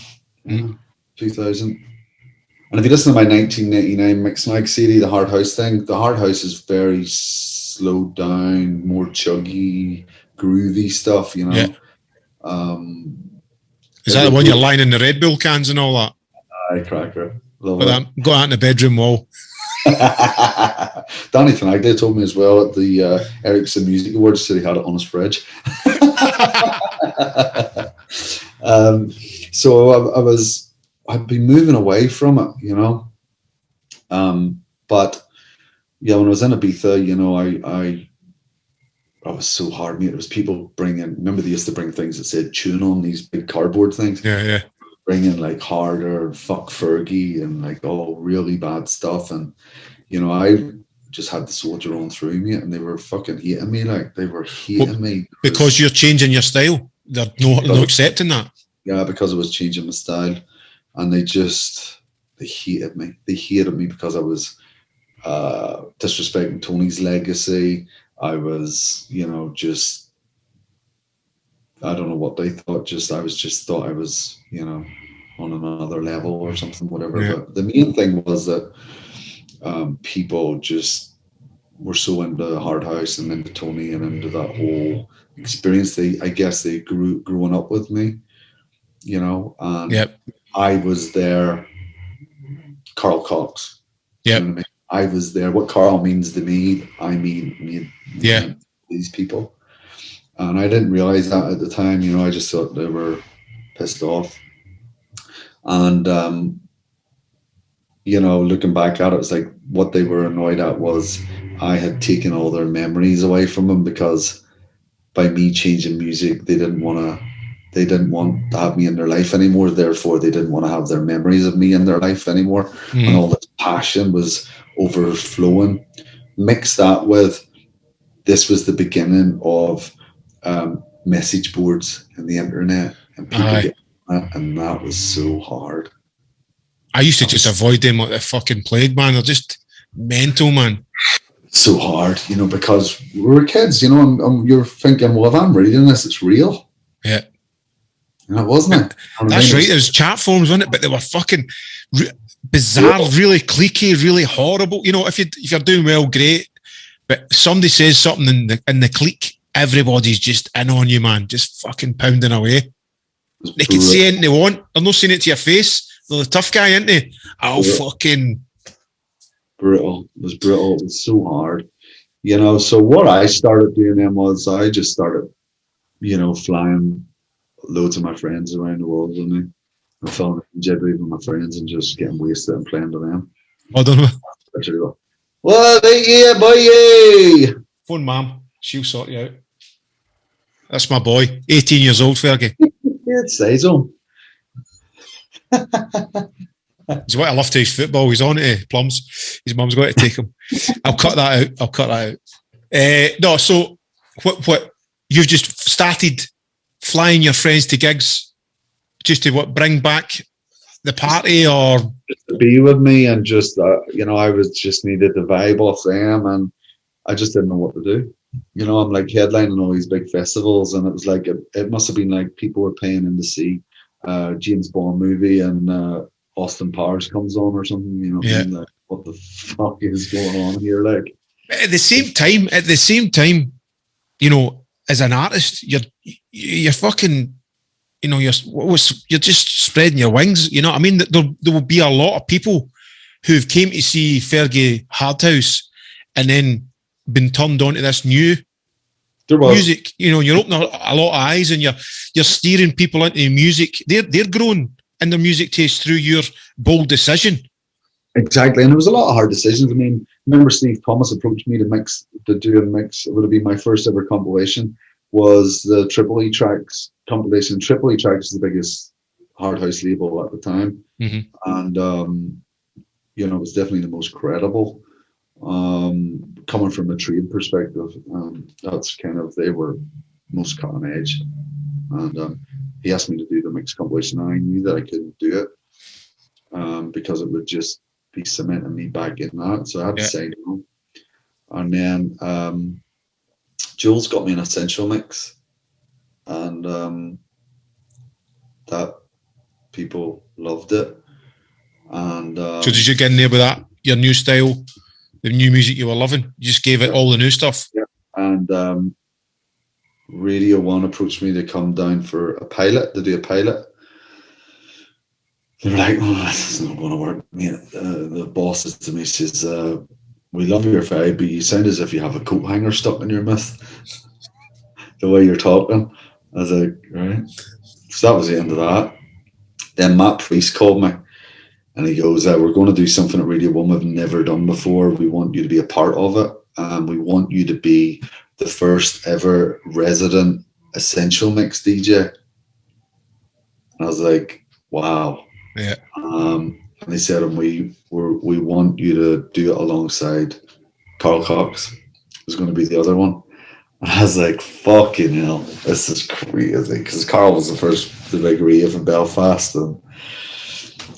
And if you listen to my 1989 Mix Mag CD, the Hard House thing, the Hard House is very slowed down, more chuggy, groovy stuff, you know. Yeah. Is that the one you're lying in the Red Bull cans and all that? Aye, cracker. Love it. Go out in the bedroom wall. Danny Tenaglia told me as well at the Ericsson Music Awards, said he had it on his fridge. So I'd been moving away from it, you know. But yeah, when I was in Ibiza, you know, I was so hard, mate. There was people bringing, remember they used to bring things that said tune on, these big cardboard things? Yeah. Bringing like Harder, Fuck Fergie, and like all really bad stuff. And, you know, I just had the soldier on through me, and they were fucking hating me. Like, they were hating me. Because you're changing your style. They're no accepting that. Yeah, because I was changing my style. And they hated me. They hated me because I was disrespecting Tony's legacy. I was, you know, just, I don't know what they thought. I thought I was, you know, on another level or something, whatever. Yeah. But the main thing was that people just were so into Hard House and into Tony and into that whole experience. I guess they growing up with me, you know, and I was there. Carl Cox. Yeah. You know what I mean? I was there. What Carl means to me, I mean these people. And I didn't realize that at the time, you know, I just thought they were pissed off. And, you know, looking back at it, it's like what they were annoyed at was I had taken all their memories away from them, because by me changing music, they didn't want to have me in their life anymore. Therefore, they didn't want to have their memories of me in their life anymore. And all this passion was overflowing. Mix that with, this was the beginning of message boards and the internet, and people get that, and that was so hard. I used to just avoid them like the fucking plague, man. They're just mental, man. So hard, you know, because we were kids, you know, you're thinking, well, if I'm reading this, it's real. Yeah. And it wasn't. That's right. There's chat forums, wasn't it? But they were fucking bizarre, really cliquey, really horrible. You know, if you're doing well, great. But somebody says something in the clique, everybody's just in on you, man. Just fucking pounding away. They can say anything they want. They're not saying it to your face. They're the tough guy, aren't they? Fucking brutal. It was brutal. It was so hard. You know, so what I started doing then was I just started, you know, flying loads of my friends around the world with me. I fell in Jeddah with my friends and just getting wasted and playing to them. I don't know. What yeah, boy? Phone mom. She'll sort you out. That's my boy. 18 years old, Fergie. It says so. He's what I love to his football. He's on to Plums. His mum's got to take him. I'll cut that out. No, so what you've just started flying your friends to gigs just to bring back the party or to be with me, and just I was just needed the vibe off them, and I just didn't know what to do. I'm like headlining all these big festivals, and it was like it must have been like people were paying in to see James Bond movie, and Austin Powers comes on or something. Yeah. Like, what the fuck is going on here? Like at the same time, as an artist, you're fucking, you're just spreading your wings. You know what I mean? There will be a lot of people who've came to see Fergie Hardhouse and then been turned on to this new music. You're opening a lot of eyes, and you're steering people into music. They're growing in their music taste through your bold decision. Exactly, and there was a lot of hard decisions. I mean, remember Steve Thomas approached me to do a mix. It would have been my first ever compilation. Was the Triple E Tracks compilation. Triple E Tracks is the biggest hard house label at the time, and it was definitely the most credible. Coming from a trade perspective, that's kind of, they were most cutting edge, and he asked me to do the mix compilation, and I knew that I couldn't do it because it would just be cementing me back in that, so I had to say no. And then Jules got me an essential mix, and that people loved it. And so did you get in there with that, your new style, the new music you were loving? You just gave it all the new stuff? Yeah. And Radio 1 approached me to come down for a pilot, to do a pilot. They were like, oh, this is not going to work, mate. The boss says to me, says, we love your vibe, but you sound as if you have a coat hanger stuck in your mouth. The way you're talking. I was like, right. So that was the end of that. Then Matt Priest called me, and he goes, we're going to do something at Radio 1 we've never done before. We want you to be a part of it. And we want you to be the first ever resident essential mix DJ. And I was like, wow. Yeah. And they said, and we want you to do it alongside Carl Cox. Was going to be the other one. And I was like, fucking hell, this is crazy. Because Carl was the big rave in Belfast, and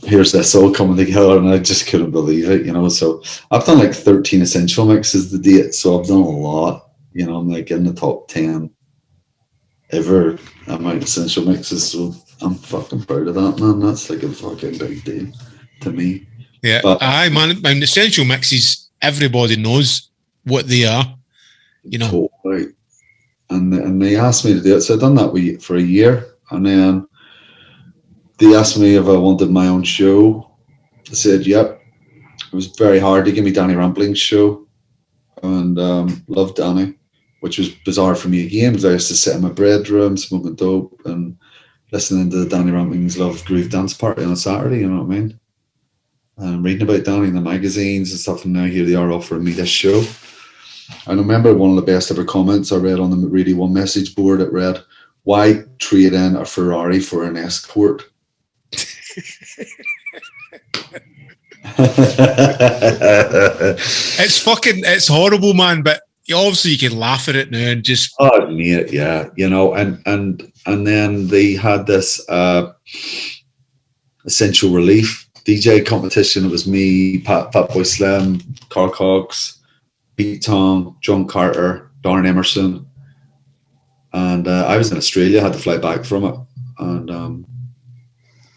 here's this all coming together, and I just couldn't believe it, So I've done like 13 essential mixes to date, so I've done a lot. I'm like in the top 10 ever amount of essential mixes, so I'm fucking proud of that, man. That's like a fucking big deal to me. Yeah, man, essential mixes, everybody knows what they are, Totally. And they asked me to do it, so I've done that for a year, and then they asked me if I wanted my own show. I said, yep. It was very hard to give me Danny Rampling's show, and loved Danny, which was bizarre for me again, because I used to sit in my bedroom smoking dope and listening to Danny Rampling's Love Groove Dance Party on a Saturday, you know what I mean? And reading about Danny in the magazines and stuff, and now here they are offering me this show. And I remember one of the best ever comments I read on the Radio 1 message board. It read, why trade in a Ferrari for an Escort? It's horrible, man, but obviously you can laugh at it now and just mate, yeah, and then they had this Essential Relief DJ competition. It was me, Fatboy Slim, Carl Cox, Pete Tong, John Carter, Darren Emerson, and I was in Australia. I had to fly back from it, and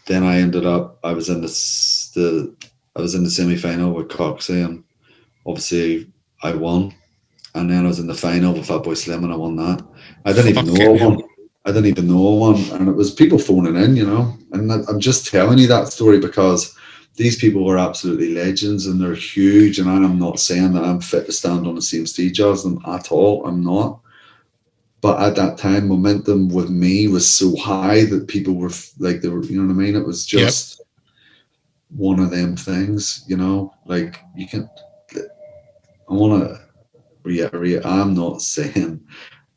then I ended up. I was in the semi-final with Coxie, and obviously I won. And then I was in the final with Fatboy Slim, and I won that. I didn't even know I won. And it was people phoning in, And I'm just telling you that story because these people were absolutely legends, and they're huge. And I'm not saying that I'm fit to stand on the same stage as them at all. I'm not. But at that time, momentum with me was so high that people were like, they were, you know what I mean? It was just one of them things, Like you can. I want to reiterate. I'm not saying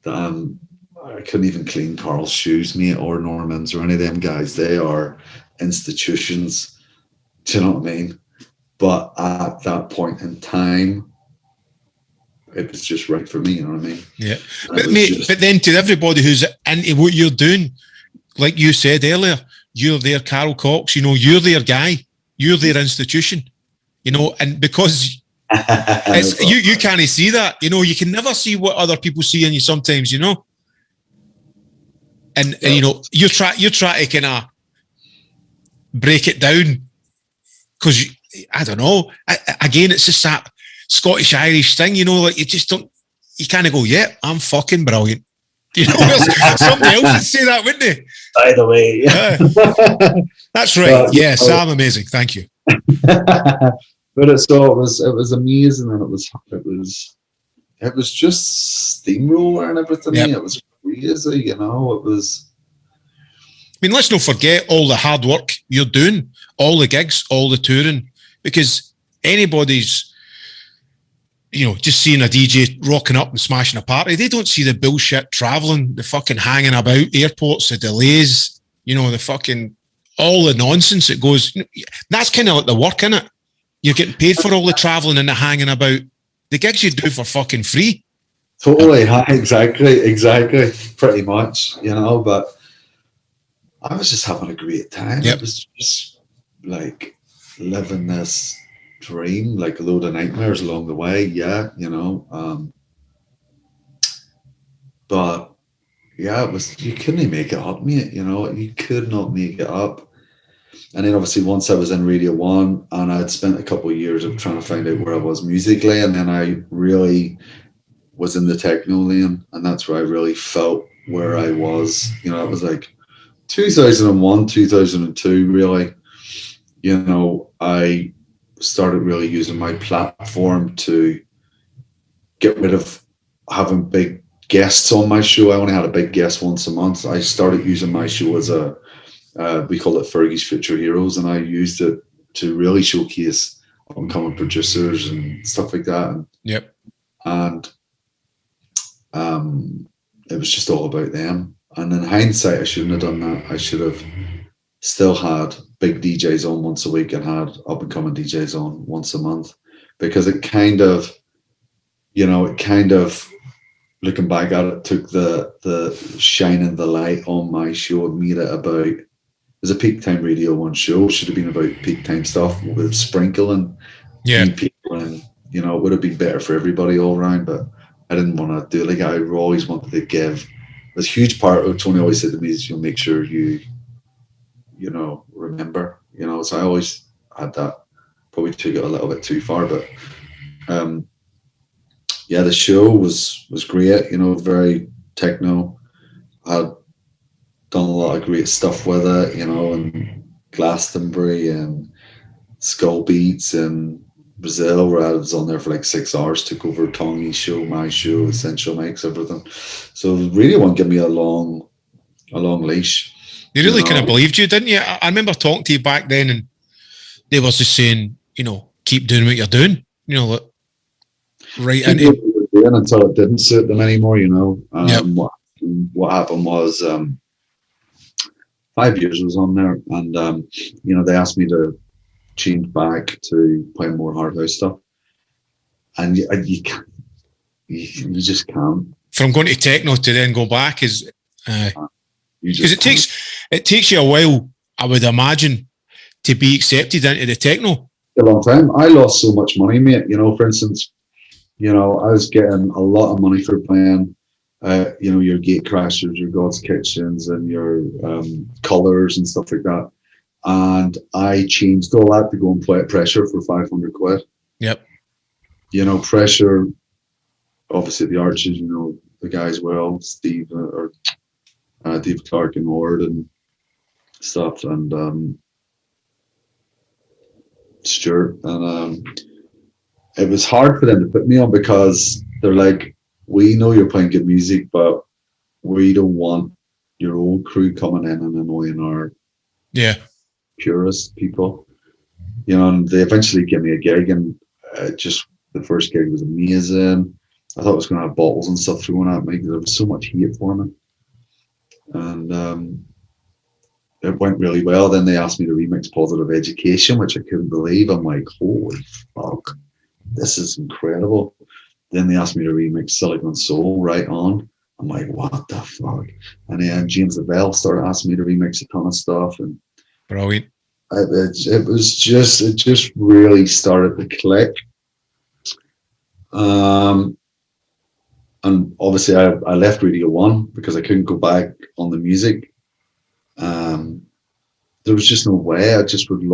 that I couldn't even clean Carl's shoes, mate, or Norman's or any of them guys. They are institutions. Do you know what I mean? But at that point in time, it was just right for me, you know what I mean? Yeah. But mate, but then to everybody who's into what you're doing, like you said earlier, you're their Carol Cox, you know, you're their guy, you're their institution, you know, and because it's, you can't see that, you know, you can never see what other people see in you sometimes, you know, and you know, you try to kind of break it down because I don't know, again, it's just that Scottish Irish thing, you know, like you just don't, you kind of go, yeah, I'm fucking brilliant. You know, somebody else would say that, wouldn't they? By the way, that's right. Yes, I'm amazing. Thank you. But it was amazing, and it was just steamroller and everything. Yep. It was crazy, you know. It was. I mean, let's not forget all the hard work you're doing, all the gigs, all the touring, because anybody's, you know, just seeing a DJ rocking up and smashing a party, they don't see the bullshit traveling, the fucking hanging about airports, the delays, you know, the fucking, all the nonsense that goes. That's kind of like the work, innit? You're getting paid for all the traveling and the hanging about. The gigs you do for fucking free. Totally, exactly, pretty much, you know, but I was just having a great time. Yep. It was just like living this dream, like a load of nightmares along the way, yeah, you know. But yeah, it was, you couldn't make it up, mate, you know, you could not make it up. And then obviously once I was in Radio 1 and I'd spent a couple of years of trying to find out where I was musically, and then I really was in the techno lane, and that's where I really felt where I was, you know. It was like 2001, 2002, really, you know. I started really using my platform to get rid of having big guests on my show. I only had a big guest once a month. I started using my show as a, we call it Fergie's Future Heroes, and I used it to really showcase upcoming producers and stuff like that. And, yep. And it was just all about them. And in hindsight, I shouldn't have done that. I should have still had big DJs on once a week and had up and coming DJs on once a month, because it kind of, you know, looking back at it, took the shining the light on my show and made it about, it was a peak time Radio 1 show, should have been about peak time stuff with sprinkling people, and, you know, it would have been better for everybody all around, but I didn't want to do it. Like, I always wanted to give this huge part of Tony always said to me is, you'll make sure you know, remember, you know. So I always had that, probably took it a little bit too far, but yeah, the show was great, you know, very techno. I'd done a lot of great stuff with it, you know, and Glastonbury and Skull Beats and Brazil, where I was on there for like 6 hours, took over Tongi's show, my show, Essential Mix, everything. So really want to give me a long leash. They really kind of believed you, didn't you? I remember talking to you back then, and they was just saying, you know, keep doing what you're doing, you know, like, right into doing until it didn't suit them anymore, you know. What happened was 5 years I was on there, and you know, they asked me to change back to playing more hard house stuff, and you can't, you just can't. From going to techno to then go back is because it takes you a while, I would imagine, to be accepted into the techno. A long time. I lost so much money, mate. You know, for instance, you know, I was getting a lot of money for playing, you know, your Gate Crashers, your God's Kitchens, and your Colours and stuff like that. And I changed all that to go and play at Pressure for 500 quid. Yep. You know, Pressure, obviously the Archers, you know, the guys well, Steve or Dave Clark and Ward and stuff, and Stuart, and it was hard for them to put me on, because they're like, we know you're playing good music, but we don't want your old crew coming in and annoying our purist people, you know. And they eventually gave me a gig, and just the first gig was amazing. I thought I was going to have bottles and stuff thrown at me because there was so much hate for me, and it went really well. Then they asked me to remix Positive Education, which I couldn't believe. I'm like, holy fuck, this is incredible. Then they asked me to remix Silicon Soul, Right On. I'm like, what the fuck? And then James Lavelle started asking me to remix a ton of stuff, and Brilliant. it just really started to click. And obviously I left Radio 1 because I couldn't go back on the music. There was just no way. I just couldn't,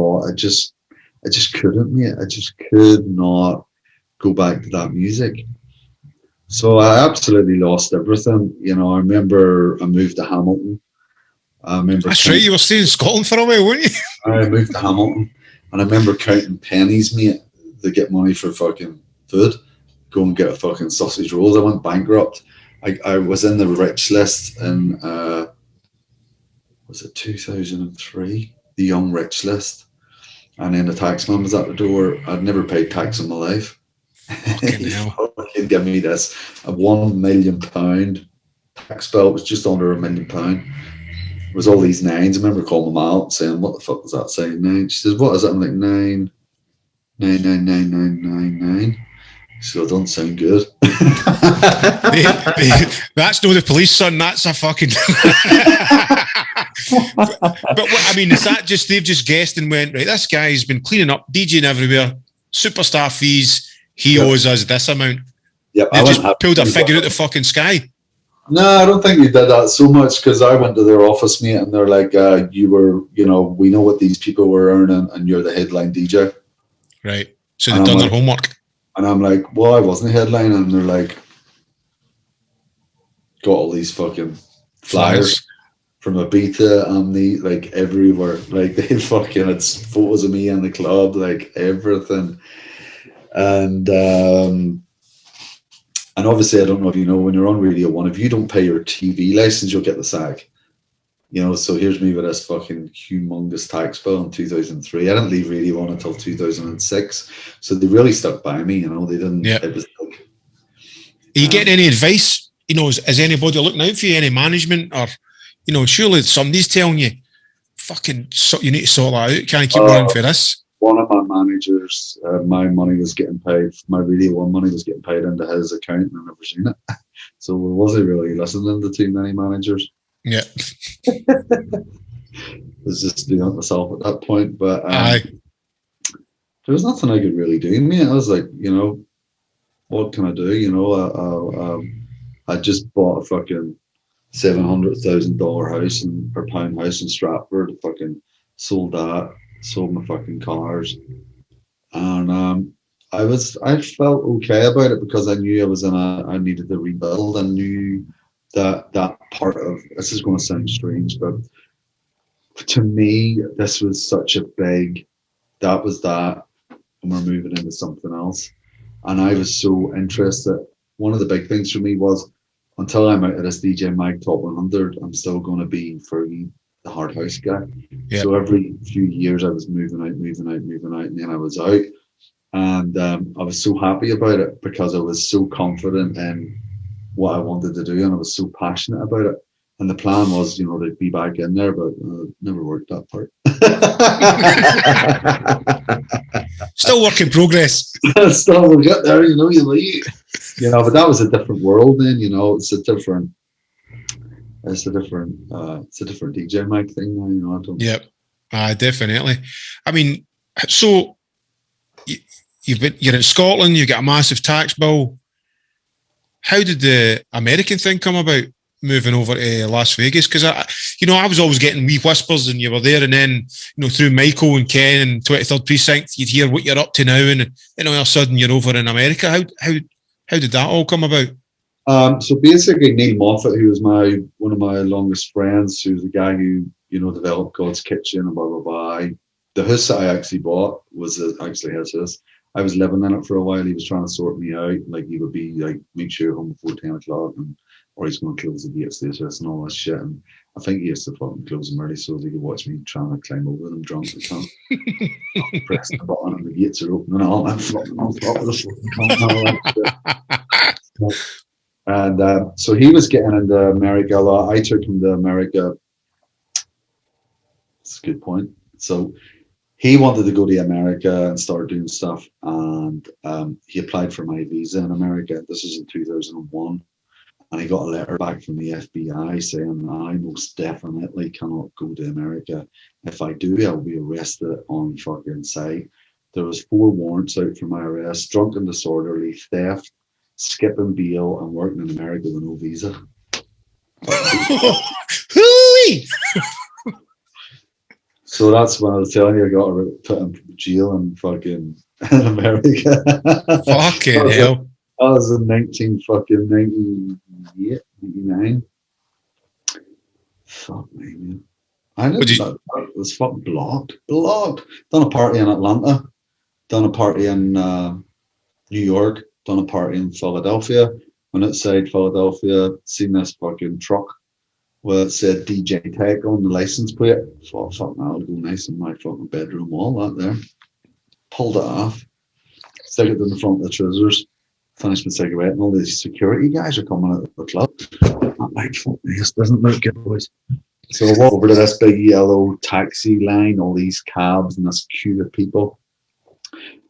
mate. I just could not go back to that music. So I absolutely lost everything. You know, I remember I moved to Hamilton. That's right, you were staying in Scotland for a while, weren't you? I moved to Hamilton, and I remember counting pennies, mate, to get money for fucking food. Go and get a fucking sausage rolls. I went bankrupt. I was in the rich list in was it 2003? The young rich list, and then the taxman was at the door. I'd never paid tax in my life. Fucking hell. Fucking give me this a £1 million tax bill. It was just under £1 million. It was all these nines. I remember calling my mum out saying, "What the fuck was that saying?" Nine. She says, "What is it?" I'm like, 9999999. So it doesn't sound good. That's no the police, son. That's a fucking. but what, I mean, is that just they've just guessed and went, right? This guy's been cleaning up, DJing everywhere, superstar fees. He owes us this amount. Yep, they just pulled a figure out the fucking sky. No, I don't think they did that so much, because I went to their office, mate, and they're like, "You were, we know what these people were earning, and you're the headline DJ." Right. So they've done their homework. And I'm like, "Well, I wasn't a headline," and they're like, got all these fucking flyers from Ibiza and the like everywhere. Like they fucking had photos of me in the club, like everything. And obviously, I don't know if you know, when you're on Radio 1, if you don't pay your TV license, you'll get the sack. So here's me with this fucking humongous tax bill in 2003. I didn't leave Radio 1 until 2006. So they really stuck by me, They didn't. Yeah. It was like, are you getting any advice? Is anybody looking out for you? Any management? Or, surely somebody's telling you, fucking, you need to sort that out. Can't keep running for this. One of my managers, my money was getting paid, my Radio 1 money was getting paid into his account, and I've never seen it. So I wasn't really listening to too many managers. Yeah. I was just doing it myself at that point. But there was nothing I could really do. I was like, what can I do? I just bought a fucking $700,000 house or pound house in Stratford. Fucking sold that. Sold my fucking cars, and I felt okay about it, because I knew I needed to rebuild. I knew that part of this is going to sound strange, but to me, this was such a big. That was that, and we're moving into something else. And I was so interested. One of the big things for me was, until I'm out of this DJ Mag Top 100, I'm still going to be Fergie, the hard house guy. Yep. So every few years I was moving out, and then I was out. And I was so happy about it, because I was so confident in what I wanted to do, and I was so passionate about it. And the plan was, to be back in there, but never worked that part. Still work in progress. Still, we'll get there, you leave. But that was a different world then, it's a different DJ mic thing now, I don't. Yep, definitely. I mean, so you're in Scotland, you got a massive tax bill. How did the American thing come about, moving over to Las Vegas? Because I was always getting wee whispers, and you were there, and then through Michael and Ken and 23rd Precinct, you'd hear what you're up to now, and all of a sudden you're over in America. How did that all come about? So basically, Neil Moffat, who was one of my longest friends, who's the guy who developed God's Kitchen and blah blah blah. The house that I actually bought was actually his house. I was living in it for a while. He was trying to sort me out. Like, he would be like, make sure you're home before 10 o'clock, or he's going to close the gates to his house and all this shit. And I think he used to fucking close them early so he could watch me trying to climb over them drunk as hell. Press the button and the gates are open and all. I'm fucking on top of the fucking shit. And so he was getting into America a lot. I took him to America. That's a good point. So he wanted to go to America and start doing stuff. And he applied for my visa in America. This was in 2001. And he got a letter back from the FBI saying, I most definitely cannot go to America. If I do, I'll be arrested on fucking sight. There was 4 warrants out for my arrest: drunken disorderly, theft, skipping bail, and working in America with no visa. So that's when I was telling you I got put in jail in fucking America. Fucking hell. That was in 1998, 99. Fuck me, man. I didn't know. It was fucking blocked. Done a party in Atlanta. Done a party in New York. Done a party in Philadelphia. When it said Philadelphia, seen this fucking truck where it said DJ Tech on the license plate. Thought, fuck, that'll go nice in my fucking bedroom wall, that there. Pulled it off. Stick it in the front of the trousers. Finished my cigarette, and all these security guys are coming out of the club. I'm like, fuck me, this doesn't look good, boys. So I walk over to this big yellow taxi line, all these cabs and this queue of people.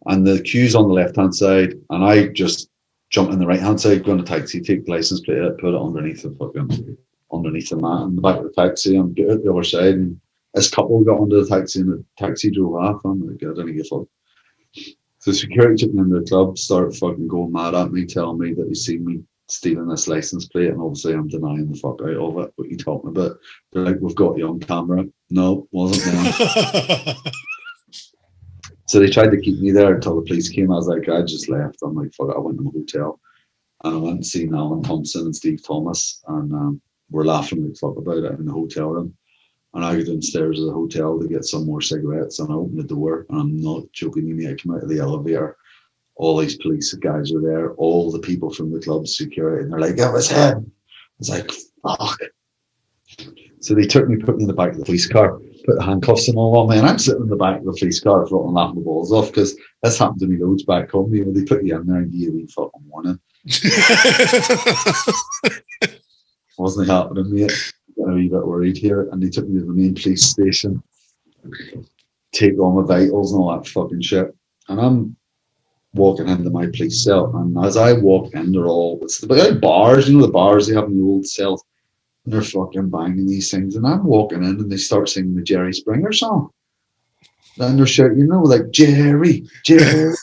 And the queue's on the left-hand side, and I just jump in the right-hand side, go in the taxi, take the license plate out, put it underneath the mat in the back of the taxi, and get out the other side. And this couple got under the taxi, and the taxi drove off. I'm like, I didn't give a fuck. So security took me into the club, started fucking going mad at me, telling me that he seen me stealing this license plate, and obviously I'm denying the fuck out of it. What are you talking about? They're like, we've got you on camera. No, wasn't there. So they tried to keep me there until the police came. I was like, I just left. I'm like, fuck it, I went to the hotel. And I went and seen Alan Thompson and Steve Thomas, and we're laughing like fuck about it in the hotel room. And I go downstairs to the hotel to get some more cigarettes, and I open the door, and I'm not joking you, mate. I come out of the elevator, all these police guys are there, all the people from the club security, and they're like, it was him. I was like, fuck. So they took me, put me in the back of the police car, put the handcuffs and all on me, and I'm sitting in the back of the police car fucking laughing my balls off, because this happened to me loads back home. You know, they put you in there and give you a wee fucking warning. Wasn't happening, mate. Getting a wee bit worried here, and they took me to the main police station, take all my vitals and all that fucking shit. And I'm walking into my police cell, and as I walk in, they're all, it's the big bars, you know, the bars they have in the old cell, and they're fucking banging these things. And I'm walking in, and they start singing the Jerry Springer song. And they're shouting, you know, like, Jerry, Jerry.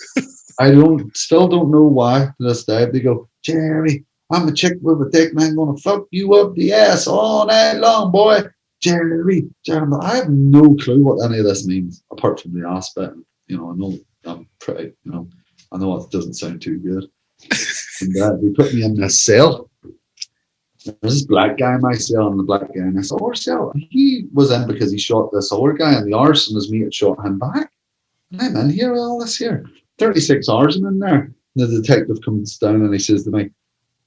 I still don't know why to this day. They go, Jerry, I'm a chick with a dick, man, gonna fuck you up the ass all night long, boy. Jerry, Jerry. I have no clue what any of this means, apart from the aspect. You know, I know I'm pretty, you know, I know it doesn't sound too good. And they put me in this cell. There's this black guy in my cell, and the black guy in this other cell. He was in because he shot this other guy in the arse, and his mate had shot him back. And I'm in here with all this here. 36 hours I'm in there. And the detective comes down and he says to me,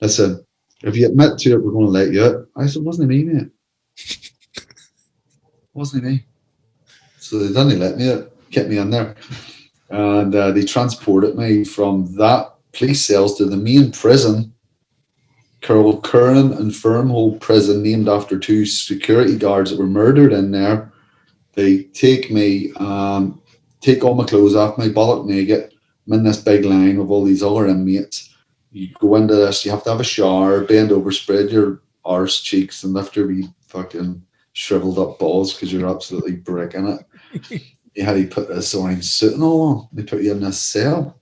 listen, if you admit to it, we're going to let you out. I said, wasn't it me, mate? Wasn't it me? So they didn't let me out, kept me in there. And they transported me from that police cells to the main prison, Curran and Firmhold prison, named after 2 security guards that were murdered in there. They take me, take all my clothes off me, bollock naked. I'm in this big line with all these other inmates. You go into this, you have to have a shower, bend over, spread your arse cheeks, and lift your wee fucking shriveled up balls because you're absolutely bricking it. You had to put this orange suit and all on. They put you in this cell.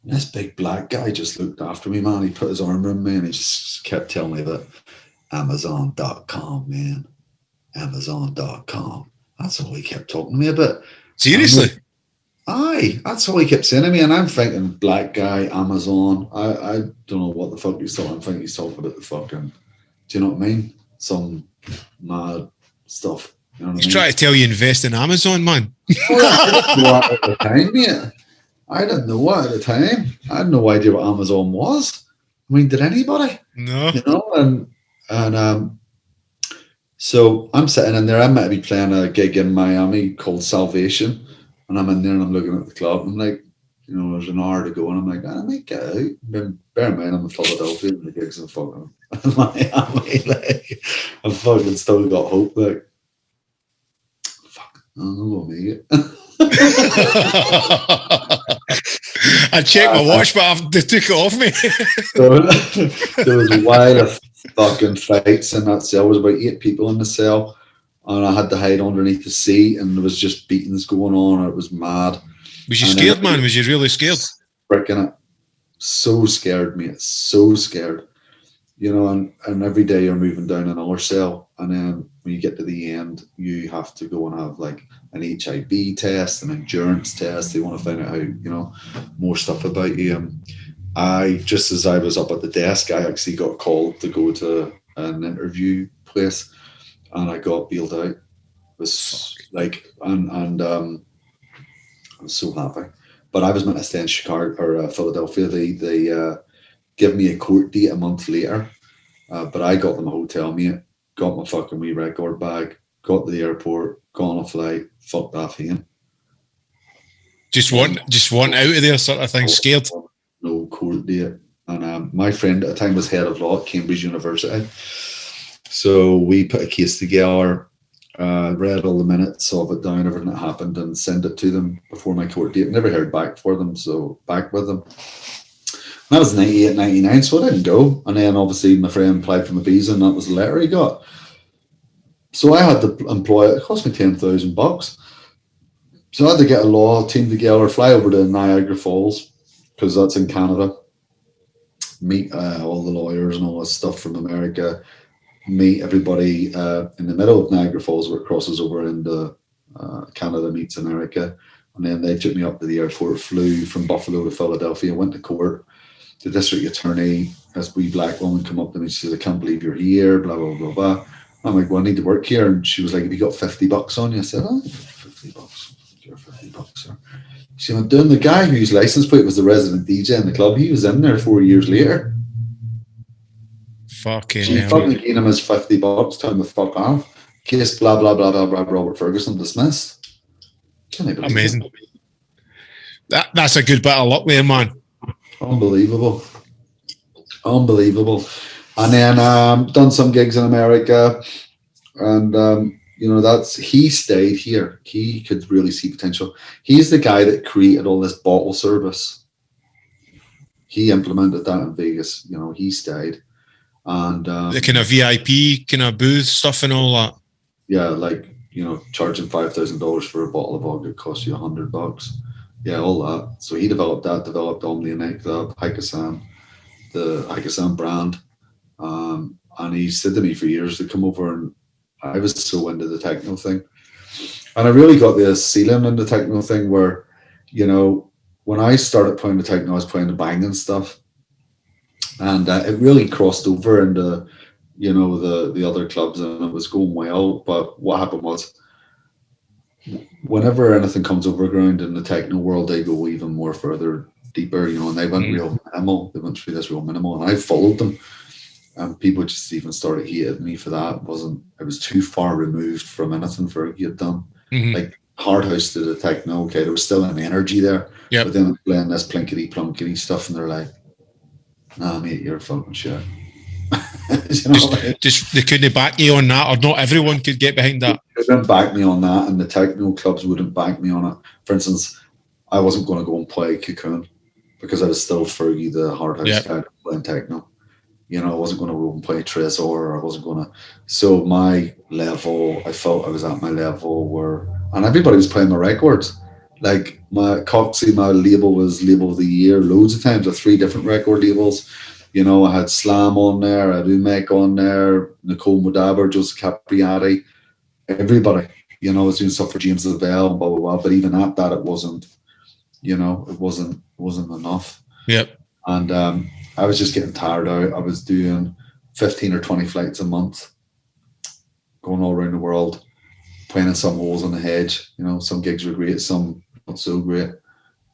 And this big black guy just looked after me, man. He put his arm around me and he just kept telling me that Amazon.com, man. Amazon.com. That's all he kept talking to me about. Seriously? Aye, that's all he kept saying to me, and I'm thinking, black guy, Amazon. I don't know what the fuck he's talking. I'm thinking he's talking about the fucking, do you know what I mean? Some mad stuff. You know what He's trying to tell you invest in Amazon, man. Well, I didn't know at the time, mate. I didn't know what at the time. I had no idea what Amazon was. I mean, did anybody? No. You know, and so I'm sitting in there. I might be playing a gig in Miami called Salvation. And I'm in there and I'm looking at the club. I'm like, you know, there's an hour to go. And I'm like, I might get out. Bear in mind, I'm in Philadelphia and the gigs in fucking Miami. Like, I've fucking still got hope. Like, fuck, I'm going to make it. I checked my watch, but they took it off me. There was a while of fucking fights in that cell. There was about 8 people in the cell, and I had to hide underneath the seat, and there was just beatings going on. It was mad. Was you scared, man? Was you really scared? Freaking it. So scared, mate. So scared. You know, and every day you're moving down another cell, and then when you get to the end, you have to go and have like an HIV test, an endurance test. They want to find out how, you know, more stuff about you. Just as I was up at the desk, I actually got called to go to an interview place, and I got bailed out. It was like, and I was so happy. But I was meant to stay in Chicago or Philadelphia. They give me a court date a month later, but I got them a hotel, mate. Got my fucking wee record bag. Got to the airport. Got on a flight. Fucked off again. Just want out of there, sort of thing. Scared. No court date. And my friend at the time was head of law at Cambridge University. So we put a case together, read all the minutes of it down, everything that happened, and sent it to them before my court date. Never heard back for them, so back with them. That was 98, 99, so I didn't go. And then obviously my friend applied for my visa, and that was the letter he got. So I had to employ it. It cost me $10,000. So I had to get a law team together, fly over to Niagara Falls, because that's in Canada, meet all the lawyers and all this stuff from America, meet everybody in the middle of Niagara Falls where it crosses over into Canada meets America. And then they took me up to the airport, flew from Buffalo to Philadelphia, went to court. The district attorney, this wee black woman, come up to me, she says, I can't believe you're here, blah, blah, blah, blah. I'm like, well, I need to work here. And she was like, have you got $50 on you? I said, oh, $50. You're $50. She went, doing the guy whose license plate was the resident DJ in the club, he was in there 4 years later. Fucking she hell. fucking gave him his $50, tell him to fuck off. Case blah, blah, blah, blah, blah, Robert Ferguson dismissed. Amazing. That's a good bit of luck there, man. Unbelievable. And then done some gigs in America, and you know, he stayed here. He could really see potential. He's the guy that created all this bottle service. He implemented that in Vegas. You know, he stayed, and the kind of VIP kind of booth stuff and all that. Yeah, like, you know, charging $5,000 for a bottle of vodka costs you $100. Yeah, all that. So he developed Omni nightclub, Haikasan, the Haikasan brand. And he said to me for years to come over, and I was so into the techno thing. And I really got the ceiling in the techno thing where, you know, when I started playing the techno, I was playing the banging stuff. And it really crossed over into, you know, the other clubs, and it was going well. But what happened was, whenever anything comes overground in the techno world, they go even more further, deeper, you know, and they went real minimal. They went through this real minimal, and I followed them. And people just even started hating me for that. I was too far removed from anything Fergie had done. Like hard house to the techno, okay, there was still an energy there. But then I'm playing this plinkety plunkety stuff, and they're like, nah, mate, you're fucking shit. You know, just they couldn't back you on that, or not everyone could get behind that. They couldn't back me on that, and the techno clubs wouldn't back me on it. For instance, I wasn't going to go and play Cocoon because I was still Fergie, the hard house guy playing techno. You know, I wasn't going to go and play Trezor, or I wasn't going to. So my level, I felt I was at my level where, and everybody was playing my records. Like my Coxie, my label was label of the year loads of times with 3 different record labels. You know, I had Slam on there, I had Umek on there, Nicole Modaber, Joseph Capriati, everybody. You know, I was doing stuff for James Lavelle and blah, blah, blah. But even at that, it wasn't, you know, it wasn't enough. Yep. And I was just getting tired out. I was doing 15 or 20 flights a month, going all around the world, playing in some holes on the hedge. You know, some gigs were great, some not so great.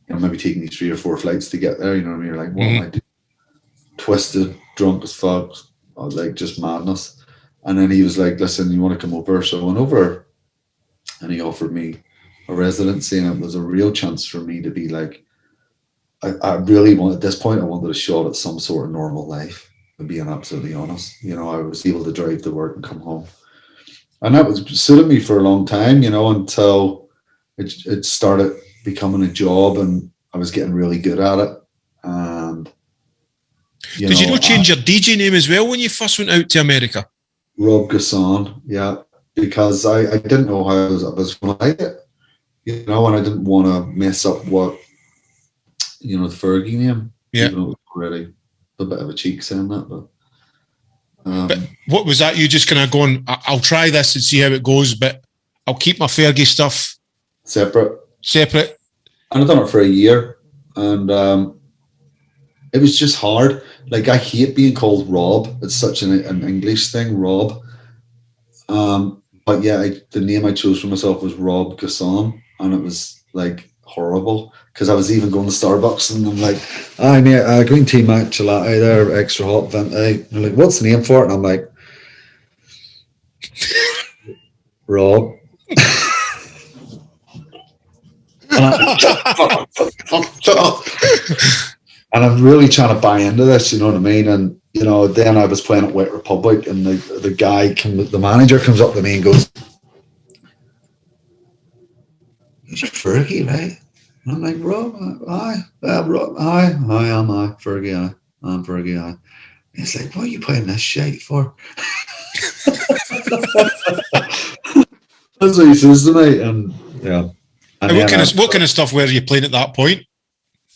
You know, maybe taking you 3 or 4 flights to get there. You know what I mean? You're like, what am I doing? Twisted, drunk as fuck, like just madness. And then he was like, listen, you want to come over? So I went over, and he offered me a residency, and it was a real chance for me to be like, I really wanted, at this point, I wanted a shot at some sort of normal life, and being absolutely honest. You know, I was able to drive to work and come home. And that was suited me for a long time, you know, until it started becoming a job, and I was getting really good at it. And did you not change your DJ name as well when you first went out to America? Rob Gasson, yeah, because I didn't know how I was going to like it, you know, and I didn't want to mess up what, you know, the Fergie name. Yeah, even though it was already a bit of a cheek saying that, but what was that? You just kind of going, I'll try this and see how it goes, but I'll keep my Fergie stuff separate. And I've done it for a year, and it was just hard. Like, I hate being called Rob. It's such an English thing, Rob. But yeah, the name I chose for myself was Rob Gasson, and it was like horrible because I was even going to Starbucks and I'm like, "Hi mate, green tea matcha latte there, extra hot venti." They're like, "What's the name for it?" And I'm like, "Rob." Shut up. And I'm really trying to buy into this, you know what I mean? And you know, then I was playing at White Republic, and the manager comes up to me and goes, "You're Fergie, right?" And I'm like, "Rob, aye, Rob, aye, am I Fergie, aye, I'm Fergie, aye." He's like, "What are you playing this shite for?" That's what he says to me, and yeah. And what kind of stuff were you playing at that point?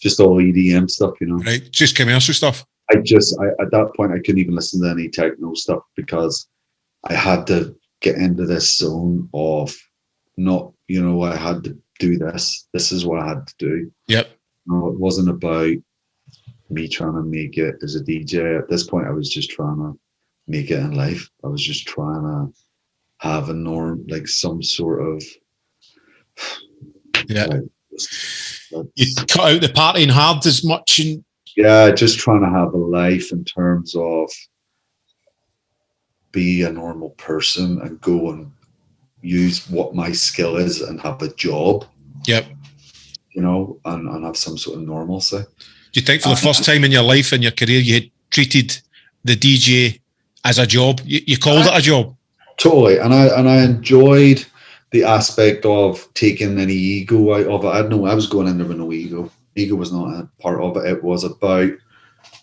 Just all EDM stuff, you know. Right, just commercial stuff. I at that point I couldn't even listen to any techno stuff because I had to get into this zone of not, you know, I had to do this. This is what I had to do. Yep. No, it wasn't about me trying to make it as a DJ. At this point, I was just trying to make it in life. I was just trying to have a norm, like some sort of. Yeah. You cut out the partying hard as much and. Yeah, just trying to have a life in terms of be a normal person and go and use what my skill is and have a job. Yep. You know, and have some sort of normalcy. Do you think for the first time in your life, in your career, you had treated the DJ as a job? You called it a job? Totally. And I enjoyed the aspect of taking any ego out of it. I was going in there with no ego. Ego was not a part of it. It was about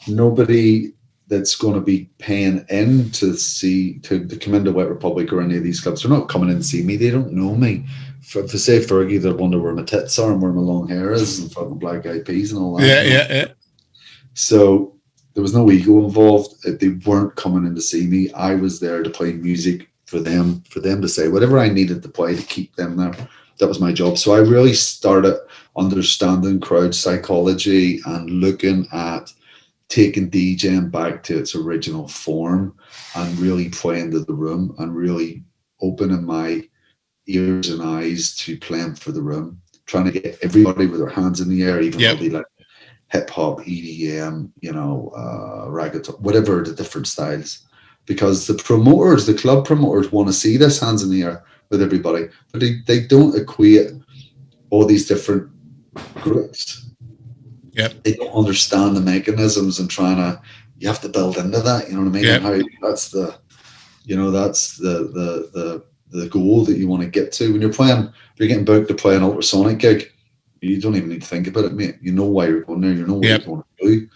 nobody that's going to be paying in to come into White Republic or any of these clubs. They're not coming in to see me. They don't know me. For say Fergie, they wonder where my tits are and where my long hair is and fucking black eyed peas and all that. Yeah. So there was no ego involved. They weren't coming in to see me. I was there to play music for them to say whatever I needed to play to keep them there. That was my job. So I really started understanding crowd psychology and looking at taking DJing back to its original form and really playing to the room and really opening my ears and eyes to playing for the room, trying to get everybody with their hands in the air, even though they like hip hop, EDM, you know, reggaeton, whatever the different styles. Because the club promoters want to see this hands in the air with everybody, but they don't equate all these different groups. Yep. They don't understand the mechanisms and you have to build into that, you know what I mean? Yep. And how that's the goal that you want to get to. When if you're getting booked to play an ultrasonic gig, you don't even need to think about it, mate. You know why you're going there, you know what you're going to do.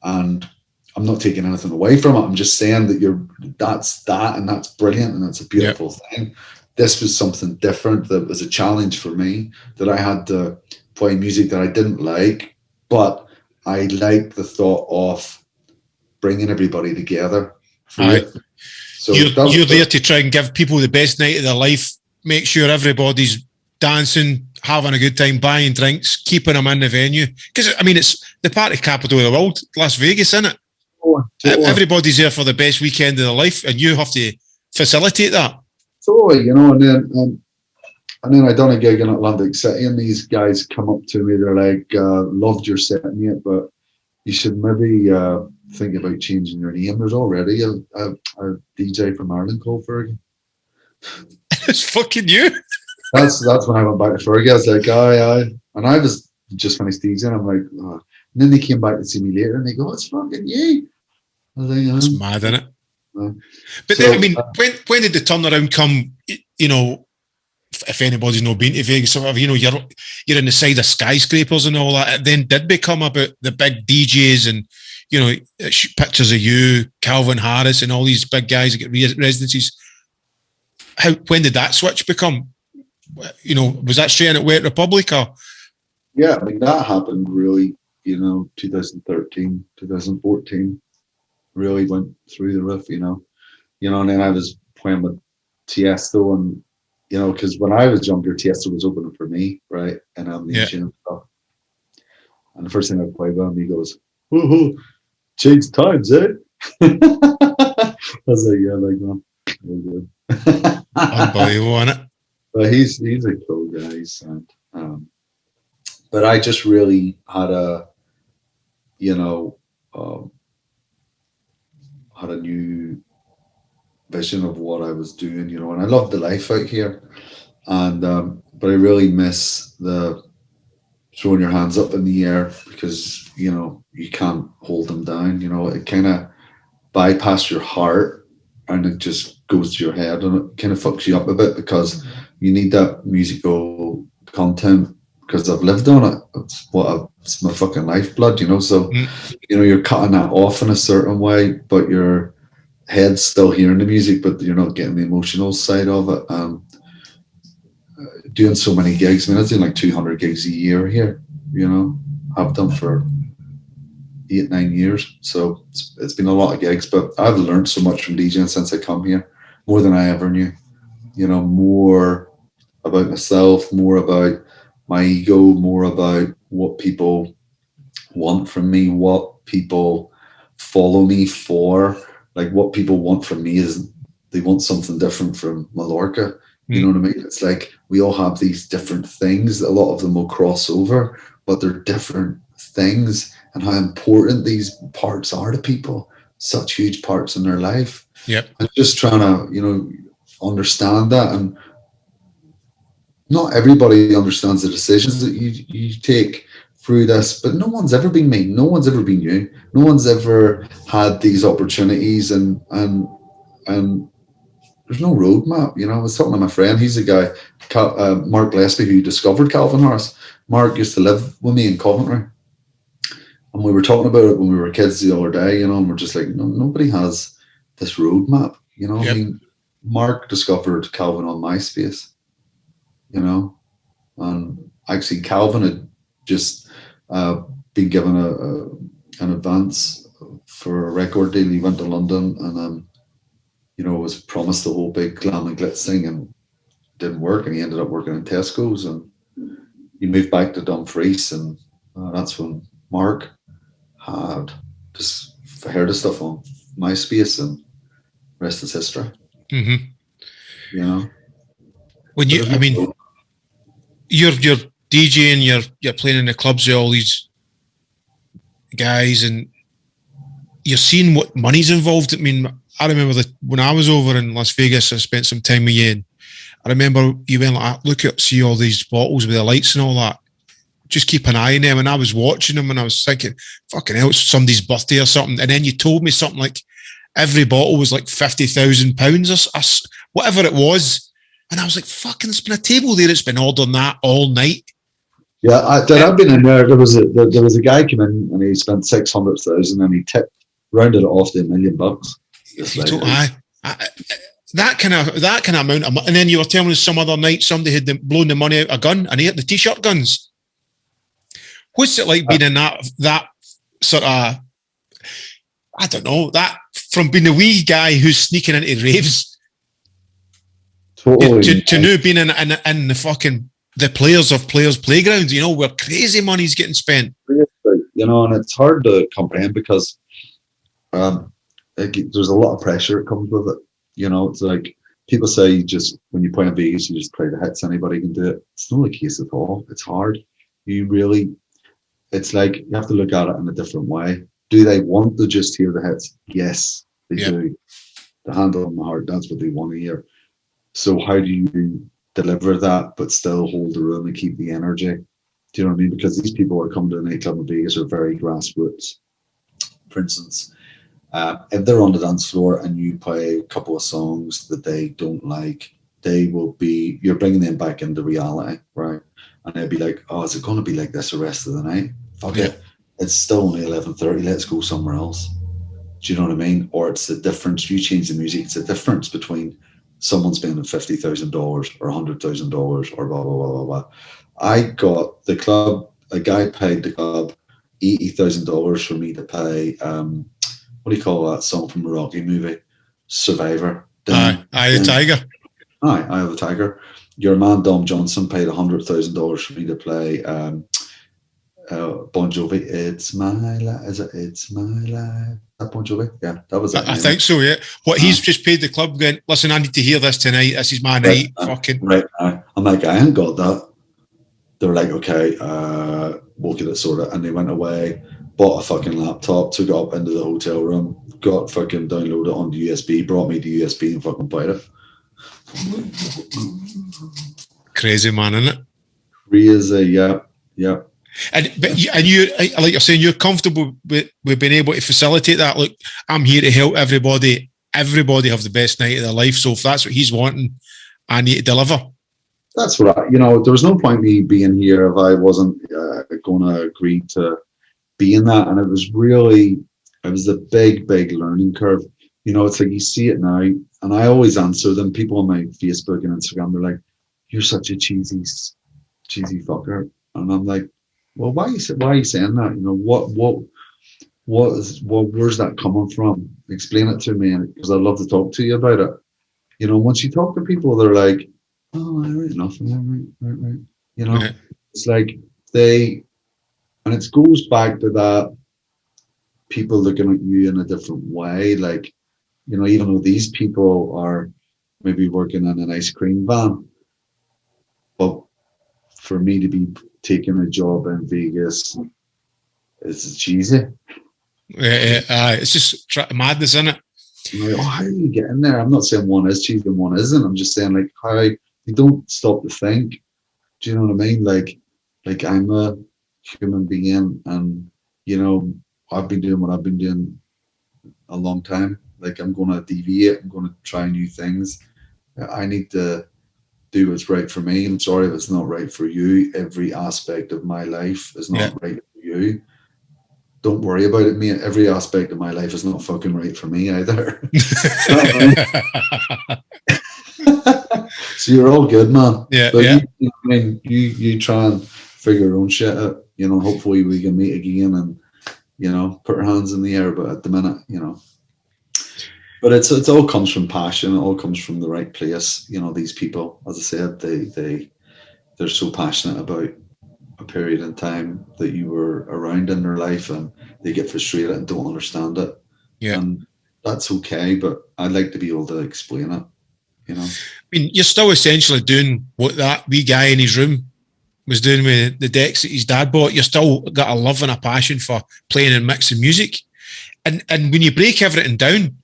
And I'm not taking anything away from it. I'm just saying that that's that, and that's brilliant, and that's a beautiful thing. This was something different that was a challenge for me, that I had to play music that I didn't like, but I liked the thought of bringing everybody together. So you're there to try and give people the best night of their life, make sure everybody's dancing, having a good time, buying drinks, keeping them in the venue. Because, I mean, it's the party capital of the world, Las Vegas, isn't it? Everybody's there for the best weekend of their life, and you have to facilitate that. Totally, you know, and then I done a gig in Atlantic City, and these guys come up to me. They're like, "Loved your set, mate, but you should maybe think about changing your name. There's already a DJ from Ireland called Fergie." It's fucking you. That's when I went back to Fergie. I was like, aye. And I was just finished DJing. I'm like, oh. And then they came back to see me later, and they go, "It's fucking you." I was like, "That's mad, isn't it?" But so, then, I mean, when did the turnaround come? You know, if anybody's not been to Vegas, or whatever, you're in the side of skyscrapers and all that. It then did become about the big DJs and, pictures of you, Calvin Harris, and all these big guys that get residencies. When did that switch become? Was that straight in at Wet Republic or? Yeah, I mean, that happened really, 2013, 2014, really went through the roof, and then I was playing with Tiesto, and, because when I was younger, Tiesto was opening for me, right? And Amnesia and stuff. And the first thing I played with him, he goes, "Woohoo, change times, eh?" I was like, yeah, like, no, really good. Unbelievable, isn't it? But he's a cool guy, but I just really had had a new vision of what I was doing, and I love the life out here, and but I really miss the throwing your hands up in the air, because you can't hold them down. It kind of bypass your heart and it just goes to your head, and it kind of fucks you up a bit, because you need that musical content, because I've lived on it. It's my fucking lifeblood, so you're cutting that off in a certain way, but your head's still hearing the music, but you're not getting the emotional side of it. Doing so many gigs, I mean, I was doing like 200 gigs a year here, I've done for 8-9 years, so it's been a lot of gigs, but I've learned so much from DJing since I come here, more than I ever knew. More about myself, more about my ego, more about what people want from me, what people follow me for. Like, what people want from me is they want something different from Mallorca. You know what I mean? It's like we all have these different things. A lot of them will cross over, but they're different things, and how important these parts are to people. Such huge parts in their life. Yep. I'm just trying to, understand that. And not everybody understands the decisions that you take through this, but no one's ever been me. No one's ever been you. No one's ever had these opportunities, and there's no roadmap. I was talking to my friend. He's a guy, Mark Gillespie, who discovered Calvin Harris. Mark used to live with me in Coventry, and we were talking about it when we were kids the other day. And we're just like, no, nobody has this roadmap. Yep. I mean, Mark discovered Calvin on MySpace. And actually, Calvin had just been given an advance for a record deal. He went to London and was promised the whole big glam and glitz thing, and didn't work, and he ended up working in Tesco's, and he moved back to Dumfries, and that's when Mark had just heard of stuff on MySpace, and rest is history. When you're DJing, you're playing in the clubs with all these guys, and you're seeing what money's involved. I mean, I remember when I was over in Las Vegas, I spent some time with you, and I remember you went like, look up, see all these bottles with the lights and all that. Just keep an eye on them. And I was watching them, and I was thinking, fucking hell, it's somebody's birthday or something. And then you told me something like every bottle was like £50,000 or whatever it was. And I was like, fucking, there's been a table there that's been ordering that all night. Yeah, I've been in there. There was a guy came in, and he spent 600,000, and he rounded it off to $1 million. That kind of amount of money. And then you were telling us some other night somebody had blown the money out of a gun, and he hit the t-shirt guns. What's it like being in that sort of, I don't know, that from being a wee guy who's sneaking into raves totally, to now being in the fucking the players of players playgrounds, where crazy money's getting spent. And it's hard to comprehend, because there's a lot of pressure that comes with it. It's like people say, just when you play in Vegas, you just play the hits, anybody can do it. It's not the case at all. It's hard. It's like you have to look at it in a different way. Do they want to just hear the hits? Yes, they do. The handle on the heart, that's what they want to hear. So how do you deliver that but still hold the room and keep the energy? Do you know what I mean? Because these people that come to a nightclub in Vegas are very grassroots. For instance, if they're on the dance floor and you play a couple of songs that they don't like, you're bringing them back into reality, right? And they'll be like, oh, is it going to be like this the rest of the night? Fuck it. It's still only 11:30. Let's go somewhere else. Do you know what I mean? Or it's the difference. You change the music. It's the difference between someone spending $50,000 or $100,000 or blah, blah, blah, blah, blah. I got the club, a guy paid the club $80,000 for me to play, what do you call that song from a Rocky movie? Survivor. Eye of the Tiger. Eye of the Tiger. Your man Dom Johnson paid $100,000 for me to play Bon Jovi. It's my life. Is it? It's my life. That Bon Jovi? Yeah, that was it. I think so. Yeah. What he's just paid the club going, listen, I need to hear this tonight. This is my night. Fucking right. I'm like, I ain't got that. They were like, okay, we'll get it sorted. And they went away, bought a fucking laptop, took it up into the hotel room, got fucking downloaded it on the USB, brought me the USB and fucking played it. Crazy man, isn't it? Crazy, yeah. And you, like you're saying, you're comfortable with being able to facilitate that. Look, I'm here to help everybody. Everybody have the best night of their life. So if that's what he's wanting, I need to deliver. That's right. There was no point me being here if I wasn't going to agree to be in that. And it was a big, big learning curve. It's like you see it now, and I always answer them. People on my Facebook and Instagram, they're like, "You're such a cheesy fucker," and I'm like, "Well, why are you saying that? Where's that coming from? Explain it to me, because I'd love to talk to you about it." Once you talk to people, they're like, "Oh, I right enough, right." It's like and it goes back to that people looking at you in a different way, like. Even though these people are maybe working in an ice cream van, but for me to be taking a job in Vegas is cheesy. It's just madness, isn't it? Like, how do you get in there? I'm not saying one is cheesy and one isn't. I'm just saying, like, how you don't stop to think. Do you know what I mean? Like I'm a human being, and I've been doing what I've been doing a long time. Like, I'm going to deviate. I'm going to try new things. I need to do what's right for me. I'm sorry if it's not right for you. Every aspect of my life is not right for you. Don't worry about it, mate. Every aspect of my life is not fucking right for me either. So you're all good, man. Yeah, but you try and figure your own shit out. Hopefully we can meet again and put our hands in the air. But at the minute, But it all comes from passion. It all comes from the right place. These people, as I said, they're so passionate about a period in time that you were around in their life, and they get frustrated and don't understand it. Yeah, and that's okay. But I'd like to be able to explain it. I mean, you're still essentially doing what that wee guy in his room was doing with the decks that his dad bought. You're still got a love and a passion for playing and mixing music, and when you break everything down,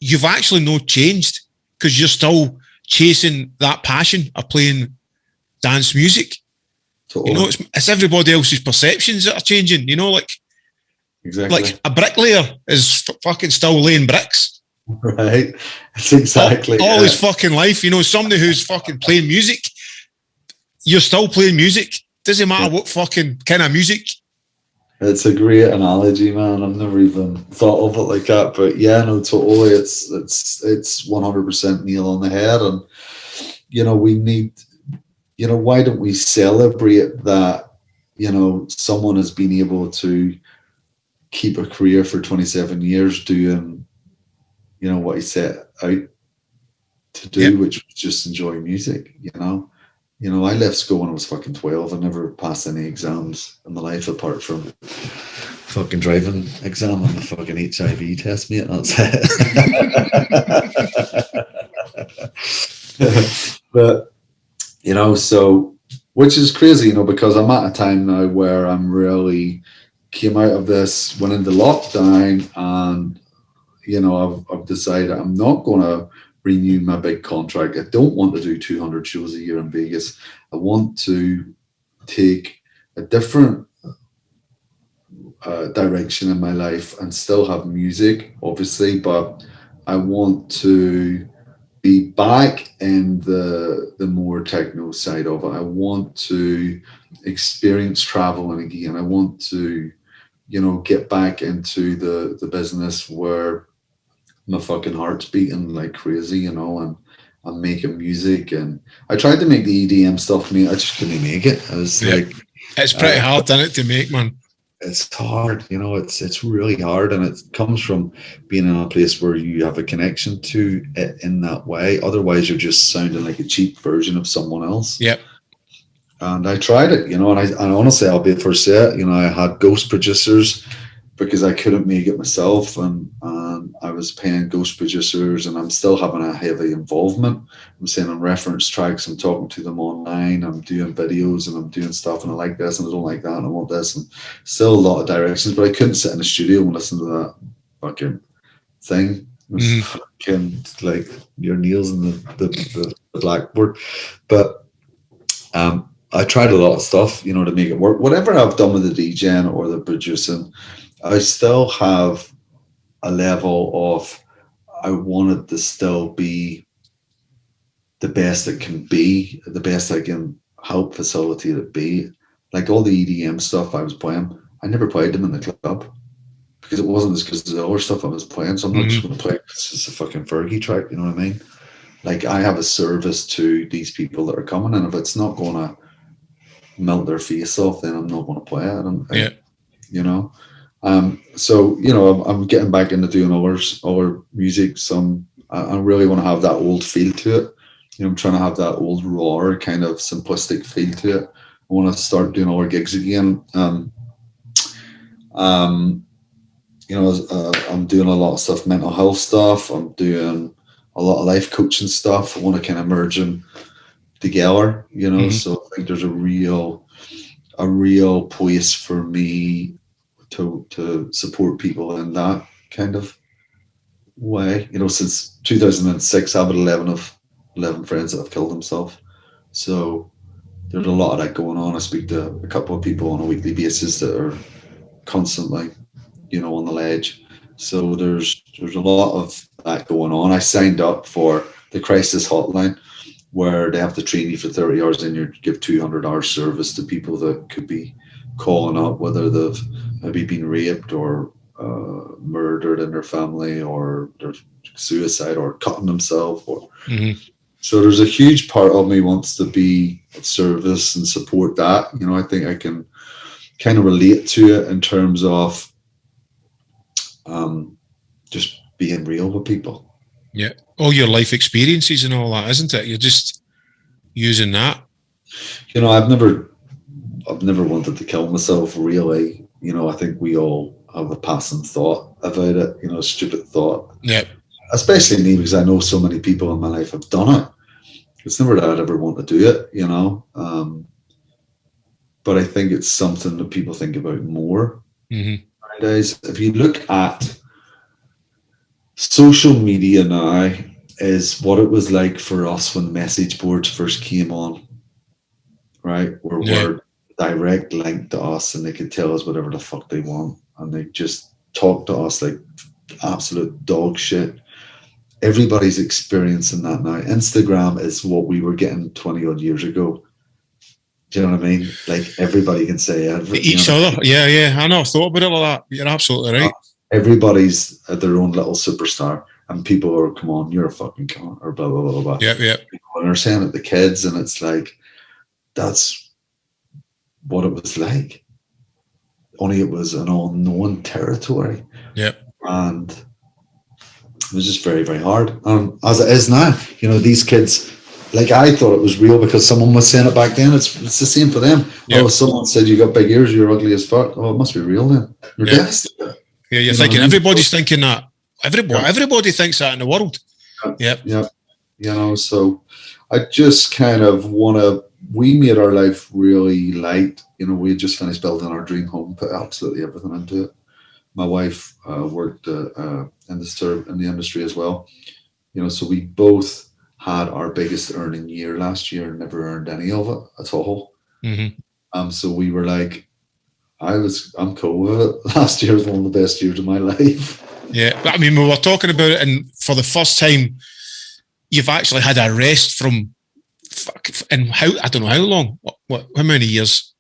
you've actually not changed, because you're still chasing that passion of playing dance music. Totally. It's everybody else's perceptions that are changing. Exactly. Like a bricklayer is fucking still laying bricks. Right. It's exactly all his fucking life. Somebody who's fucking playing music, you're still playing music. Doesn't matter what fucking kind of music. It's a great analogy, man. I've never even thought of it like that, but yeah, no, totally. It's 100% nail on the head, and we need. Why don't we celebrate that? Someone has been able to keep a career for 27 years doing, what he set out to do, which was just enjoy music. I left school when I was fucking 12. I never passed any exams in my life apart from fucking driving exam and the fucking HIV test, mate. That's it. But, so, which is crazy, because I'm at a time now where I'm really came out of this, went into lockdown, and, I've decided I'm not going to renew my big contract. I don't want to do 200 shows a year in Vegas. I want to take a different direction in my life and still have music, obviously, but I want to be back in the more techno side of it. I want to experience traveling again. I want to, get back into the business where my fucking heart's beating like crazy, and I'm making music. And I tried to make the EDM stuff, I just couldn't make it. I was like, it's pretty hard, isn't it, to make, man? It's hard, it's really hard, and it comes from being in a place where you have a connection to it in that way. Otherwise, you're just sounding like a cheap version of someone else. Yep. And I tried it, and honestly, I'll be the first to say it. I had ghost producers because I couldn't make it myself, and I was paying ghost producers, and I'm still having a heavy involvement. I'm sending reference tracks, I'm talking to them online, I'm doing videos, and I'm doing stuff, and I like this, and I don't like that, and I want this, and still a lot of directions. But I couldn't sit in the studio and listen to that fucking thing. It was fucking like your nails in the blackboard. But I tried a lot of stuff, to make it work. Whatever I've done with the DJing or the producing, I still have a level of, I want it to still be the best it can be, the best I can help facilitate it be. Like all the EDM stuff I was playing, I never played them in the club because it wasn't as good as the other stuff I was playing. So I'm not just going to play it because it's a fucking Fergie track, you know what I mean? Like, I have a service to these people that are coming, and if it's not going to melt their face off, then I'm not going to play it. So I'm getting back into doing other music. I really want to have that old feel to it. I'm trying to have that old raw kind of simplistic feel to it. I want to start doing other gigs again. I'm doing a lot of stuff, mental health stuff. I'm doing a lot of life coaching stuff. I want to kind of merge them together, So I think there's a real place for me to support people in that kind of way. Since 2006, I've had 11 friends that have killed themselves. So there's a lot of that going on. I speak to a couple of people on a weekly basis that are constantly, on the ledge. So there's a lot of that going on. I signed up for the crisis hotline, where they have to train you for 30 hours and you give 200 hours service to people that could be calling up, whether they've maybe been raped or murdered in their family, or there's suicide, or cutting themselves. So there's a huge part of me wants to be at service and support that. I think I can kind of relate to it in terms of just being real with people. Yeah, all your life experiences and all that, isn't it? You're just using that. I've never wanted to kill myself, really. I think we all have a passing thought about it. A stupid thought. Yeah. Especially me, because I know so many people in my life have done it. It's never that I'd ever want to do it, but I think it's something that people think about more nowadays. If you look at social media now, is what it was like for us when message boards first came on, right? Where we're direct link to us, and they could tell us whatever the fuck they want, and they just talk to us like absolute dog shit. Everybody's experiencing that now. Instagram is what we were getting 20 odd years ago. Do you know what I mean? Like, everybody can say each other. Yeah. I know. I thought about it like that. You're absolutely right. Everybody's at their own little superstar, and people are, come on, you're a fucking cunt, or blah, blah, blah, blah. Yeah. And they're saying it to kids, and it's like, that's what it was like. Only it was an unknown territory. Yeah. And it was just very, very hard. As it is now, these kids, like, I thought it was real because someone was saying it back then. It's the same for them. Yep. Oh, someone said you got big ears, you're ugly as fuck. Oh, it must be real then. You're devastated. Yeah, you're thinking everybody's thinking that. Everybody thinks that in the world. Yeah. So I just kind of we made our life really light. We had just finished building our dream home, put absolutely everything into it. My wife worked in the industry as well. So we both had our biggest earning year last year and never earned any of it at all. So we were like, I'm cool with it. Last year was one of the best years of my life. Yeah, but I mean, we were talking about it, and for the first time, you've actually had a rest from, and how, I don't know how long, how many years,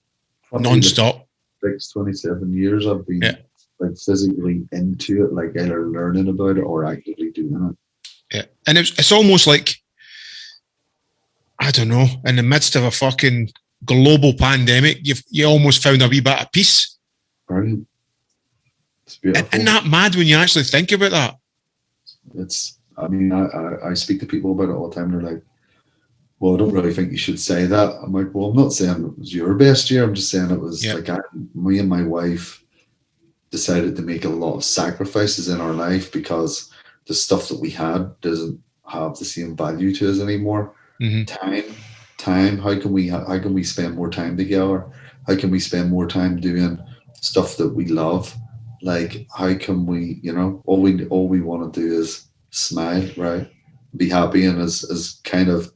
non-stop? 27 years I've been like physically into it, like either learning about it or actively doing it. Yeah, and it's almost like, I don't know, in the midst of a fucking global pandemic, you almost found a wee bit of peace. Brilliant. It's beautiful. Isn't that mad when you actually think about that? I mean, I speak to people about it all the time. They're like, well, I don't really think you should say that. I'm like, well, I'm not saying it was your best year. I'm just saying it was like me and my wife decided to make a lot of sacrifices in our life because the stuff that we had doesn't have the same value to us anymore. Mm-hmm. Time. How can we spend more time together? How can we spend more time doing stuff that we love? Like, how can we, all we want to do is smile, right? Be happy, and as kind of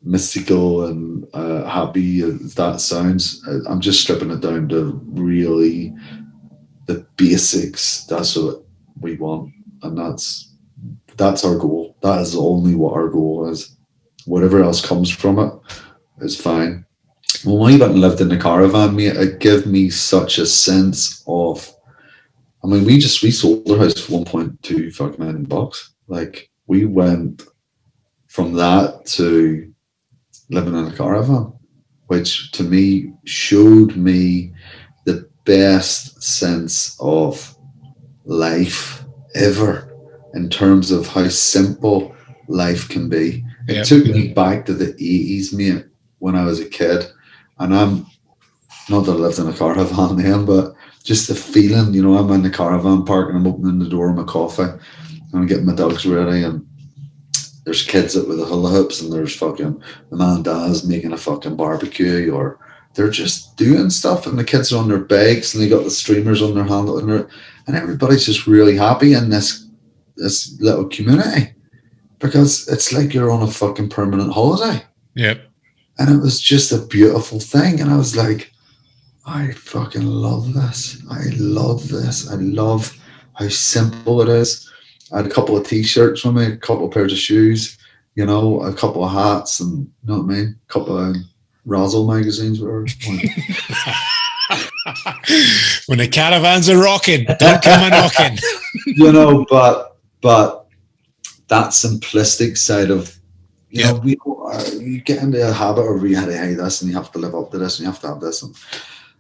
mystical and happy as that sounds, I'm just stripping it down to really the basics. That's what we want, and that's our goal. That is only what our goal is. Whatever else comes from it is fine. When we went and lived in the caravan, mate, it gave me such a sense of, I mean, we sold our house for 1.2 fucking million bucks. Like, we went from that to living in a caravan, which to me showed me the best sense of life ever in terms of how simple life can be. It took me back to the 80s, mate, when I was a kid. And I'm not that I lived in a caravan then, but just the feeling, I'm in the caravan park and I'm opening the door of my coffee and I'm getting my dogs ready, and there's kids up with the hula hoops, and there's fucking the man and dad's making a fucking barbecue, or they're just doing stuff, and the kids are on their bikes and they got the streamers on their handle, and everybody's just really happy in this little community, because it's like you're on a fucking permanent holiday. Yep. And it was just a beautiful thing. And I was like, I fucking love this. I love this. I love how simple it is. I had a couple of t-shirts with me, a couple of pairs of shoes, a couple of hats, and you know what I mean? A couple of Razzle magazines. Whatever. When the caravans are rocking, don't come a knocking. But that simplistic side of, you get into a habit of you had to hate this and you have to live up to this and you have to have this. And,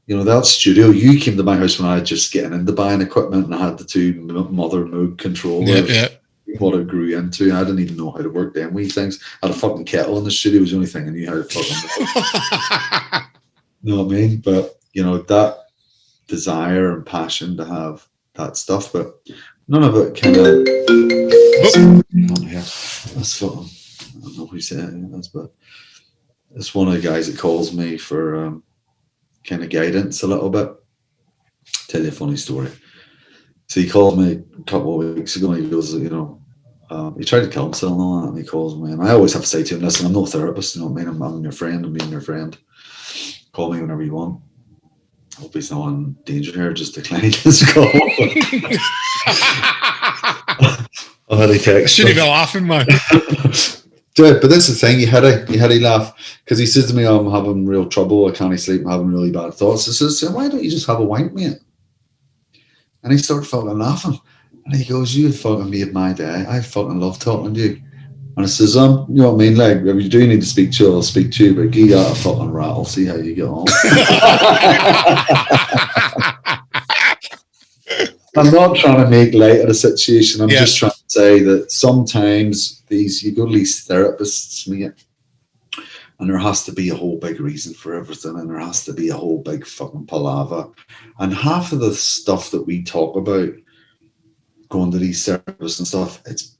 that studio, you came to my house when I was just getting into buying equipment and I had the two Mother Moog controllers. What I grew into. I didn't even know how to work them wee things. I had a fucking kettle in the studio. It was the only thing I knew how to fucking You know what I mean? But, that desire and passion to have that stuff, but none of it kind of... That's fucking... I don't know who said it is, but it's one of the guys that calls me for kind of guidance a little bit. Tell you a funny story. So he called me a couple of weeks ago and he goes, he tried to kill himself and all that, and he calls me, and I always have to say to him, listen, I'm no therapist, you know what I mean? I'm your friend, I'm being your friend. Call me whenever you want. I hope he's not in danger here, just decline his call. I had a text. Shouldn't be laughing, man. Dude, but this is the thing, you had a laugh, because he says to me, I'm having real trouble, I can't sleep, I'm having really bad thoughts. I says, why don't you just have a wank, mate? And he started fucking laughing. And he goes, you fucking made my day. I fucking love talking to you. And I says, you know what I mean? Like, if you do need to speak to you, I'll speak to you, but give that a fucking rattle, see how you get on. I'm not trying to make light of the situation. I'm just trying to say that sometimes you go to these therapists, mate, and there has to be a whole big reason for everything, and there has to be a whole big fucking palaver. And half of the stuff that we talk about going to these therapists and stuff, it's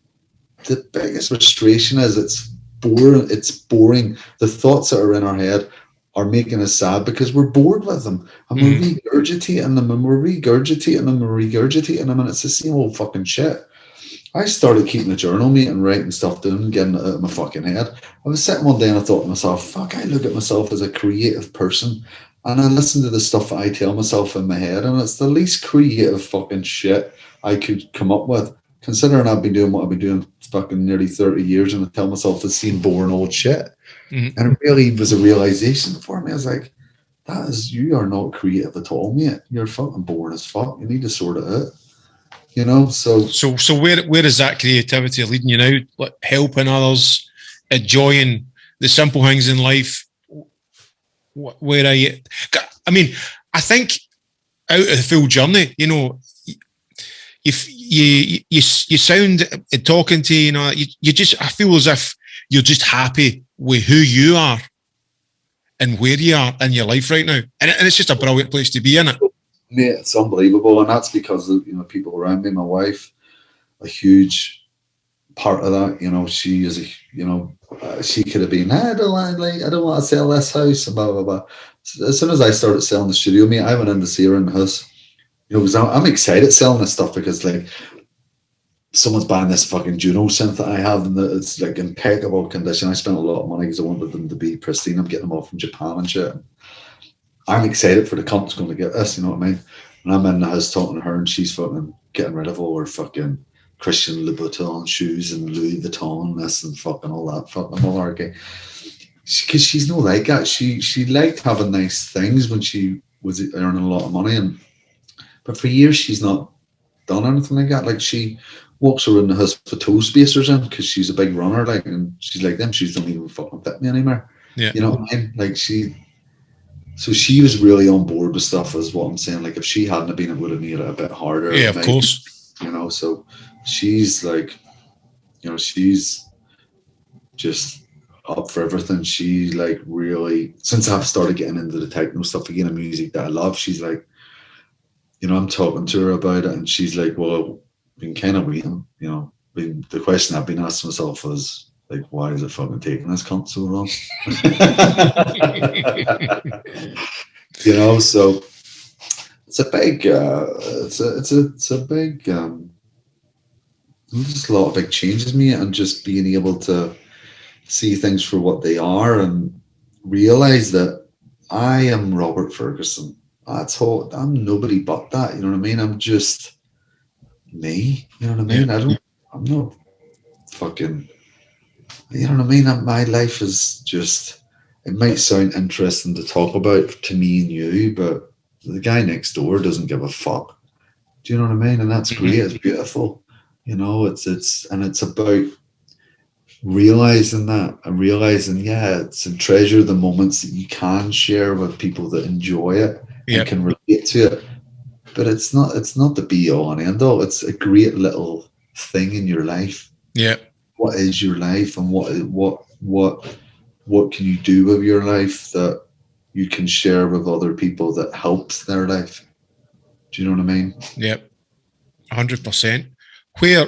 the biggest frustration is it's boring. The thoughts that are in our head are making us sad because we're bored with them, and we're regurgitating them, and we're regurgitating them, and regurgitating them, and it's the same old fucking shit. I started keeping a journal, mate, and writing stuff down and getting it out of my fucking head. I was sitting one day and I thought to myself, fuck, I look at myself as a creative person, and I listen to the stuff that I tell myself in my head, and it's the least creative fucking shit I could come up with. considering I've been doing what I've been doing fucking nearly 30 years, and I tell myself it's seen boring old shit. Mhm. And it really was a realization for me. I was like, you are not creative at all, mate. You're fucking boring as fuck. You need to sort it out. You know, so where is that creativity leading you now? Like helping others, enjoying the simple things in life. Where are you? I mean, I think out of the full journey, you know, you sound talking to you know, you just, I feel as if you're just happy with who you are and where you are in your life right now, and it's just a brilliant place to be in it. Yeah, it's unbelievable, and that's because of, you know, people around me. My wife, a huge part of that. You know, she is she could have been, I don't want to sell this house, and blah blah blah. So as soon as I started selling the studio, mate, I went in to see her in the house. You know, because I'm excited selling this stuff, because like someone's buying this fucking Juno synth that I have, and it's like impeccable condition. I spent a lot of money because I wanted them to be pristine. I'm getting them all from Japan and shit. I'm excited for the cunt that's going to get this, you know what I mean? And I'm in the house talking to her, and she's fucking getting rid of all her fucking Christian Louboutin shoes and Louis Vuitton and this and fucking all that fucking malarkey. Because she's not like that. She liked having nice things when she was earning a lot of money, but for years she's not done anything like that. Like, she walks around the house with toe spacers in because she's a big runner, like, and she's like, them shoes don't even fucking fit me anymore. Yeah, you know what I mean? Like, so she was really on board with stuff, is what I'm saying. Like, if she hadn't been, it would have made it a bit harder. yeah, of course. You know, so she's like, you know, she's just up for everything. She like really, since I've started getting into the techno stuff again and music that I love, she's like, you know, I'm talking to her about it, and she's like, well, I've been kind of waiting, you know. The question I've been asking myself is, like, why is it fucking taking this cunt so long? You know, so it's a big, it's a big, just a lot of big changes, mate, and just being able to see things for what they are and realize that I am Robert Ferguson. That's all. I'm nobody but that. You know what I mean? I'm just me. You know what I mean? Yeah. I'm not fucking. You know what I mean? My life is just, it might sound interesting to talk about to me and you, but the guy next door doesn't give a fuck. Do you know what I mean? And that's great. It's beautiful. You know, it's about realizing that and realizing, yeah, it's and treasure the moments that you can share with people that enjoy it and can relate to it. But it's not the be all and end all. It's a great little thing in your life. Yeah. What is your life, and what can you do with your life that you can share with other people that helps their life? Do you know what I mean? Yep, 100%. Where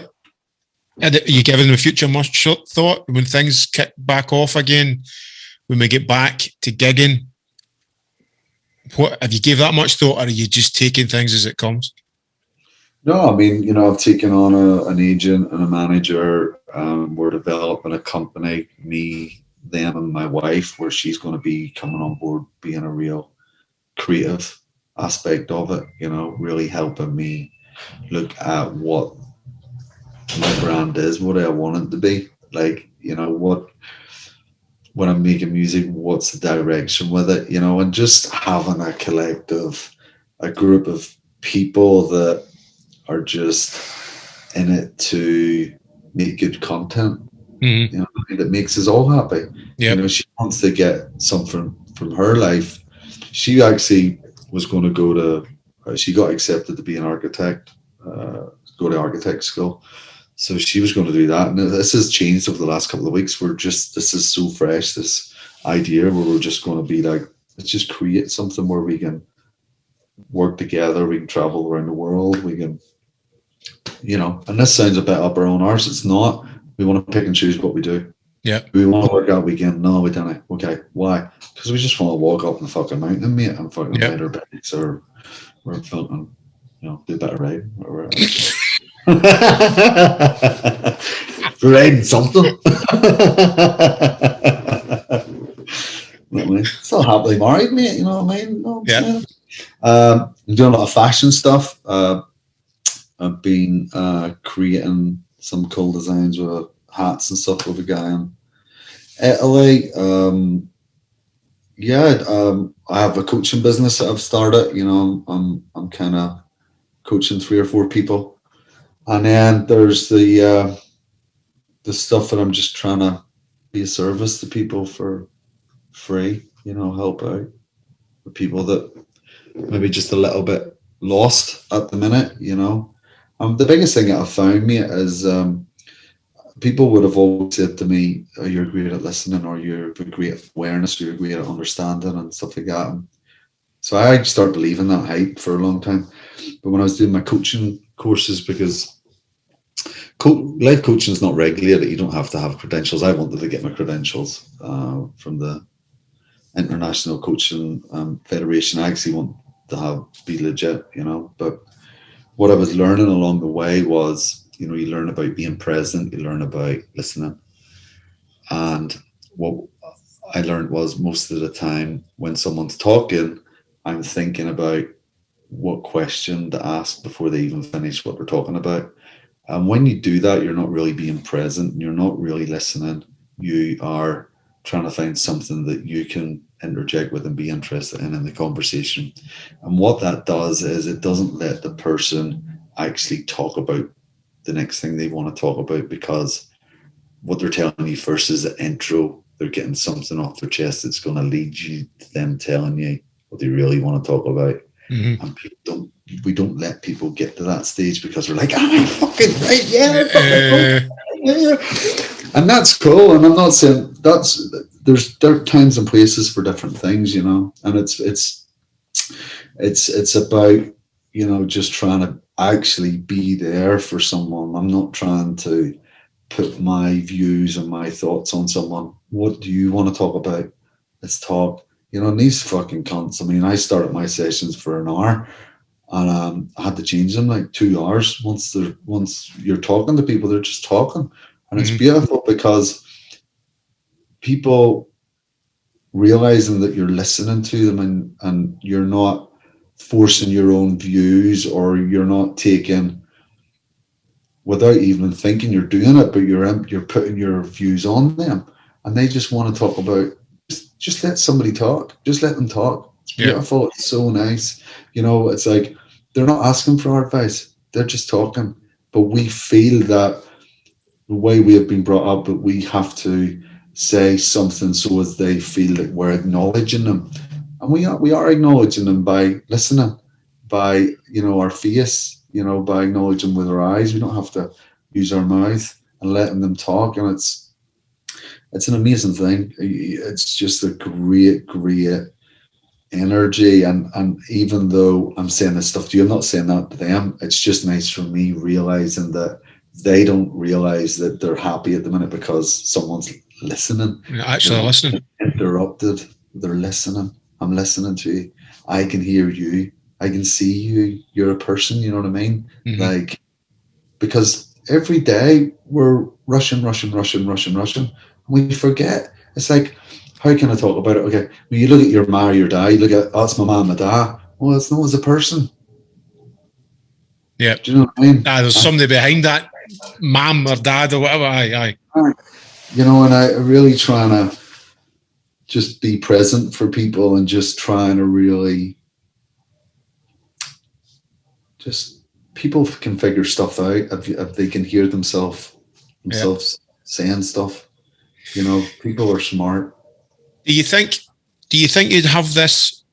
are you giving the future much thought when things kick back off again, when we get back to gigging? What have you gave that much thought, or are you just taking things as it comes? No, I mean, you know, I've taken on an agent and a manager. We're developing a company, me, them, and my wife, where she's going to be coming on board, being a real creative aspect of it, you know, really helping me look at what my brand is, what I want it to be. Like, you know, when I'm making music, what's the direction with it, you know, and just having a group of people that are just in it to make good content. You know, that makes us all happy. You know, she wants to get something from her life. She actually was going to go to, she got accepted to be an architect, go to architect school. So she was going to do that. And this has changed over the last couple of weeks. This is so fresh, this idea where we're just going to be like, let's just create something where we can work together, we can travel around the world, we can, you know, and this sounds a bit up our own arse. It's not. We want to pick and choose what we do. Yeah. We want to work out weekend. No, we don't. Okay. Why? Because we just want to walk up the fucking mountain, mate, and fucking ride our bikes, or we're fucking, you know, do a bit of riding. Or we're riding something. You know what I mean? Still happily married, mate. You know what I mean? No, I'm doing a lot of fashion stuff. I've been creating some cool designs with hats and stuff with a guy in Italy. I have a coaching business that I've started. You know, I'm kind of coaching 3 or 4 people, and then there's the stuff that I'm just trying to be a service to people for free. You know, help out the people that maybe just a little bit lost at the minute. You know, the biggest thing that I've found, mate, is people would have always said to me, oh, you're great at listening, or you're a great awareness, or you're great at understanding and stuff like that. And so I started believing that hype for a long time. But when I was doing my coaching courses, because life coaching is not regulated, you don't have to have credentials. I wanted to get my credentials from the International Coaching Federation. I actually want to be legit, you know. But what I was learning along the way was, you know, you learn about being present, you learn about listening. And what I learned was, most of the time when someone's talking, I'm thinking about what question to ask before they even finish what they're talking about. And when you do that, you're not really being present, you're not really listening. You are trying to find something that you can interject with and be interested in the conversation. And what that does is it doesn't let the person actually talk about the next thing they want to talk about, because what they're telling you first is the intro. They're getting something off their chest that's going to lead you to them telling you what they really want to talk about. Mm-hmm. And we don't let people get to that stage, because we're like, am I fucking right? Yeah. And that's cool. And I'm not saying there are times and places for different things, you know. And it's about, you know, just trying to actually be there for someone. I'm not trying to put my views and my thoughts on someone. What do you want to talk about? Let's talk. You know, and these fucking cunts, I mean, I started my sessions for an hour, and I had to change them like 2 hours. Once you're talking to people, they're just talking. And it's beautiful, because people realizing that you're listening to them, and you're not forcing your own views, or you're not taking, without even thinking you're doing it, but you're putting your views on them, and they just want to talk about. Just let somebody talk. Just let them talk. It's beautiful. Yeah. It's so nice. You know, it's like they're not asking for our advice. They're just talking. But we feel that the way we have been brought up, that we have to say something so as they feel that we're acknowledging them. And we are acknowledging them by listening, by, you know, our face, you know, by acknowledging with our eyes. We don't have to use our mouth, and letting them talk. And it's an amazing thing. It's just a great energy. And even though I'm saying this stuff to you, I'm not saying that to them. It's just nice for me realizing that they don't realize that they're happy at the minute because someone's listening. Actually, you know, listening. Interrupted. They're listening. I'm listening to you. I can hear you. I can see you. You're a person. You know what I mean? Mm-hmm. Like, because every day we're rushing. We forget. It's like, how can I talk about it? Okay, when you look at your ma or your dad, you look at, oh, it's my mom and dad. Well, it's not as a person. Yeah. Do you know what I mean? There's somebody behind that, mom or dad or whatever. Aye. You know, and I really trying to just be present for people, and just trying to really just, people can figure stuff out if they can hear themselves saying stuff. You know, people are smart. Do you think you'd have this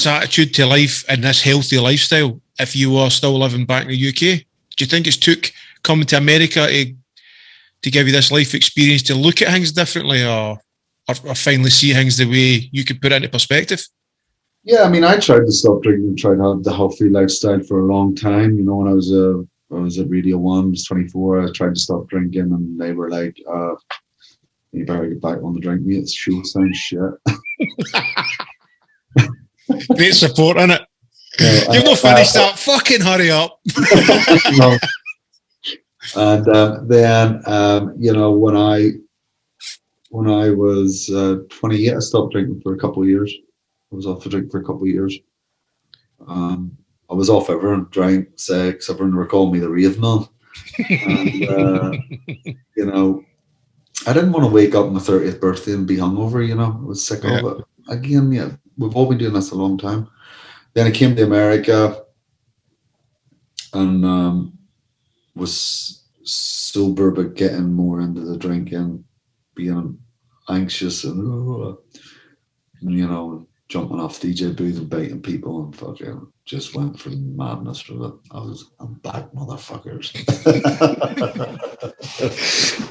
attitude to life and this healthy lifestyle if you were still living back in the UK? Do you think it's took coming to America to give you this life experience to look at things differently, or finally see things the way you could put it into perspective? Yeah, I mean, I tried to stop drinking and tried to have the healthy lifestyle for a long time. You know, when I was at Radio 1, I was 24, I tried to stop drinking, and they were like, you better get back on the drink, mate. It's show sounds shit. Great support, innit? You've not finished that. Fucking hurry up. No. And then, you know, when I was 28, I stopped drinking for a couple of years. I was off the drink for a couple of years. I was off everyone, drank, sex, everyone were calling me the rave man. And, you know, I didn't want to wake up on my 30th birthday and be hungover, you know. I was sick of it. Again, yeah, we've all been doing this a long time. Then I came to America and was sober but getting more into the drinking, being anxious and you know, jumping off DJ booth and biting people and fucking just went for madness with it. I'm back, motherfuckers.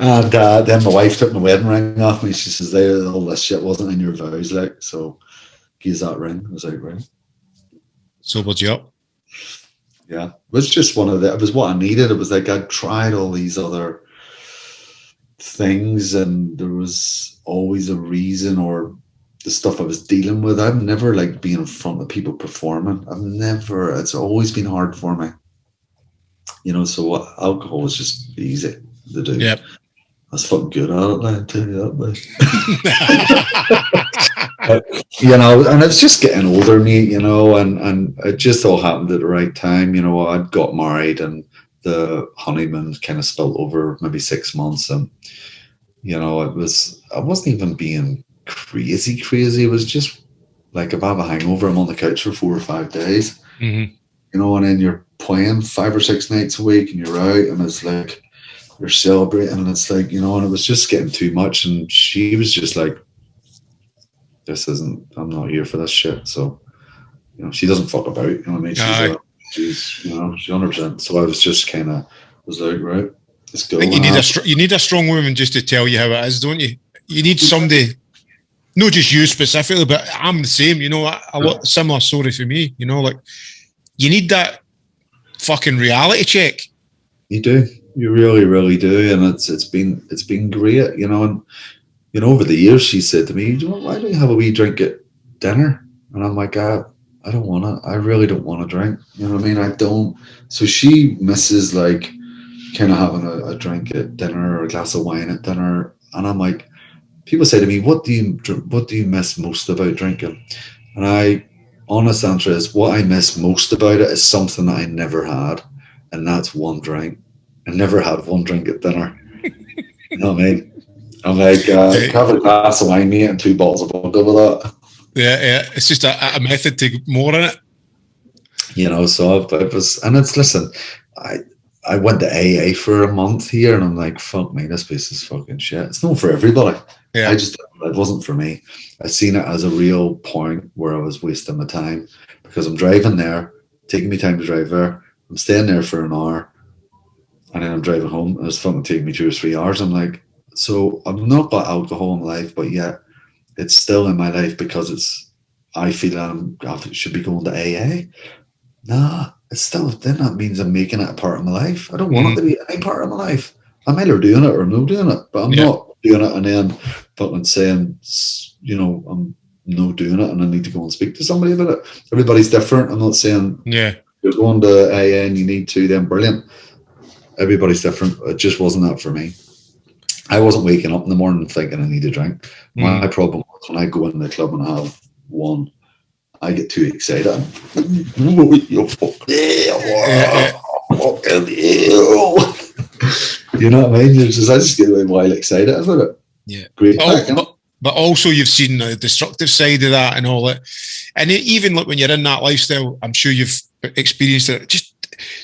And then my wife took my wedding ring off me. She says, all this shit wasn't in your vows, like, so give that ring. I was like, right. Sobered you up. Yeah, it was just one of the, it was what I needed. It was like I'd tried all these other things and there was always a reason, or the stuff I was dealing with. I've never liked being in front of people performing. It's always been hard for me. You know, so alcohol was just easy to do. Yep. I was fucking good at it, like, I tell you that, but, you know, and it's just getting older, me, you know, and it just all happened at the right time. You know, I'd got married and the honeymoon kind of spilled over maybe 6 months, and you know, I wasn't even being crazy. It was just like, if I have a hangover, I'm on the couch for 4 or 5 days. Mm-hmm. You know, and then you're playing 5 or 6 nights a week and you're out and it's like you're celebrating and it's like, you know, and it was just getting too much. And she was just like, I'm not here for this shit. So, you know, she doesn't fuck about, you know what I mean? She's you know, she's 100%. So I was just kind of, was like, right, let's go. I think you need a strong woman just to tell you how it is, don't you? You need somebody, not just you specifically, but I'm the same, you know, a lot similar story for me, you know, like, you need that fucking reality check. You do. You really, really do. And it's been great, you know. And, you know, over the years, she said to me, why don't you have a wee drink at dinner? And I'm like, I don't want to. I really don't want to drink. You know what I mean? I don't. So she misses, like, kind of having a drink at dinner or a glass of wine at dinner. And I'm like, people say to me, what do you miss most about drinking? And honest answer is, what I miss most about it is something that I never had, and that's one drink. I never had one drink at dinner. You know what I mean? I'm like, have a glass of wine, mate, and 2 bottles of vodka with that. Yeah. It's just a method to get more in it. You know, so listen, I went to AA for a month here, and I'm like, fuck me, this place is fucking shit. It's not for everybody. Yeah. It wasn't for me. I seen it as a real point where I was wasting my time, because I'm driving there, taking me time to drive there. I'm staying there for an hour, and then I'm driving home, and it's fucking taking me 2 or 3 hours. I'm like, so I've not got alcohol in my life, but yet it's still in my life because I feel I should be going to AA. Nah, it's still, then that means I'm making it a part of my life. I don't want it to be any part of my life. I'm either doing it or I'm not doing it, but I'm not doing it and then fucking saying, you know, I'm not doing it and I need to go and speak to somebody about it. Everybody's different. I'm not saying you're going to AA and you need to, then brilliant. Everybody's different. It just wasn't that for me. I wasn't waking up in the morning thinking I need a drink. My problem was when I go in the club and I have one, I get too excited. You know what I mean? I just get wild excited about it. Yeah. Great. But also you've seen the destructive side of that and all that. And even like when you're in that lifestyle, I'm sure you've experienced it. Just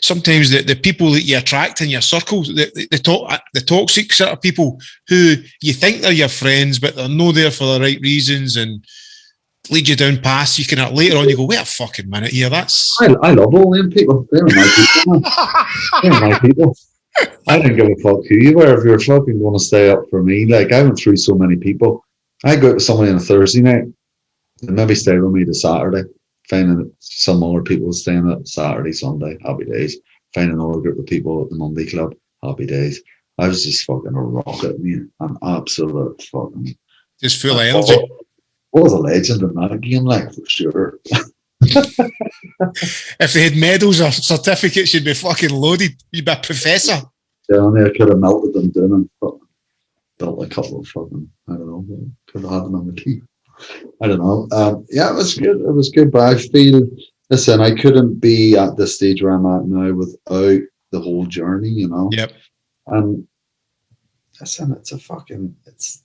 sometimes the people that you attract in your circles, the toxic sort of people who you think they're your friends, but they're not there for the right reasons and lead you down paths. You can later on you go, wait a fucking minute here. I love all them people. They're my people. They're my people. I don't give a fuck who you were. If you're fucking going to stay up for me, like I went through so many people. I go to somebody on a Thursday night, and maybe stay with me to Saturday. Finding some other people staying at Saturday, Sunday, happy days. Finding another group of people at the Monday club, happy days. I was just fucking a rocket, man. An absolute fucking. Just full of energy. I was a legend in that game, like, for sure. If they had medals or certificates, you'd be fucking loaded. You'd be a professor. Yeah, and I could have melted them down and built a couple of fucking, I don't know, could have had them on the key. I don't know. Yeah, it was good. It was good, but I feel Listen, I couldn't be at the stage where I'm at now without the whole journey, you know. Yep. And listen, it's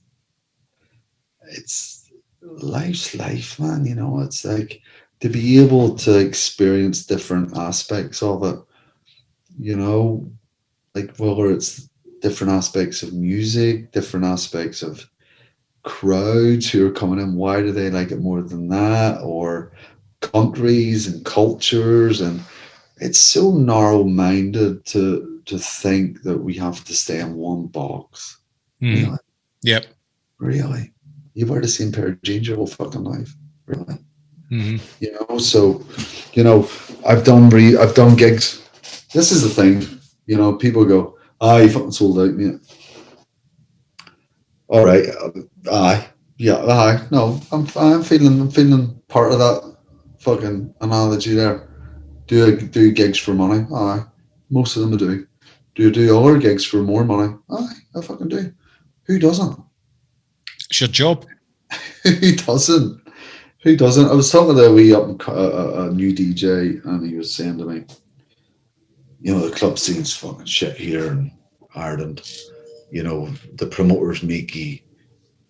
life's life, man. You know, it's like to be able to experience different aspects of it, you know, like whether it's different aspects of music, different aspects of crowds who are coming in, why do they like it more than that, or countries and cultures, and it's so narrow-minded to think that we have to stay in one box. Really? Yep. Really? You've already seen pair of jeans your whole fucking life. Really? You know, so, you know, I've done gigs. This is the thing, you know, people go, you fucking sold out, mate. All right, no, I'm feeling part of that fucking analogy there. Do I do gigs for money? Aye, most of them I do. Do I do other gigs for more money? Aye, I fucking do. Who doesn't? It's your job. Who doesn't? Who doesn't? I was talking to a new DJ, and he was saying to me, you know, the club scene's fucking shit here in Ireland. You know, the promoters make you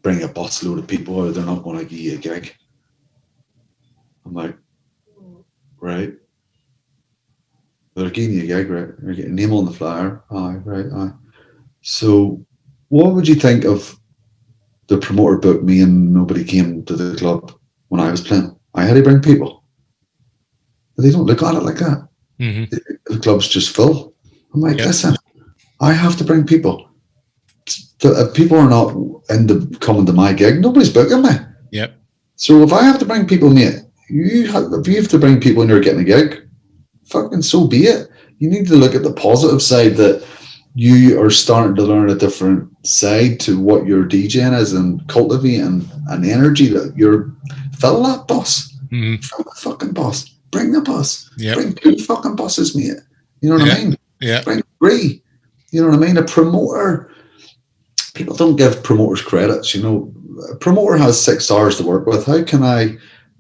bring a busload of people or they're not going to give you a gig. I'm like, right. They're giving you a gig, right? They're getting name on the flyer. Aye, right, aye. So what would you think of the promoter booked me and nobody came to the club when I was playing? I had to bring people. They don't look at it like that. The club's just full. I'm like, listen, I have to bring people. If people are not coming to my gig, nobody's booking me. Yep. So if I have to bring people, mate, if you have to bring people and you're getting a gig, fucking so be it. You need to look at the positive side that you are starting to learn a different side to what your DJing is and cultivating an energy that you're fill that bus. Fill the fucking bus. Bring the bus. Yep. Bring 2 fucking buses, mate. You know what I mean? Yeah. Bring 3. You know what I mean? A promoter. People don't give promoters credits. You know, a promoter has 6 hours to work with. How can I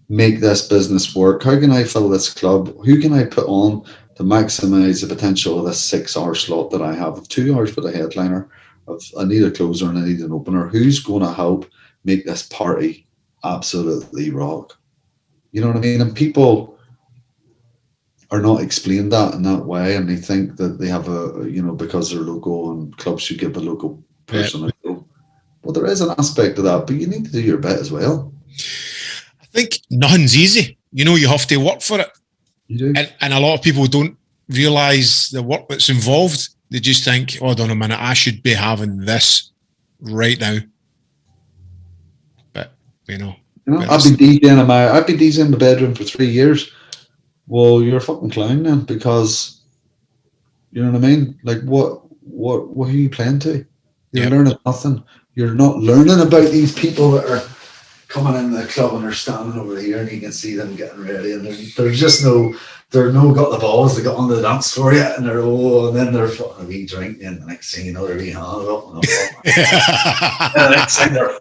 make this business work? How can I fill this club? Who can I put on to maximize the potential of this 6-hour slot that I have? 2 hours for the headliner. I need a closer and I need an opener. Who's going to help make this party absolutely rock? You know what I mean? And people are not explained that in that way, and they think that they have because they're local and clubs should give a local person a go. Well, there is an aspect of that, but you need to do your bit as well. I think nothing's easy. You know, you have to work for it. You do. And a lot of people don't realise the work that's involved. They just think, hold on a minute, I should be having this right now. But, I've been DJing in the bedroom for 3 years. Well, you're a fucking clown then, because you know what I mean? Like what are you playing to? You're learning nothing. You're not learning about these people that are coming in the club and they're standing over here and you can see them getting ready and there's just they're got the balls, they got on the dance floor yet and then they're fucking a wee drink and the next thing you know they're wee hand up and the next thing they're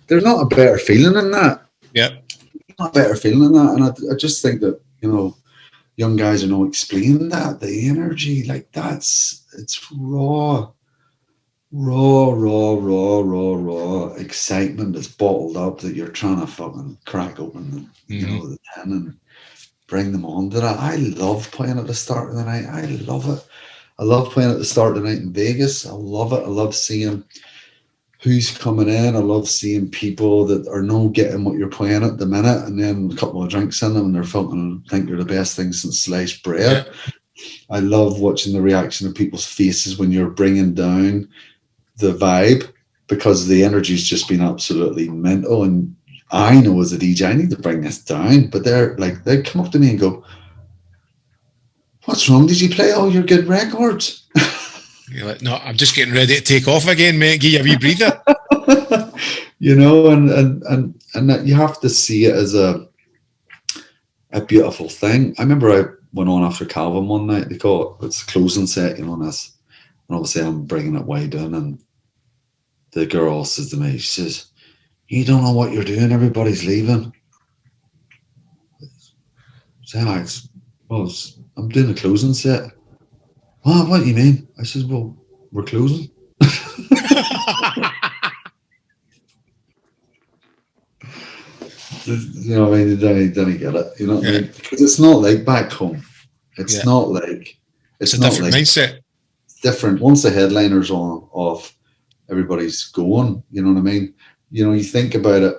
there's not a better feeling than that. Yep. Not a better feeling than that. And I just think that, young guys are not explaining that. The energy, like it's raw excitement that's bottled up that you're trying to fucking crack open the tin and bring them on to that. I love playing at the start of the night. I love it. I love playing at the start of the night in Vegas. I love it. I love seeing who's coming in. I love seeing people that are not getting what you're playing at the minute, and then a couple of drinks in them and they're fucking think you're the best thing since sliced bread. Yeah. I love watching the reaction of people's faces when you're bringing down the vibe, because the energy's just been absolutely mental. And I know as a DJ, I need to bring this down, but they come up to me and go, "What's wrong? Did you play all your good records?" You're like, "No, I'm just getting ready to take off again, mate. Give you a wee breather." And that you have to see it as a beautiful thing. I remember I went on after Calvin one night. They call it's a closing set, on this. And obviously I'm bringing it way down, and the girl says to me, she says, "You don't know what you're doing. Everybody's leaving." So Alex, well, I'm doing a closing set. What do you mean? I says, well, we're closing. You know what I mean? Then he get it. You know what I mean? Because it's not like back home. It's not like It's a not different like mindset. different. Once the headliner's on off, everybody's going. You know what I mean? You know, you think about it.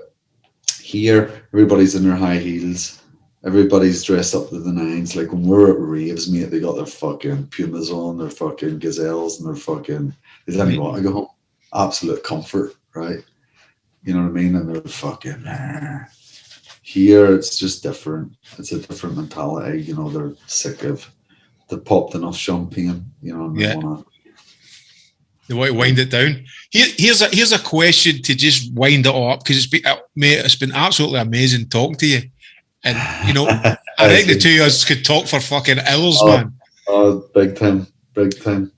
Here, everybody's in their high heels. Everybody's dressed up to the nines. Like when we're at raves, mate, they got their fucking Pumas on, their fucking Gazelles, and their fucking. They don't even want to go home. Absolute comfort, right? You know what I mean? And they're fucking. Here, it's just different. It's a different mentality. You know, they're sick of. They popped enough champagne. You know, and they want to. They want to wind it down. Here's a question to just wind it all up, because it's been absolutely amazing talking to you. And you know, I think the two of us could talk for fucking hours, man. Oh, big time, big time.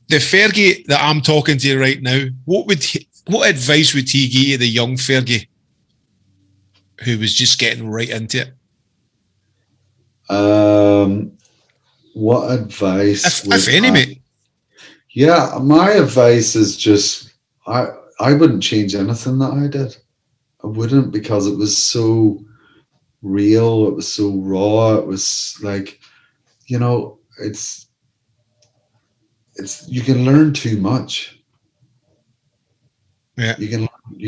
The Fergie that I'm talking to you right now, what advice would he give to the young Fergie who was just getting right into it? What advice? If any, mate. Yeah, my advice is just I wouldn't change anything that I did. I wouldn't, because it was so real, it was so raw, it was like, you know, it's you can learn too much. Yeah. You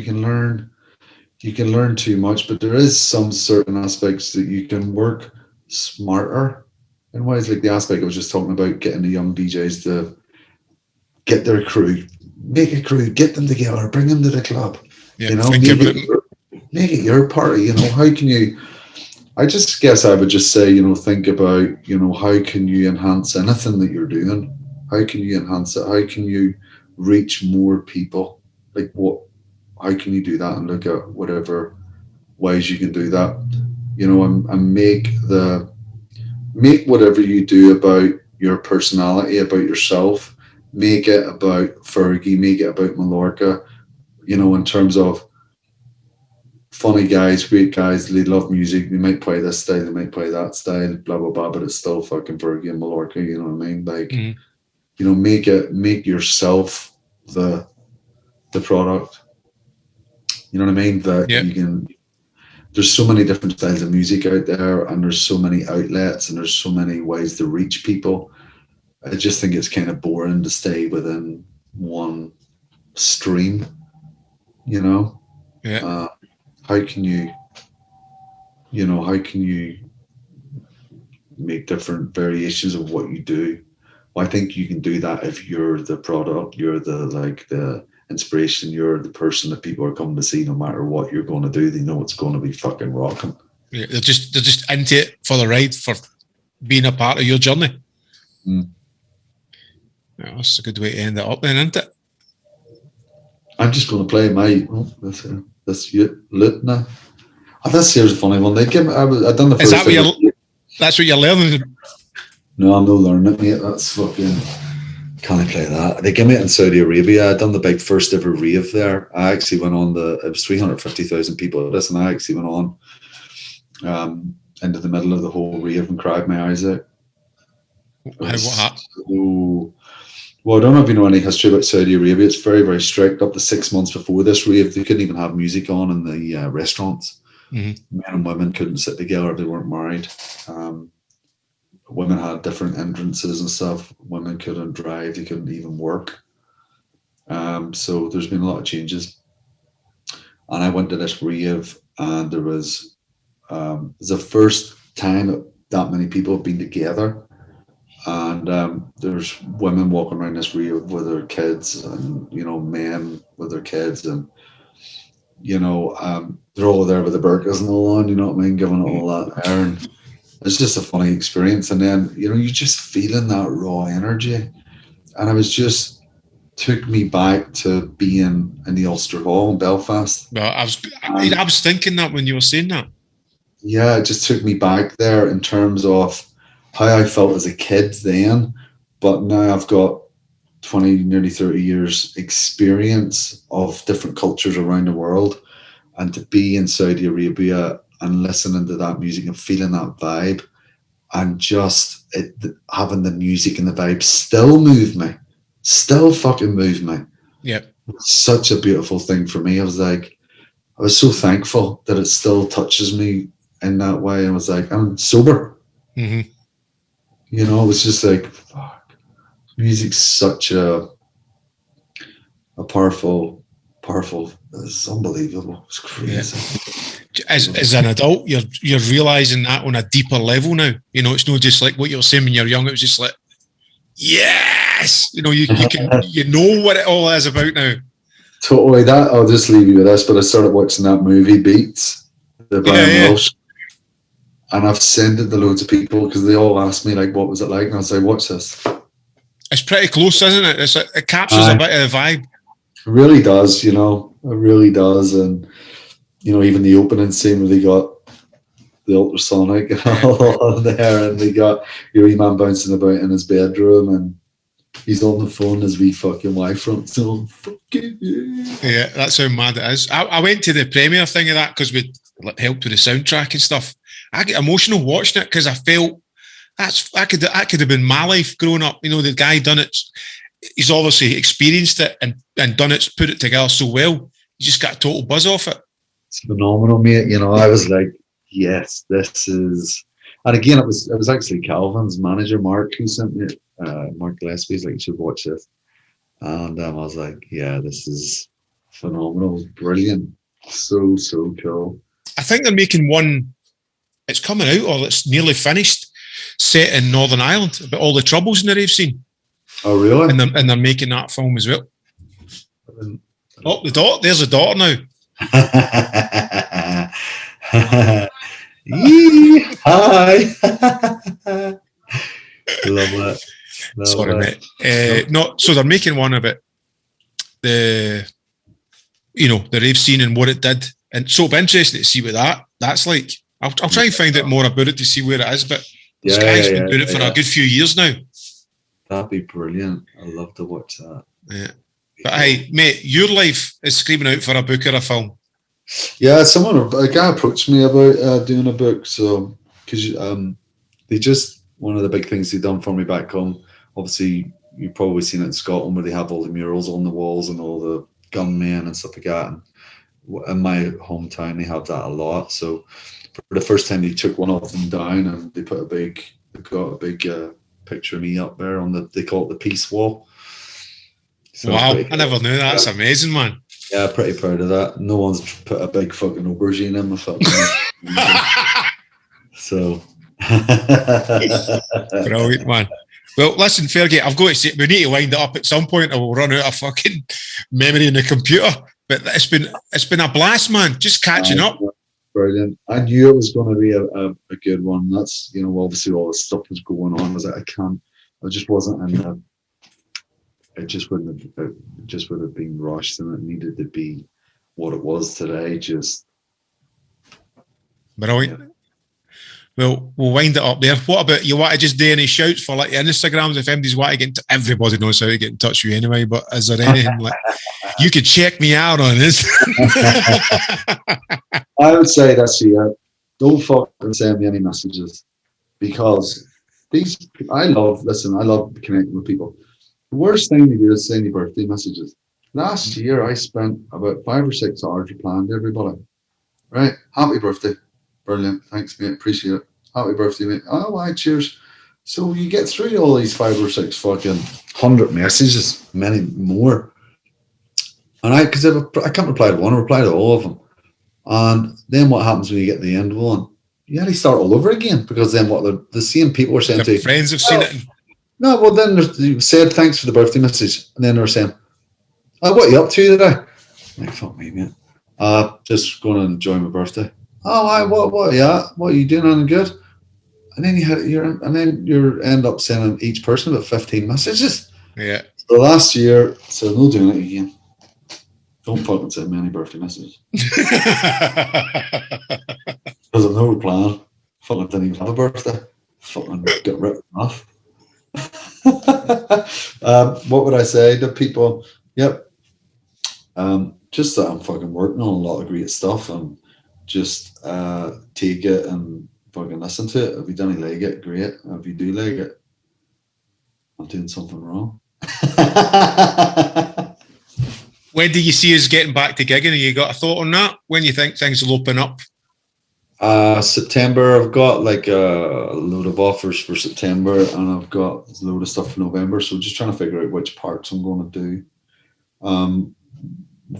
can learn too much, but there is some certain aspects that you can work smarter in ways, like the aspect I was just talking about, getting the young DJs to get their crew, make a crew, get them together, bring them to the club. Yeah, you know, make it your party. You know, how can you? I just guess I would just say, you know, think about, you know, how can you enhance anything that you're doing? How can you enhance it? How can you reach more people? Like how can you do that, and look at whatever ways you can do that, you know, and make whatever you do about your personality, about yourself, make it about Fergie, make it about Mallorca, you know, in terms of funny guys, great guys, they love music, they might play this style, they might play that style, blah, blah, blah, but it's still fucking Fergie and Mallorca, you know what I mean? Like, you know, make yourself the product. You know what I mean? That you can. There's so many different styles of music out there, and there's so many outlets, and there's so many ways to reach people. I just think it's kind of boring to stay within one stream. You know? Yeah. How can you? You know, how can you make different variations of what you do? Well, I think you can do that if you're the product, you're the inspiration, you're the person that people are coming to see. No matter what you're going to do, they know it's going to be fucking rocking. Yeah, they're just into it for the ride, for being a part of your journey. Yeah, that's a good way to end it up then, isn't it? I'm just going to play my this lute now. Oh, this here's a funny one. They give me. I done the first. That's what you're learning? No, I'm not learning it, mate. That's fucking. Can I play that? They gave me it in Saudi Arabia. I'd done the big first ever rave there. I actually went on it was 350,000 people at this, and I actually went on into the middle of the whole rave and cried my eyes out. What happened? Well, I don't know if you know any history about Saudi Arabia. It's very, very strict. Up to 6 months before this rave, they couldn't even have music on in the restaurants. Men and women couldn't sit together if they weren't married. Women had different entrances and stuff. Women couldn't drive. They couldn't even work. So there's been a lot of changes. And I went to this rave, and it was the first time that many people have been together. And there's women walking around this rave with their kids, and, you know, men with their kids. And, you know, they're all there with the burqas and all on, you know what I mean? Giving all that air. And it's just a funny experience. And then, you know, you're just feeling that raw energy. And I was just, took me back to being in the Ulster Hall in Belfast. Well, I was thinking that when you were saying that. Yeah, it just took me back there in terms of how I felt as a kid then. But now I've got 20, nearly 30 years experience of different cultures around the world. And to be in Saudi Arabia and listening to that music and feeling that vibe, and just having the music and the vibe still move me, still fucking move me. Yeah. Such a beautiful thing for me. I was so thankful that it still touches me in that way. I was like, I'm sober. Mm-hmm. You know, it was just like, fuck. Music's such a powerful. It's unbelievable. It's crazy. Yeah. As an adult, you're realizing that on a deeper level now. You know, it's not just like what you were saying when you're young. It was just like, yes, you know, you know what it all is about now. Totally. That I'll just leave you with this. But I started watching that movie Beats, the Brian Welsh, and I've sent it to loads of people because they all asked me like, what was it like? And I was like, watch this. It's pretty close, isn't it? It captures a bit of the vibe. It really does, you know. It really does. And, you know, even the opening scene where they got the ultrasonic and all there, and they got your wee man bouncing about in his bedroom, and he's on the phone, his wee fucking wife from so fucking yeah, that's how mad it is. I went to the premiere thing of that because we helped with the soundtrack and stuff. I get emotional watching it because I felt that could have been my life growing up. You know, the guy done it. He's obviously experienced it and done it, put it together so well. You just got a total buzz off it. It's phenomenal, mate. You know, I was like, yes, this is. And again, it was actually Calvin's manager, Mark, who sent me it. Mark Gillespie's like, you should watch this. And I was like, yeah, this is phenomenal. It's brilliant. So cool. I think they're making one, it's coming out or it's nearly finished, set in Northern Ireland about all the troubles in the rave scene. Oh, really? And they're making that film as well. Oh, there's the daughter now. Hi. Love it. Sorry, mate. So they're making one about the rave scene and what it did, and so it'll be interesting to see what that's like. I'll try and find out more about it to see where it is, but this guy's been doing it for a good few years now. That'd be brilliant. I'd love to watch that. Yeah. But hey, mate, your life is screaming out for a book or a film. Yeah, a guy approached me about doing a book. So, because one of the big things they've done for me back home, obviously you've probably seen it in Scotland where they have all the murals on the walls and all the gunmen and stuff like that. And in my hometown, they have that a lot. So for the first time, they took one of them down and they got a big picture of me up there they call it the peace wall. So wow, I never knew that. That's amazing, man. Yeah, pretty proud of that. No one's put a big fucking aubergine in my fucking so brilliant, man. Well, listen, Fergie, I've got to say we need to wind it up at some point or we'll run out of fucking memory in the computer. But it's been a blast, man. Just catching up. Brilliant. I knew it was going to be a good one. That's, you know, obviously all the stuff was going on. I was like, I just wasn't in the, it just would have been rushed, and it needed to be what it was today. Just brilliant. Yeah. Well, we'll wind it up there. What about you? Want to just do any shouts for like Instagrams if anybody's want to get into, everybody knows how to get in touch with you anyway, but is there anything like you could check me out on this? I would say that's don't fucking send me any messages, because I love connecting with people. The worst thing to do is send you birthday messages. Last year, I spent about 5 or 6 hours replying to everybody. Right? Happy birthday. Brilliant. Thanks, mate. Appreciate it. Happy birthday, mate. Oh, right. Cheers. So you get through all these 5 or 6 fucking 100 messages, many more. And because I can't reply to one, I reply to all of them. And then what happens when you get to the end of one? You had to start all over again, because then the same people are saying to you, friends have seen it. No, well, then you said thanks for the birthday message, and then they were saying, "Oh, what are you up to today?" I'm like, fuck me, mate. Just going to enjoy my birthday. Oh, what? Yeah, what are you doing? Anything good? And then you end up sending each person about 15 messages. Yeah. So last year, so no doing it again. Don't fucking send me any birthday messages. Because I've no plan. Fucking didn't even have a birthday. Fucking get ripped off. What would I say to people? Yep. Just that I'm fucking working on a lot of great stuff, and just take it and fucking listen to it. If you don't like it, great. If you do like it, I'm doing something wrong. When do you see us getting back to gigging? Have you got a thought on that? When you think things will open up? September, I've got like a load of offers for September, and I've got a load of stuff for November. So just trying to figure out which parts I'm going to do.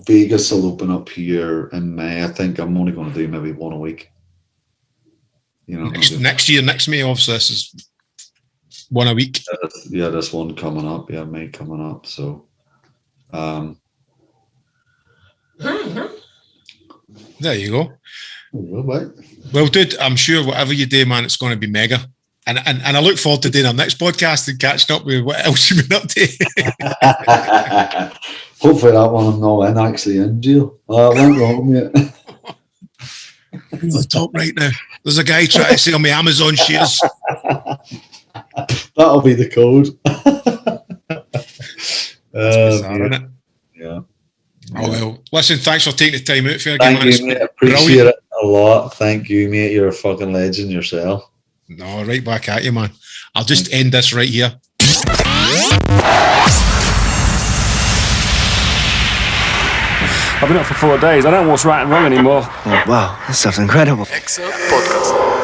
Vegas will open up here in May. I think I'm only going to do maybe one a week. You know, next year, next May, obviously, this is one a week. Yeah, this one coming up. Yeah, May coming up. So, there you go. Well, dude, I'm sure whatever you do, man, it's going to be mega. And I look forward to doing our next podcast and catching up with what else you've been up to. Hopefully that one I'm not actually in jail. I won't go home yet. You're on the top right now. There's a guy trying to sell me Amazon shares. That'll be the code. Bizarre, isn't it? Yeah. Oh, well. Listen, thanks for taking the time out, Fergie, Thank man. you, mate. Appreciate it a lot. Thank you, mate. You're a fucking legend yourself. No, right back at you, man. I'll just end this right here. I've been up for 4 days. I don't know what's right and wrong anymore. Oh, wow, that stuff's incredible. Excel Podcast.